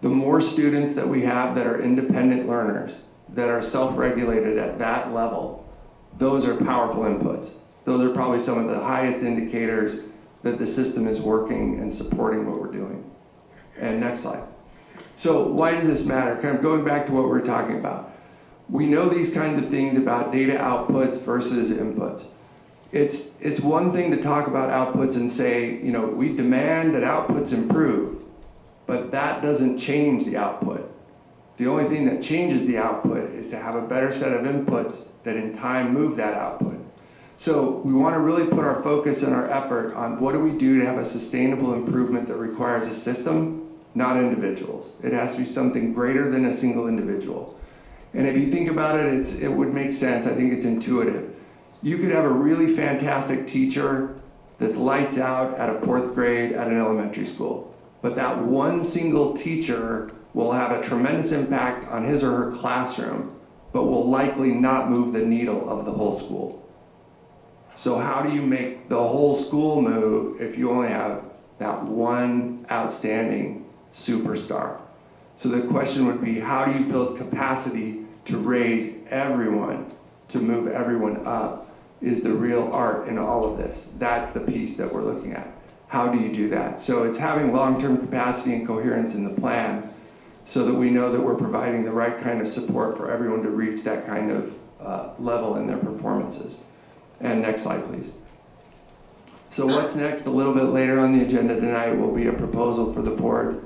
The more students that we have that are independent learners, that are self-regulated at that level, those are powerful inputs. Those are probably some of the highest indicators that the system is working and supporting what we're doing. And next slide. So why does this matter? Kind of going back to what we were talking about. We know these kinds of things about data outputs versus inputs. It's one thing to talk about outputs and say, you know, we demand that outputs improve, but that doesn't change the output. The only thing that changes the output is to have a better set of inputs that in time move that output. So we want to really put our focus and our effort on what do we do to have a sustainable improvement that requires a system, not individuals. It has to be something greater than a single individual. And if you think about it, it would make sense. I think it's intuitive. You could have a really fantastic teacher that's lights out at a 4th grade at an elementary school. But that one single teacher will have a tremendous impact on his or her classroom, but will likely not move the needle of the whole school. So how do you make the whole school move if you only have that one outstanding superstar? So the question would be, how do you build capacity to raise everyone, to move everyone up, is the real art in all of this. That's the piece that we're looking at. How do you do that? So it's having long-term capacity and coherence in the plan so that we know that we're providing the right kind of support for everyone to reach that kind of level in their performances. And next slide, please. So what's next? A little bit later on the agenda tonight will be a proposal for the board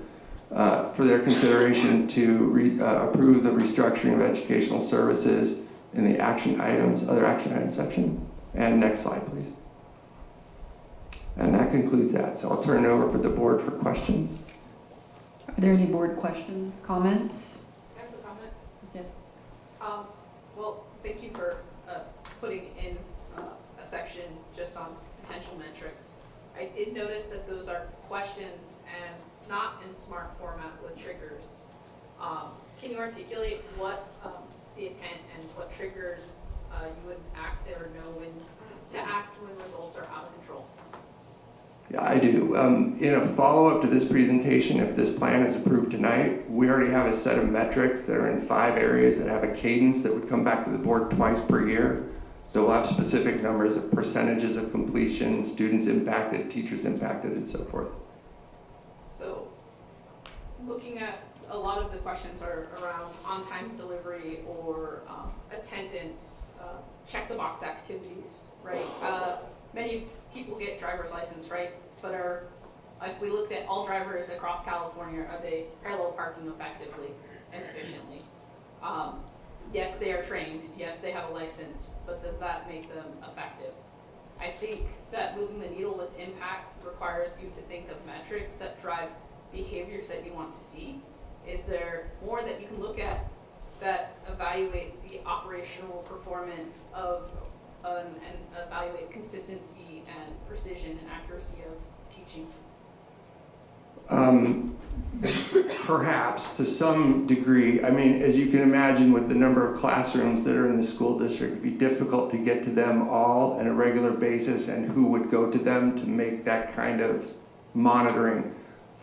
for their consideration to approve the restructuring of educational services in the action items, other action items section. And next slide, please. And that concludes that. So I'll turn it over for the board for questions. Are there any board questions, comments? I have a comment. Yes. Well, thank you for putting in a section just on potential metrics. I did notice that those are questions and not in SMART format with triggers. Can you articulate what the intent and what triggers you would act or know when to act when results are out of control? Yeah, I do. In a follow-up to this presentation, if this plan is approved tonight, we already have a set of metrics that are in 5 areas that have a cadence that would come back to the board twice per year So we'll have specific numbers of percentages of completion, students impacted, teachers impacted, and so forth. So, looking at a lot of the questions are around on-time delivery or attendance, check-the-box activities, right? Many people get driver's license, right? But if we looked at all drivers across California, are they parallel parking effectively and efficiently? Yes, they are trained. Yes, they have a license, but does that make them effective? I think that moving the needle with impact requires you to think of metrics that drive behaviors that you want to see. Is there more that you can look at that evaluates the operational performance of and evaluate consistency and precision and accuracy of teaching? Perhaps to some degree. I mean, as you can imagine, with the number of classrooms that are in the school district, it'd be difficult to get to them all on a regular basis, and who would go to them to make that kind of monitoring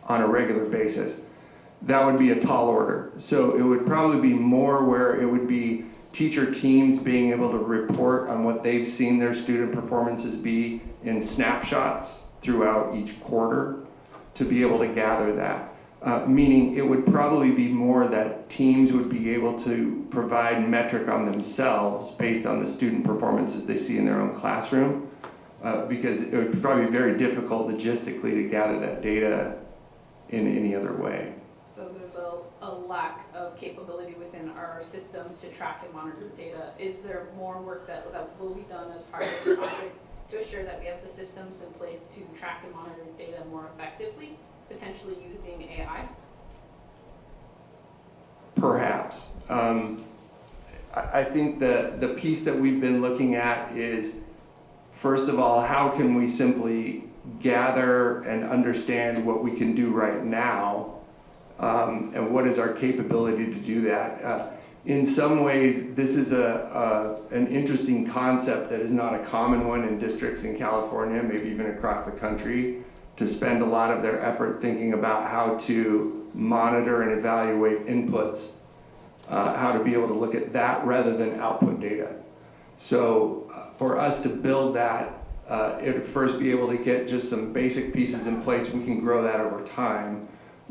on a regular basis. That would be a tall order. So it would probably be more where it would be teacher teams being able to report on what they've seen their student performances be in snapshots throughout each quarter, to be able to gather that. Meaning it would probably be more that teams would be able to provide metric on themselves based on the student performances they see in their own classroom, because it would probably be very difficult logistically to gather that data in any other way. So there's a lack of capability within our systems to track and monitor data. Is there more work that will be done as part of the project to assure that we have the systems in place to track and monitor data more effectively, potentially using AI? Perhaps. I think the piece that we've been looking at is, first of all, how can we simply gather and understand what we can do right now, and what is our capability to do that. In some ways, this is an interesting concept that is not a common one in districts in California, maybe even across the country, to spend a lot of their effort thinking about how to monitor and evaluate inputs, how to be able to look at that rather than output data. So for us to build that, it would first be able to get just some basic pieces in place. We can grow that over time.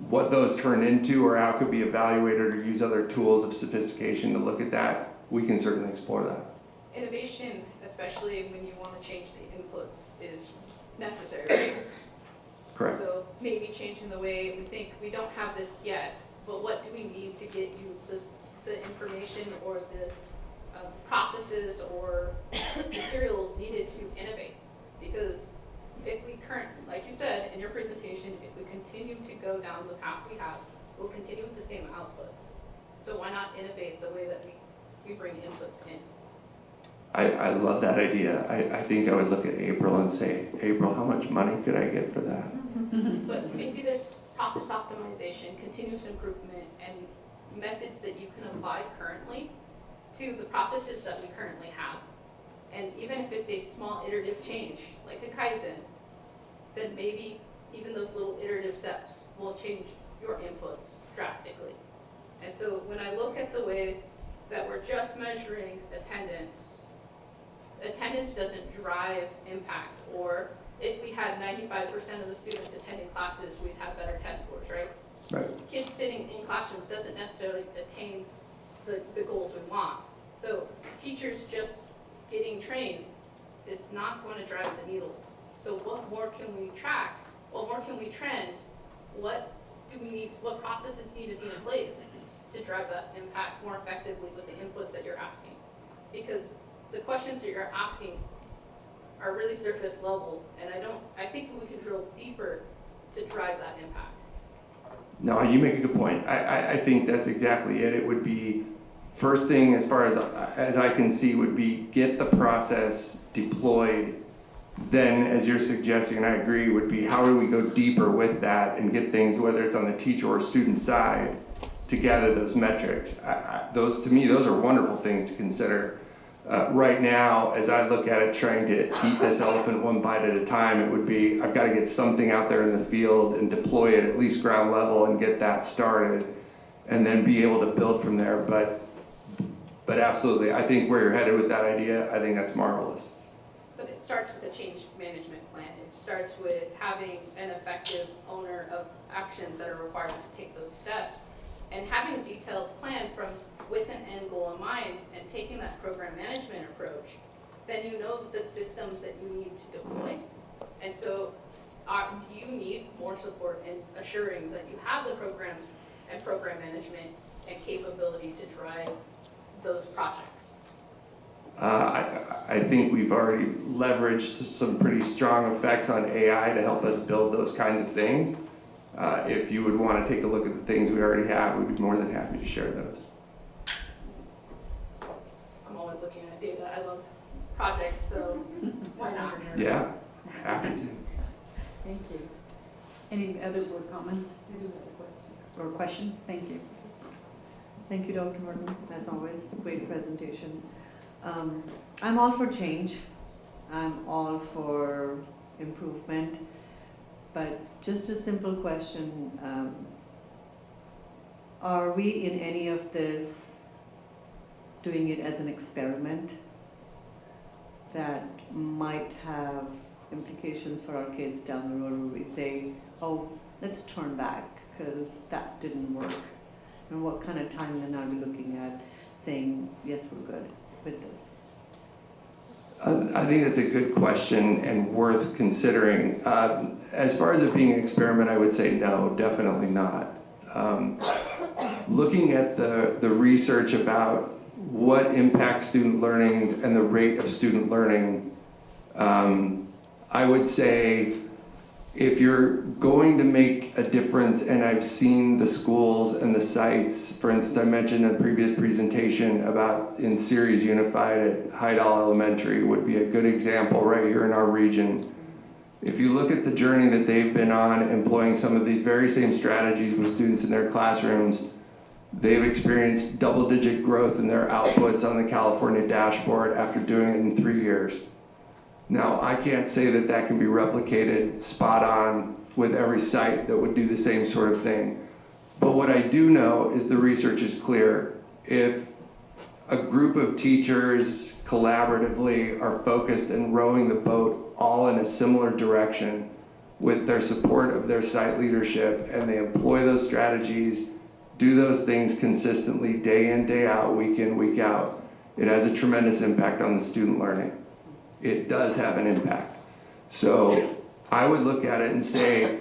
What those turn into or how it could be evaluated or use other tools of sophistication to look at that, we can certainly explore that. Innovation, especially when you want to change the inputs, is necessary, right? Correct. So maybe changing the way we think. We don't have this yet, but what do we need to get you the information or the processes or materials needed to innovate? Because if we like you said in your presentation, if we continue to go down the path we have, we'll continue with the same outputs. So why not innovate the way that we bring inputs in? I love that idea. I think I would look at April and say, April, how much money could I get for that? But maybe there's process optimization, continuous improvement, and methods that you can apply currently to the processes that we currently have. And even if it's a small iterative change, like a Kaizen, then maybe even those little iterative steps will change your inputs drastically. And so when I look at the way that we're just measuring attendance doesn't drive impact. Or if we had 95% of the students attending classes, we'd have better test scores, right? Right. Kids sitting in classrooms doesn't necessarily attain the goals we want. So teachers just getting trained is not going to drive the needle. So what more can we track? What more can we trend? What processes need to be in place to drive that impact more effectively with the inputs that you're asking? Because the questions that you're asking are really surface level, and I think we can drill deeper to drive that impact. No, you make a good point. I think that's exactly it. It would be, first thing as far as I can see, would be get the process deployed. Then, as you're suggesting, and I agree, would be how do we go deeper with that and get things, whether it's on the teacher or student side, to gather those metrics. Those, to me, those are wonderful things to consider. Right now, as I look at it, trying to eat this elephant one bite at a time, it would be, I've got to get something out there in the field and deploy it at least ground level and get that started, and then be able to build from there. But But absolutely, I think where you're headed with that idea, I think that's marvelous. But it starts with a change management plan. It starts with having an effective owner of actions that are required to take those steps. And having a detailed plan with an end goal in mind and taking that program management approach, then you know the systems that you need to deploy. And so do you need more support in assuring that you have the programs and program management and capability to drive those projects? I think we've already leveraged some pretty strong effects on AI to help us build those kinds of things. If you would want to take a look at the things we already have, we'd be more than happy to share those. I'm always looking at data. I love projects, so why not? Yeah, happy to. Thank you. Any other board comments or question? Thank you. Thank you, Dr. Morton. As always, great presentation. I'm all for change. I'm all for improvement. But just a simple question, are we in any of this doing it as an experiment that might have implications for our kids down the road where we say, oh, let's turn back because that didn't work? And what kind of timeline are we looking at saying, yes, we're good with this? I think that's a good question and worth considering. As far as it being an experiment, I would say no, definitely not. Looking at the research about what impacts student learning and the rate of student learning, I would say if you're going to make a difference, and I've seen the schools and the sites, for instance, I mentioned in a previous presentation about in Ceres Unified at Hydal Elementary would be a good example right here in our region. If you look at the journey that they've been on employing some of these very same strategies with students in their classrooms, they've experienced double-digit growth in their outputs on the California dashboard after doing it in 3 years. Now, I can't say that that can be replicated spot on with every site that would do the same sort of thing. But what I do know is the research is clear. If a group of teachers collaboratively are focused and rowing the boat all in a similar direction with their support of their site leadership, and they employ those strategies, do those things consistently day in, day out, week in, week out, it has a tremendous impact on the student learning. It does have an impact. So I would look at it and say,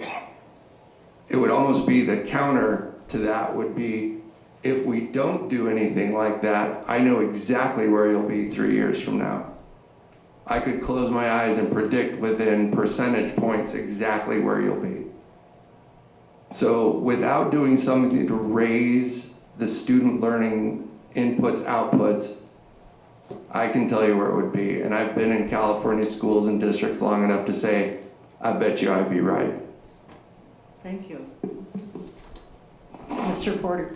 it would almost be the counter to that would be, if we don't do anything like that, I know exactly where you'll be 3 years from now. I could close my eyes and predict within percentage points exactly where you'll be. So without doing something to raise the student learning inputs, outputs, I can tell you where it would be. And I've been in California schools and districts long enough to say, I bet you I'd be right. Thank you. Mr. Porter.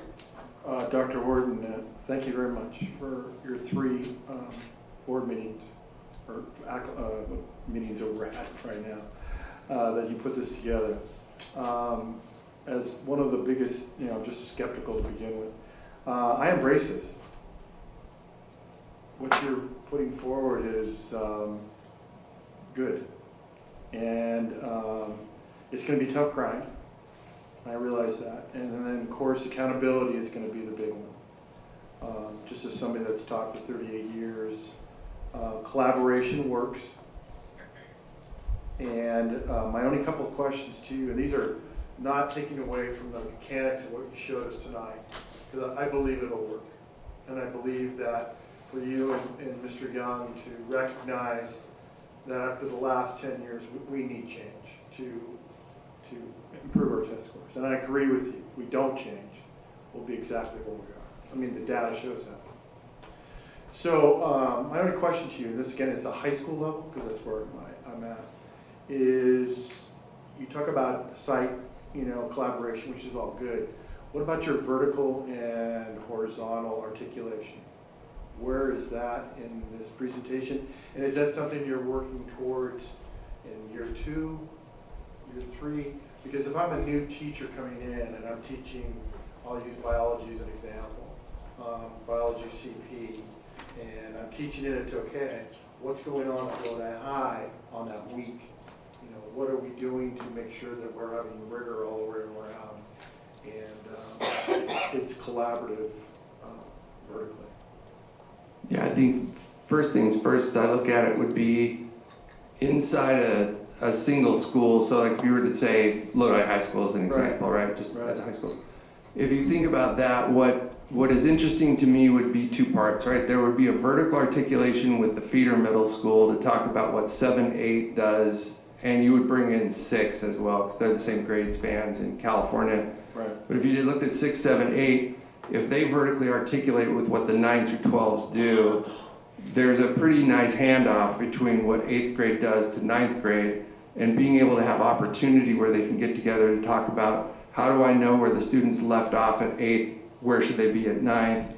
Dr. Warden, thank you very much for your 3 board meetings, or meetings that we're at right now, that you put this together. As one of the biggest, just skeptical to begin with, I embrace this. What you're putting forward is good. And it's going to be a tough grind. I realize that. And then, of course, accountability is going to be the big one. Just as somebody that's taught for 38 years, collaboration works. And my only couple of questions to you, and these are not taking away from the mechanics of what you showed us tonight, because I believe it'll work. And I believe that for you and Mr. Young to recognize that after the last 10 years, we need change to improve our test scores. And I agree with you. If we don't change, we'll be exactly where we are. I mean, the data shows that. So my only question to you, and this again is a high school level, because that's where I'm at, is you talk about site, collaboration, which is all good. What about your vertical and horizontal articulation? Where is that in this presentation? And is that something you're working towards in year 2, year 3? Because if I'm a new teacher coming in and I'm teaching, I'll use biology as an example, biology CP, and I'm teaching it at Tokay. What's going on at Lodi High on that week? You know, what are we doing to make sure that we're having rigor all the way around? And it's collaborative vertically. Yeah, I think first things first, I look at it would be inside a single school. So like if you were to say Lodi High School as an example, right? Just as a high school. If you think about that, what is interesting to me would be two parts, right? There would be a vertical articulation with the feeder middle school to talk about what 7, 8 does, and you would bring in 6 as well, because they're the same grade spans in California. Right. But if you looked at 6, 7, 8, if they vertically articulate with what the 9 through 12s do, there's a pretty nice handoff between what 8th grade does to 9th grade, and being able to have opportunity where they can get together to talk about, how do I know where the students left off at 8th, where should they be at 9th?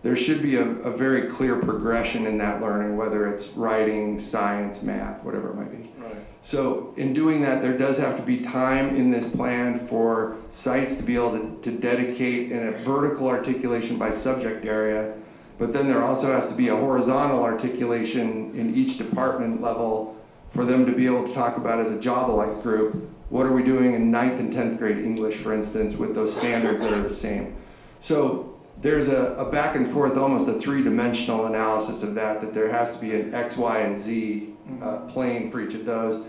There should be a very clear progression in that learning, whether it's writing, science, math, whatever it might be. Right. So in doing that, there does have to be time in this plan for sites to be able to dedicate in a vertical articulation by subject area, but then there also has to be a horizontal articulation in each department level for them to be able to talk about as a job-alike group, what are we doing in 9th and 10th grade English, for instance, with those standards that are the same. So there's a back and forth, almost a 3-dimensional analysis of that there has to be an X, Y, and Z plane for each of those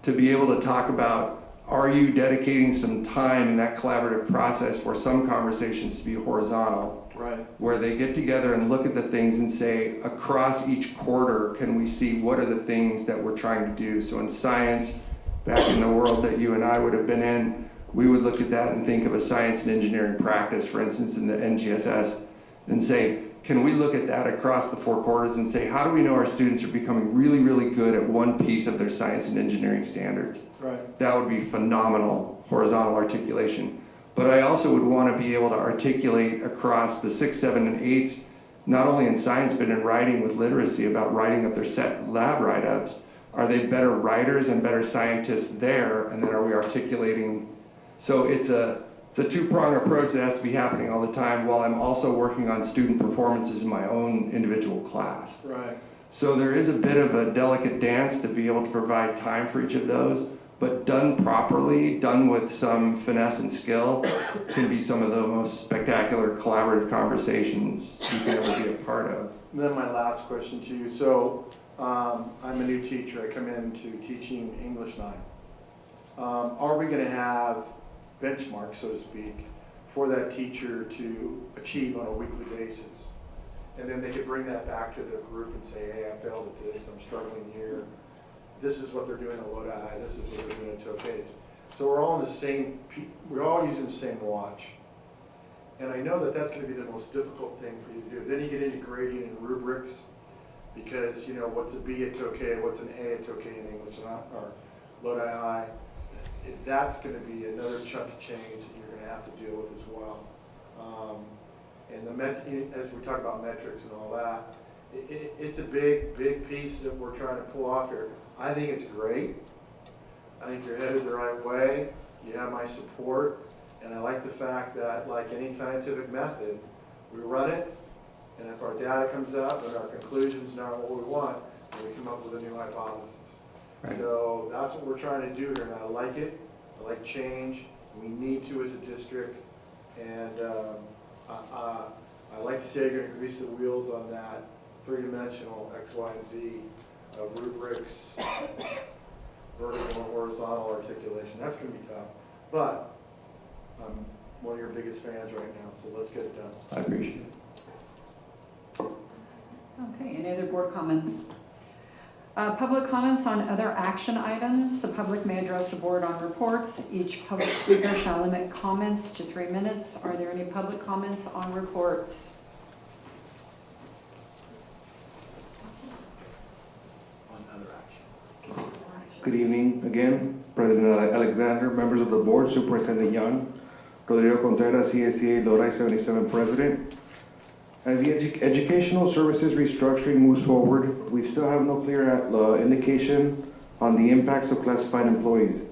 to be able to talk about, are you dedicating some time in that collaborative process for some conversations to be horizontal? Right. Where they get together and look at the things and say, across each quarter, can we see what are the things that we're trying to do? So in science, back in the world that you and I would have been in, we would look at that and think of a science and engineering practice, for instance, in the NGSS, and say, can we look at that across the 4 quarters and say, how do we know our students are becoming really, really good at one piece of their science and engineering standards? Right. That would be phenomenal horizontal articulation. But I also would want to be able to articulate across the 6, 7, and 8s, not only in science, but in writing with literacy, about writing up their set lab write-ups. Are they better writers and better scientists there? And then are we articulating? So it's a 2-prong approach that has to be happening all the time, while I'm also working on student performances in my own individual class. Right. So there is a bit of a delicate dance to be able to provide time for each of those, but done properly, done with some finesse and skill, can be some of the most spectacular collaborative conversations you can ever be a part of. And then my last question to you. So I'm a new teacher. I come into teaching English 9. Are we going to have benchmarks, so to speak, for that teacher to achieve on a weekly basis? And then they could bring that back to their group and say, hey, I failed at this, I'm struggling here. This is what they're doing at Lodi High, this is what they're doing at Tokay. So we're all using the same watch. And I know that that's going to be the most difficult thing for you to do. Then you get into grading and rubrics, because, you know, what's a B at Tokay, what's an A at Tokay in English, or Lodi High. That's going to be another chunk of change that you're going to have to deal with as well. And as we talk about metrics and all that, it's a big piece that we're trying to pull off here. I think it's great. I think you're headed the right way. You have my support. And I like the fact that, like any scientific method, we run it, and if our data comes up and our conclusions not what we want, then we come up with a new hypothesis. Right. So that's what we're trying to do here, and I like it. I like change. We need to as a district, and I like to say you're going to grease the wheels on that 3-dimensional X, Y, and Z rubrics, vertical and horizontal articulation. That's going to be tough, but I'm one of your biggest fans right now, so let's get it done. I appreciate it. Okay, any other board comments? Public comments on other action items. The public may address the board on reports. Each public speaker shall limit comments to 3 minutes. Are there any public comments on reports? On other action. Good evening again, President Alexander, members of the board, Superintendent Young, Rodrigo Contreras, CSEA Lodi 77 President. As the educational services restructuring moves forward, we still have no clear indication on the impacts of classified employees.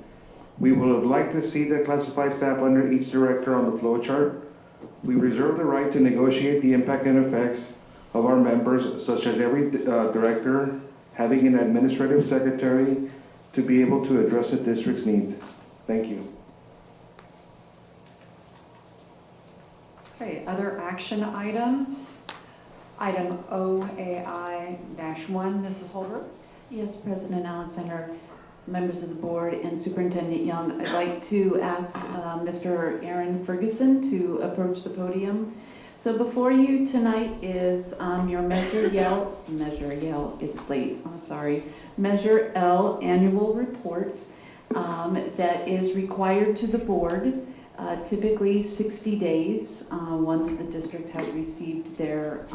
We would have liked to see the classified staff under each director on the flow chart, We reserve the right to negotiate the impact and effects of our members, such as every director having an administrative secretary to be able to address the district's needs. Thank you. Okay, other action items. Item OAI-1, Mrs. Holder. Yes, President Alexander, members of the board, and Superintendent Young, I'd like to ask Mr. Aaron Ferguson to approach the podium. So before you tonight is your Measure L annual report that is required to the board, typically 60 days once the district has received their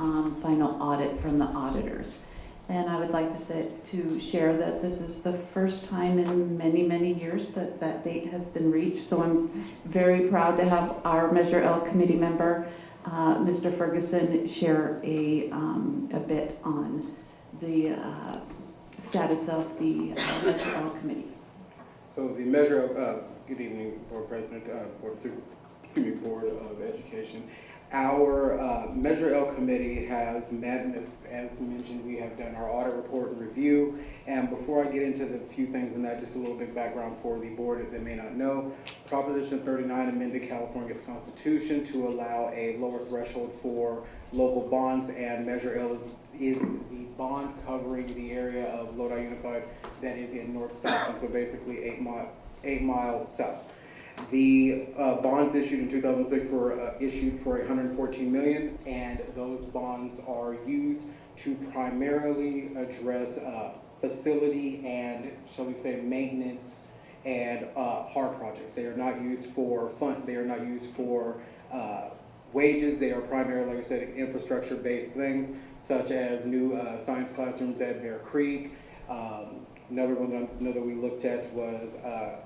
final audit from the auditors. And I would like to share that this is the first time in many, many years that that date has been reached. So I'm very proud to have our Measure L committee member, Mr. Ferguson, share a bit on the status of the Measure L committee. So the Measure L, good evening, Board President, Board of Education. Our Measure L committee has met, and as mentioned, we have done our audit report and review. And before I get into the few things in that, just a little bit background for the board that may not know. Proposition 39 amended California's Constitution to allow a lower threshold for local bonds, and Measure L is the bond covering the area of Lodi Unified that is in north-south, and so basically 8 mile south. The bonds issued in 2006 were issued for $114 million, and those bonds are used to primarily address facility and, shall we say, maintenance and hard projects. They are not used for they are not used for wages. They are primarily, like I said, infrastructure-based things, such as new science classrooms at Bear Creek. Another one that we looked at was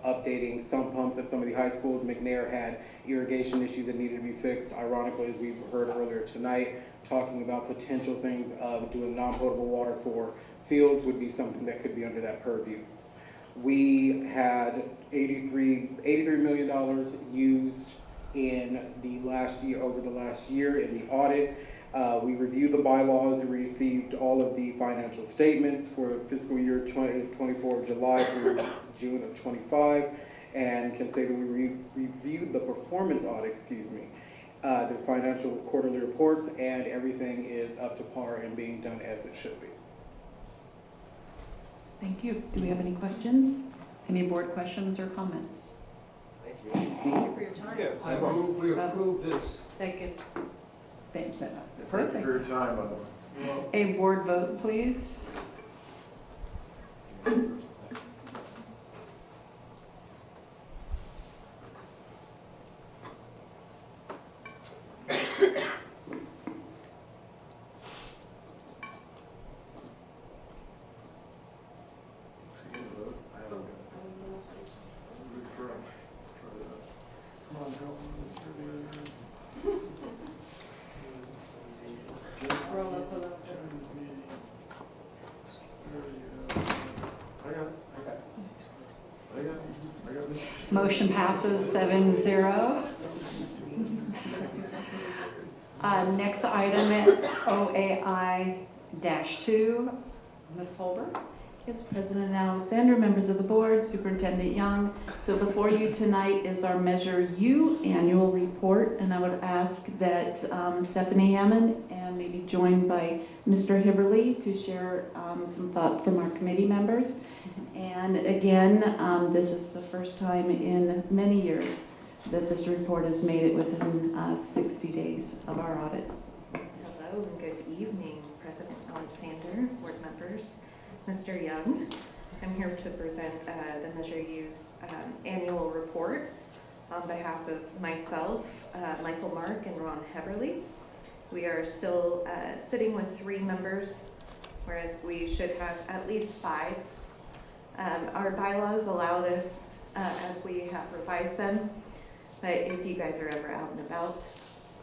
updating sump pumps at some of the high schools. McNair had irrigation issues that needed to be fixed. Ironically, as we heard earlier tonight, talking about potential things of doing non-potable water for fields would be something that could be under that purview. We had $83 million used in the last year, over the last year in the audit. We reviewed the bylaws and received all of the financial statements for fiscal year 2024 July through June of 25, and can say that we reviewed the performance audit, the financial quarterly reports, and everything is up to par and being done as it should be. Thank you. Do we have any questions? Any board questions or comments? Thank you for your time. Yeah, I move we approve this. Second. Thanks. Thank you Perfect. for your time, by the way. A board vote, please. Motion passes 7-0. Next item at OAI-2, Ms. Holder. Yes, President Alexander, members of the board, Superintendent Young. So before you tonight is our Measure U annual report, and I would ask that Stephanie Hammond and maybe joined by Mr. Hibberly to share some thoughts from our committee members. And again, this is the first time in many years that this report has made it within 60 days of our audit. Hello and good evening, President Alexander, board members. Mr. Young, I'm here to present the Measure U's annual report on behalf of myself, Michael Mark, and Ron Heberly. We are still sitting with 3 members, whereas we should have at least 5. Our bylaws allow this as we have revised them, but if you guys are ever out and about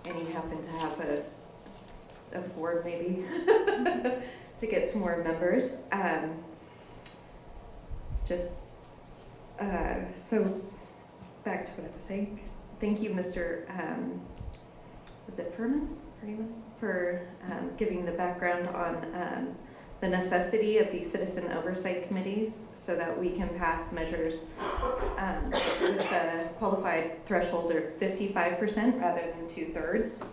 and you happen to have a board maybe to get some more members. So back to what I was saying. Thank you, Mr. was it Furman? For giving the background on the necessity of these citizen oversight committees so that we can pass measures with a qualified threshold of 55% rather than 2/3.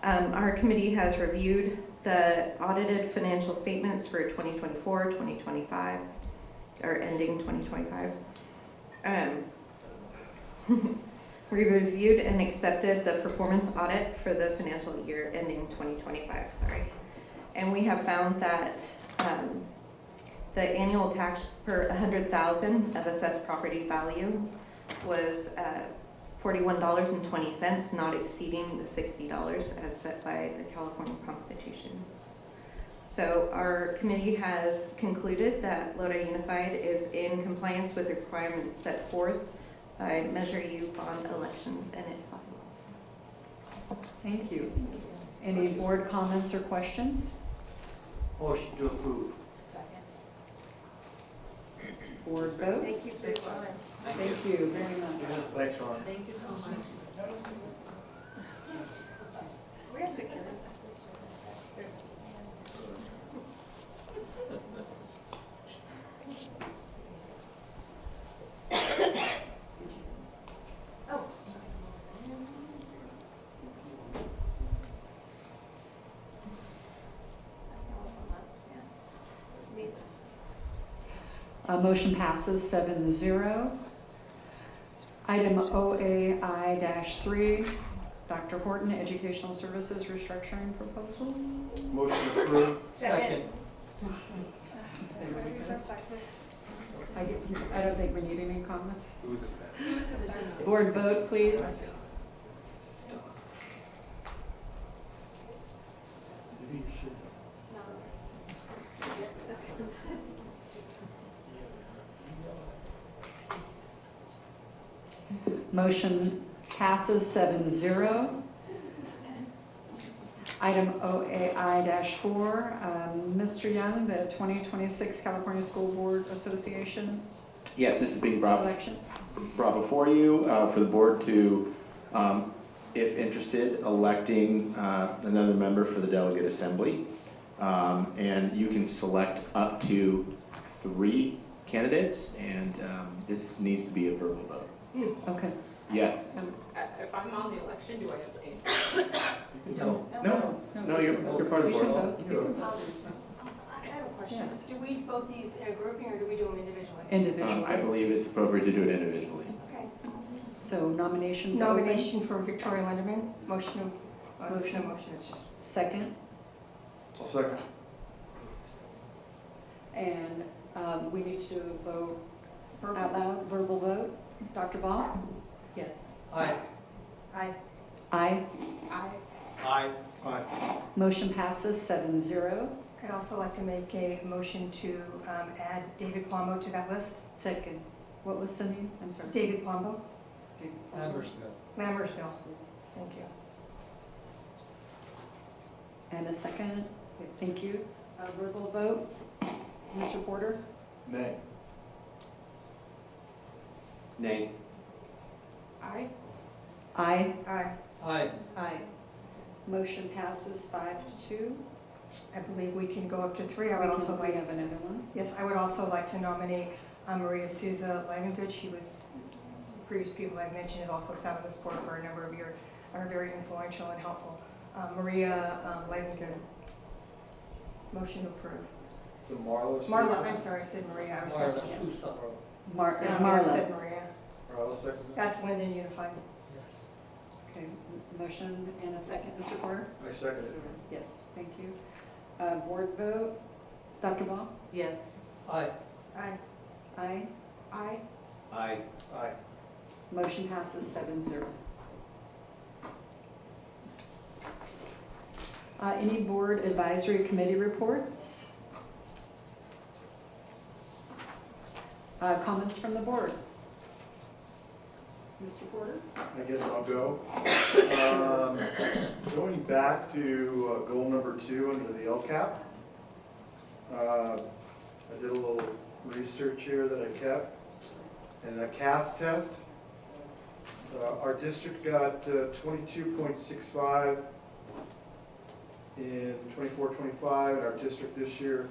Our committee has reviewed the audited financial statements for 2024, 2025, or ending 2025. We reviewed and accepted the performance audit for the financial year ending 2025, And we have found that the annual tax per 100,000 of assessed property value was $41.20, not exceeding the $60 as set by the California Constitution. So our committee has concluded that Lodi Unified is in compliance with the requirements set forth by Measure U bond elections and its bylaws. Thank you. Any board comments or questions? Motion to approve. Board vote? Thank you for your time. Thank you very much. Thanks, Ron. Thank you so much. We're secure. Motion passes 7-0. Item OAI-3, Dr. Horton, Educational Services Restructuring Proposal. Motion approved. Second. I don't think we need any comments. Board vote, please. Motion passes 7-0. Item OAI-4, Mr. Young, the 2026 California School Board Association Yes, this is being brought election. before you for the board to, if interested, electing another member for the delegate assembly. And you can select up to 3 candidates, and this needs to be a verbal vote. Okay. Yes. If I'm on the election, do I abstain? No. No, you're part of the board. I have a question. Yes. Do we vote these in a grouping or do we do them individually? Individually. I believe it's appropriate to do it individually. Okay. So nominations open. Nomination for Victoria Linderman, motion, it's just. Second. I'll second. And we need to do a vote out loud, verbal vote. Dr. Ball? Yes. Aye. Aye. Aye. Aye. Aye. Aye. Motion passes 7-0. I'd also like to make a motion to add David Palumbo to that list. Second. What was the name? I'm sorry. David Palumbo, Lambersville. Lambersville. Thank you. And a second. Okay, thank you. A verbal vote. Mr. Porter? Nay. Nay. Aye. Aye. Aye. Aye. Aye. Motion passes 5-2. I believe we can go up to 3. I We would also we like, have another one. yes, I would also like to nominate Maria Souza Livengood. She was, previous people I've mentioned have also sat on this board for a number of years and are very influential and helpful. Maria Livengood. Motion to approve. So Marla. Marla, I'm sorry, I said Maria. I was Marla thinking, Sousa. yeah. I Marla. said Maria. I'll second that. That's Linden Unified. Okay, motion and a second, Mr. Porter? I second it. Yes, thank you. Board vote, Dr. Ball? Yes. Aye. Aye. Aye. Aye. Aye. Aye. Motion passes 7-0. Any board advisory committee reports? Comments from the board? Mr. Porter? I guess I'll go. Going back to goal number 2 under the LCAP. I did a little research here that I kept. And a CAS test Our district got 22.65 in 24-25, and our district this year,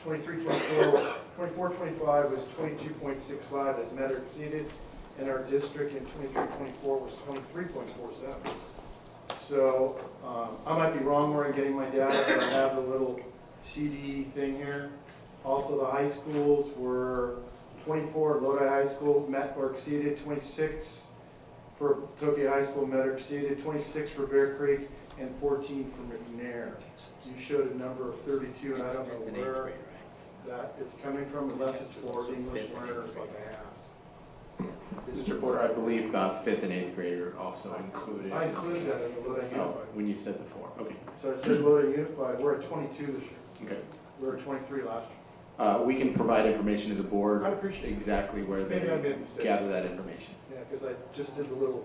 23-24, 24-25 was 22.65 that met or exceeded, and our district in 23-24 was 23.47. So I might be wrong where I'm getting my data, but I have the little CD thing here. Also, the high schools were 24 at Lodi High School, met or exceeded, 26 for Tokyo High School, met or exceeded, 26 for Bear Creek, and 14 for McNair. You showed a number of 32, and I don't know where that is coming from, unless it's for English learners like I have. Mr. Porter, I believe 5th and 8th grader also included. I included that in the Lodi Unified. When you said the 4, okay. So I said Lodi Unified, we're at 22 this year. Okay. We were at 23 last year. We can provide information to the board. I appreciate it. Exactly where they Maybe I made a mistake. gather that information. Yeah, because I just did the little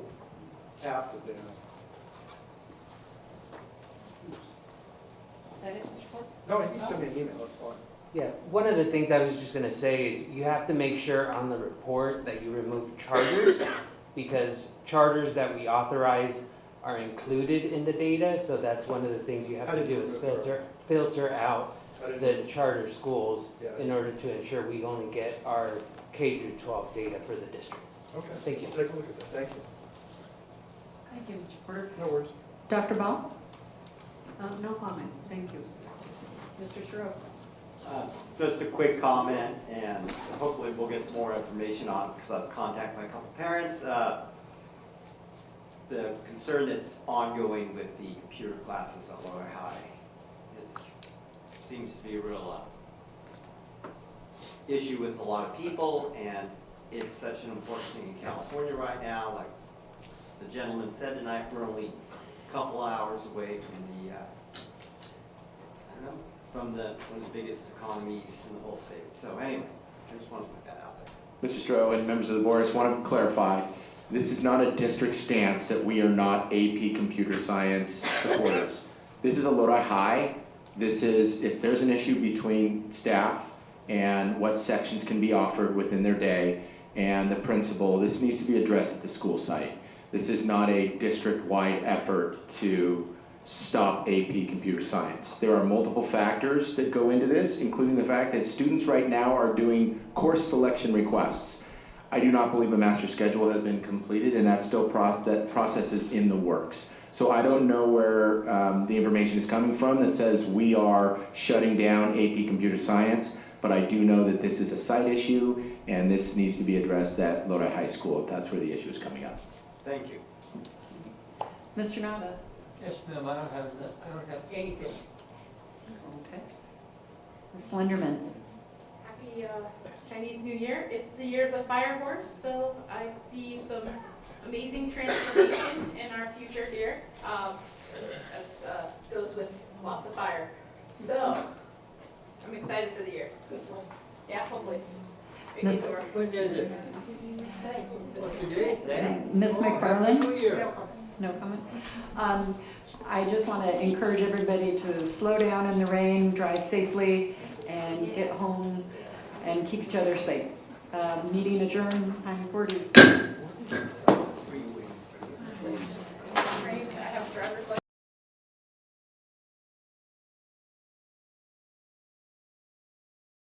app that they have. Is that it, Mr. Ford? No, you can send me an email, that's fine. Yeah, one of the things I was just gonna say is you have to make sure on the report that you remove charters, because charters that we authorize are included in the data, so that's one of the things you have to do is filter out the charter schools in order to ensure we only get our K-12 data for the district. Okay. Thank you. We'll take a look at that, thank you. Thank you, Mr. Porter. No worries. Dr. Ball? No comment, thank you. Mr. Sherrill? Just a quick comment, and hopefully we'll get some more information on it, because I was contacted by a couple parents. The concern that's ongoing with the computer classes at Lodi High, it seems to be a real issue with a lot of people, and it's such an important thing in California right now. Like the gentleman said tonight, we're only a couple hours away from the one of the biggest economies in the whole state. So anyway, I just want to put that out there. Mr. Stroh and members of the board, I just want to clarify, this is not a district stance that we are not AP computer science supporters. This is a Lodi High. This is, if there's an issue between staff and what sections can be offered within their day and the principal, this needs to be addressed at the school site. This is not a district-wide effort to stop AP computer science. There are multiple factors that go into this, including the fact that students right now are doing course selection requests. I do not believe a master schedule has been completed, and that process is in the works. So I don't know where the information is coming from that says we are shutting down AP computer science, but I do know that this is a site issue, and this needs to be addressed at Lodi High School if that's where the issue is coming up. Thank you. Mr. Nava? Yes, ma'am, I don't have anything. Okay. Ms. Linderman? Happy Chinese New Year. It's the year of the fire horse, so I see some amazing transformation in our future here, as goes with lots of fire. So, I'm excited for the year. Yeah, hopefully. When is it? What's the date? Ms. McFarland? No comment? I just want to encourage everybody to slow down in the rain, drive safely, and get home and keep each other safe. Meeting adjourned, 9:40.